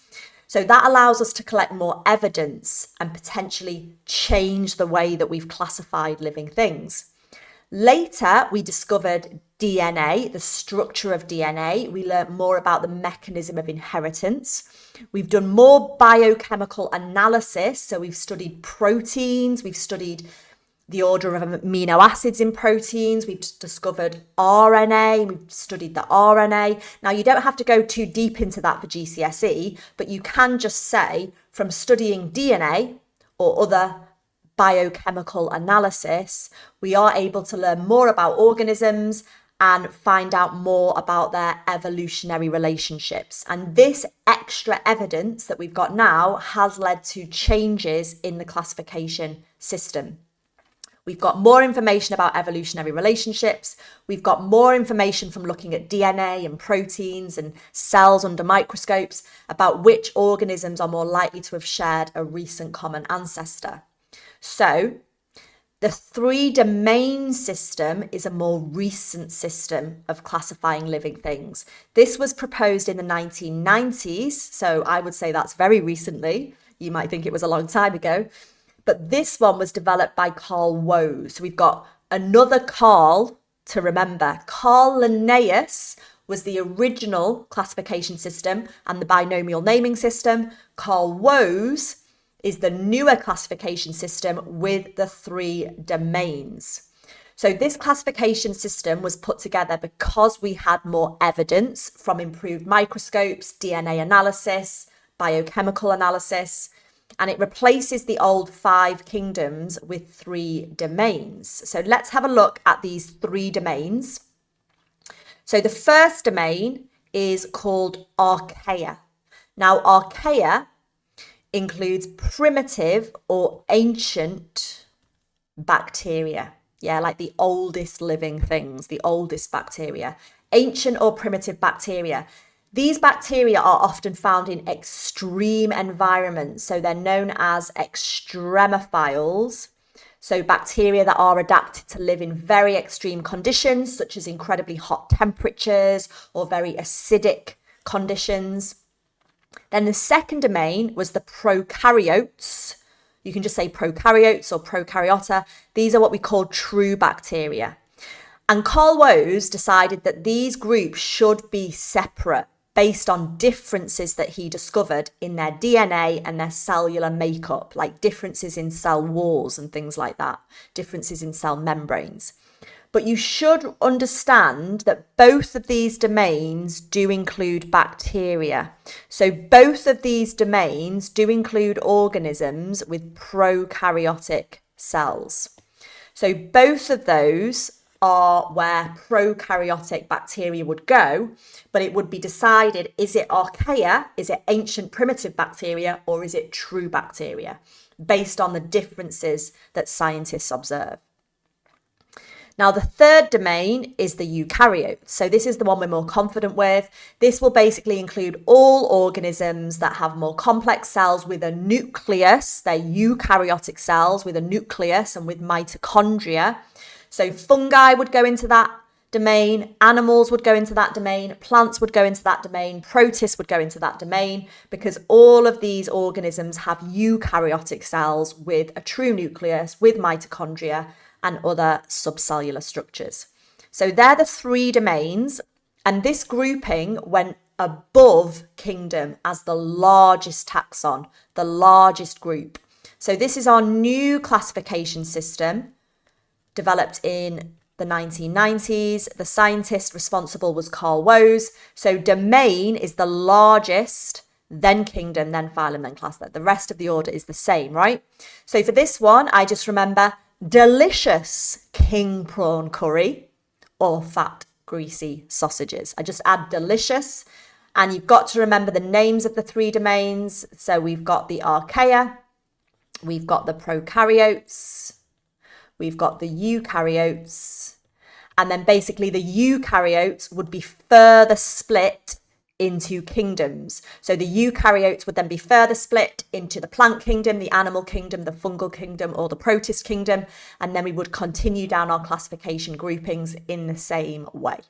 So that allows us to collect more evidence and potentially change the way that we've classified living things. Later, we discovered DNA, the structure of DNA. We learned more about the mechanism of inheritance. We've done more biochemical analysis. So we've studied proteins, we've studied the order of amino acids in proteins, we've discovered RNA, we've studied the RNA. Now, you don't have to go too deep into that for GCSE, but you can just say from studying DNA or other biochemical analysis, we are able to learn more about organisms and find out more about their evolutionary relationships. And this extra evidence that we've got now has led to changes in the classification system. We've got more information about evolutionary relationships. We've got more information from looking at DNA and proteins and cells under microscopes about which organisms are more likely to have shared a recent common ancestor. So the 3-domain system is a more recent system of classifying living things. This was proposed in the 1990s, so I would say that's very recently. You might think it was a long time ago. But this one was developed by Carl Woese. So we've got another Carl to remember. Carl Linnaeus was the original classification system and the binomial naming system. Carl Woese is the newer classification system with the 3 domains. So this classification system was put together because we had more evidence from improved microscopes, DNA analysis, biochemical analysis, and it replaces the old 5 kingdoms with 3 domains. So let's have a look at these 3 domains. So the first domain is called archaea. Now, archaea includes primitive or ancient bacteria. Yeah, like the oldest living things, the oldest bacteria. Ancient or primitive bacteria. These bacteria are often found in extreme environments, so they're known as extremophiles. So bacteria that are adapted to live in very extreme conditions, such as incredibly hot temperatures or very acidic conditions. Then the second domain was the prokaryotes. You can just say prokaryotes or prokaryota. These are what we call true bacteria. And Carl Woese decided that these groups should be separate based on differences that he discovered in their DNA and their cellular makeup, like differences in cell walls and things like that, differences in cell membranes. But you should understand that both of these domains do include bacteria. So both of these domains do include organisms with prokaryotic cells. So both of those are where prokaryotic bacteria would go, but it would be decided, is it archaea, is it ancient primitive bacteria, or is it true bacteria, based on the differences that scientists observe. Now, the third domain is the eukaryotes. So this is the one we're more confident with. This will basically include all organisms that have more complex cells with a nucleus. They're eukaryotic cells with a nucleus and with mitochondria. So fungi would go into that domain, animals would go into that domain, plants would go into that domain, protists would go into that domain, because all of these organisms have eukaryotic cells with a true nucleus, with mitochondria and other subcellular structures. So they're the 3 domains, and this grouping went above kingdom as the largest taxon, the largest group. So this is our new classification system, developed in the 1990s. The scientist responsible was Carl Woese. So domain is the largest, then kingdom, then phylum, then class. The rest of the order is the same, right? So for this one, I just remember delicious king prawn curry or fat, greasy sausages. I just add delicious, and you've got to remember the names of the 3 domains. So we've got the archaea, we've got the prokaryotes, we've got the eukaryotes, and then basically the eukaryotes would be further split into kingdoms. So the eukaryotes would then be further split into the plant kingdom, the animal kingdom, the fungal kingdom, or the protist kingdom, and then we would continue down our classification groupings in the same way.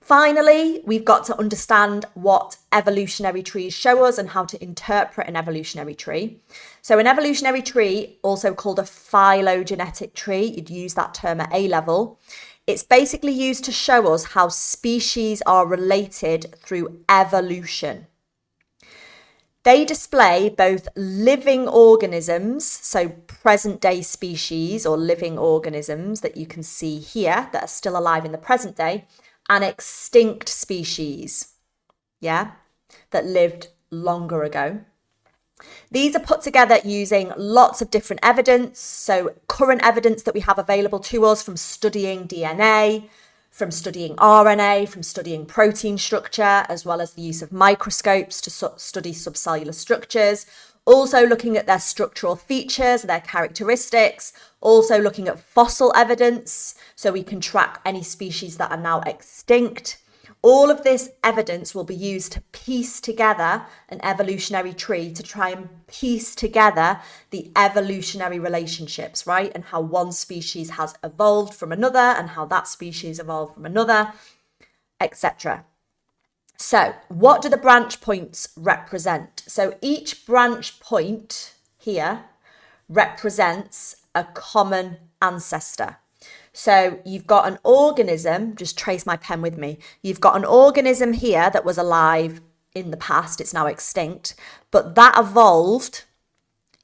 Finally, we've got to understand what evolutionary trees show us and how to interpret an evolutionary tree. So an evolutionary tree, also called a phylogenetic tree, you'd use that term at A level. It's basically used to show us how species are related through evolution. They display both living organisms, so present day species or living organisms that you can see here that are still alive in the present day, and extinct species, that lived longer ago. These are put together using lots of different evidence. So current evidence that we have available to us from studying DNA, from studying RNA, from studying protein structure, as well as the use of microscopes to study subcellular structures. Also looking at their structural features, their characteristics. Also looking at fossil evidence, so we can track any species that are now extinct. All of this evidence will be used to piece together an evolutionary tree, to try and piece together the evolutionary relationships, right? And how one species has evolved from another and how that species evolved from another, etc. So what do the branch points represent? So each branch point here represents a common ancestor. So you've got an organism, just trace my pen with me. You've got an organism here that was alive in the past, it's now extinct, but that evolved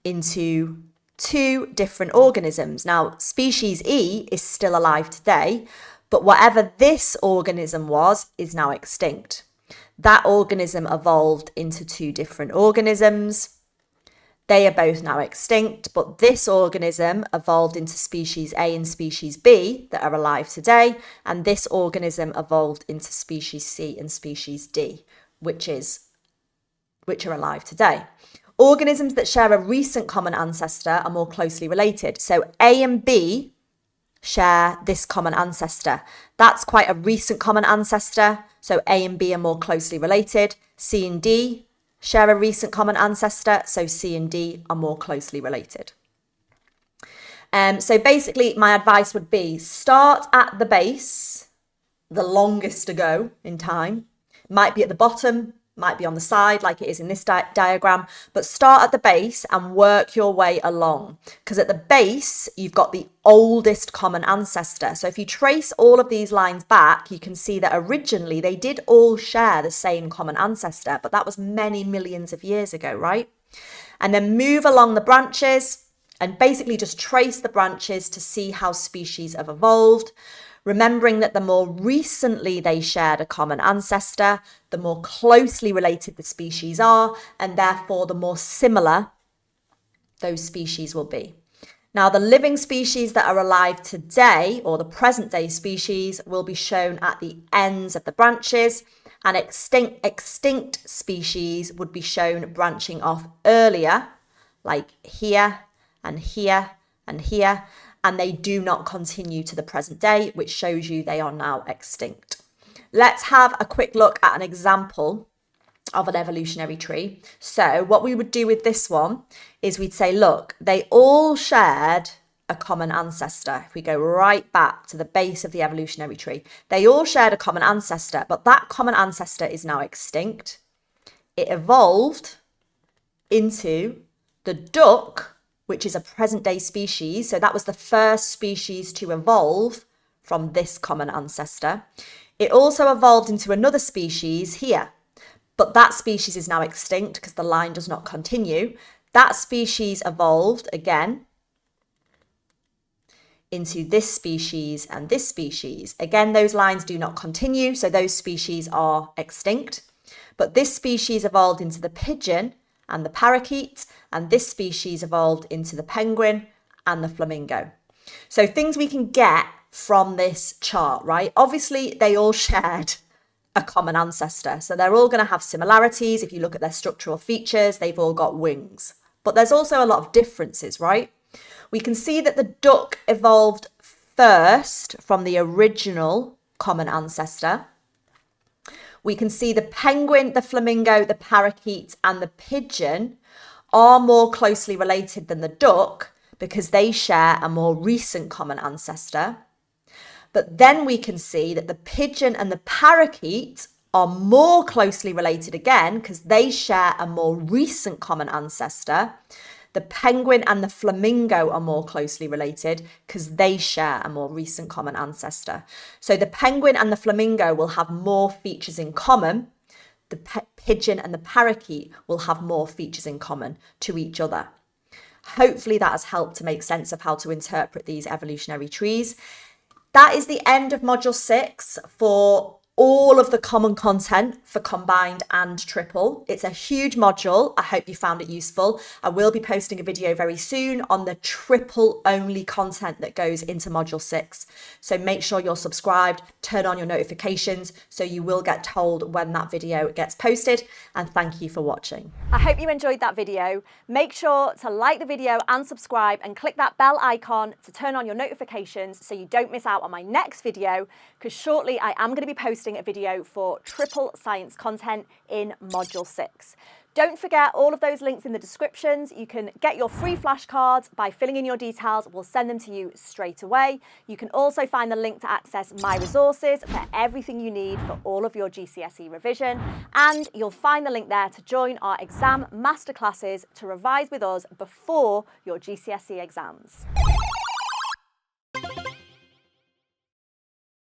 into two different organisms. Now, species E is still alive today, but whatever this organism was is now extinct. That organism evolved into two different organisms. They are both now extinct, but this organism evolved into species A and species B that are alive today, and this organism evolved into species C and species D, which are alive today. Organisms that share a recent common ancestor are more closely related. So A and B share this common ancestor. That's quite a recent common ancestor, so A and B are more closely related. C and D share a recent common ancestor, so C and D are more closely related. So basically, my advice would be start at the base, the longest ago in time. Might be at the bottom, might be on the side like it is in this diagram, but start at the base and work your way along. Because at the base, you've got the oldest common ancestor. So if you trace all of these lines back, you can see that originally they did all share the same common ancestor, but that was many millions of years ago, right? And then move along the branches and basically just trace the branches to see how species have evolved. Remembering that the more recently they shared a common ancestor, the more closely related the species are, and therefore the more similar those species will be. Now, the living species that are alive today, or the present day species, will be shown at the ends of the branches, and extinct species would be shown branching off earlier, like here and here and here, and they do not continue to the present day, which shows you they are now extinct. Let's have a quick look at an example of an evolutionary tree. So what we would do with this one is we'd say, look, they all shared a common ancestor. If we go right back to the base of the evolutionary tree, they all shared a common ancestor, but that common ancestor is now extinct. It evolved into the duck, which is a present day species. So that was the first species to evolve from this common ancestor. It also evolved into another species here, but that species is now extinct because the line does not continue. That species evolved again into this species and this species. Again, those lines do not continue, so those species are extinct. But this species evolved into the pigeon and the parakeet, and this species evolved into the penguin and the flamingo. So things we can get from this chart, right? Obviously, they all shared a common ancestor. So they're all going to have similarities. If you look at their structural features, they've all got wings. But there's also a lot of differences, right? We can see that the duck evolved first from the original common ancestor. We can see the penguin, the flamingo, the parakeet, and the pigeon are more closely related than the duck because they share a more recent common ancestor. But then we can see that the pigeon and the parakeet are more closely related again because they share a more recent common ancestor. The penguin and the flamingo are more closely related because they share a more recent common ancestor. So the penguin and the flamingo will have more features in common. The pigeon and the parakeet will have more features in common to each other. Hopefully that has helped to make sense of how to interpret these evolutionary trees. That is the end of Module 6 for all of the common content for combined and triple. It's a huge module. I hope you found it useful. I will be posting a video very soon on the triple only content that goes into Module 6. So make sure you're subscribed, turn on your notifications so you will get told when that video gets posted. And thank you for watching. I hope you enjoyed that video. Make sure to like the video and subscribe and click that bell icon to turn on your notifications so you don't miss out on my next video, because shortly I am going to be posting a video for triple science content in Module 6. Don't forget all of those links in the descriptions. You can get your free flashcards by filling in your details. We'll send them to you straight away. You can also find the link to access my resources for everything you need for all of your GCSE revision. And you'll find the link there to join our exam masterclasses to revise with us before your GCSE exams.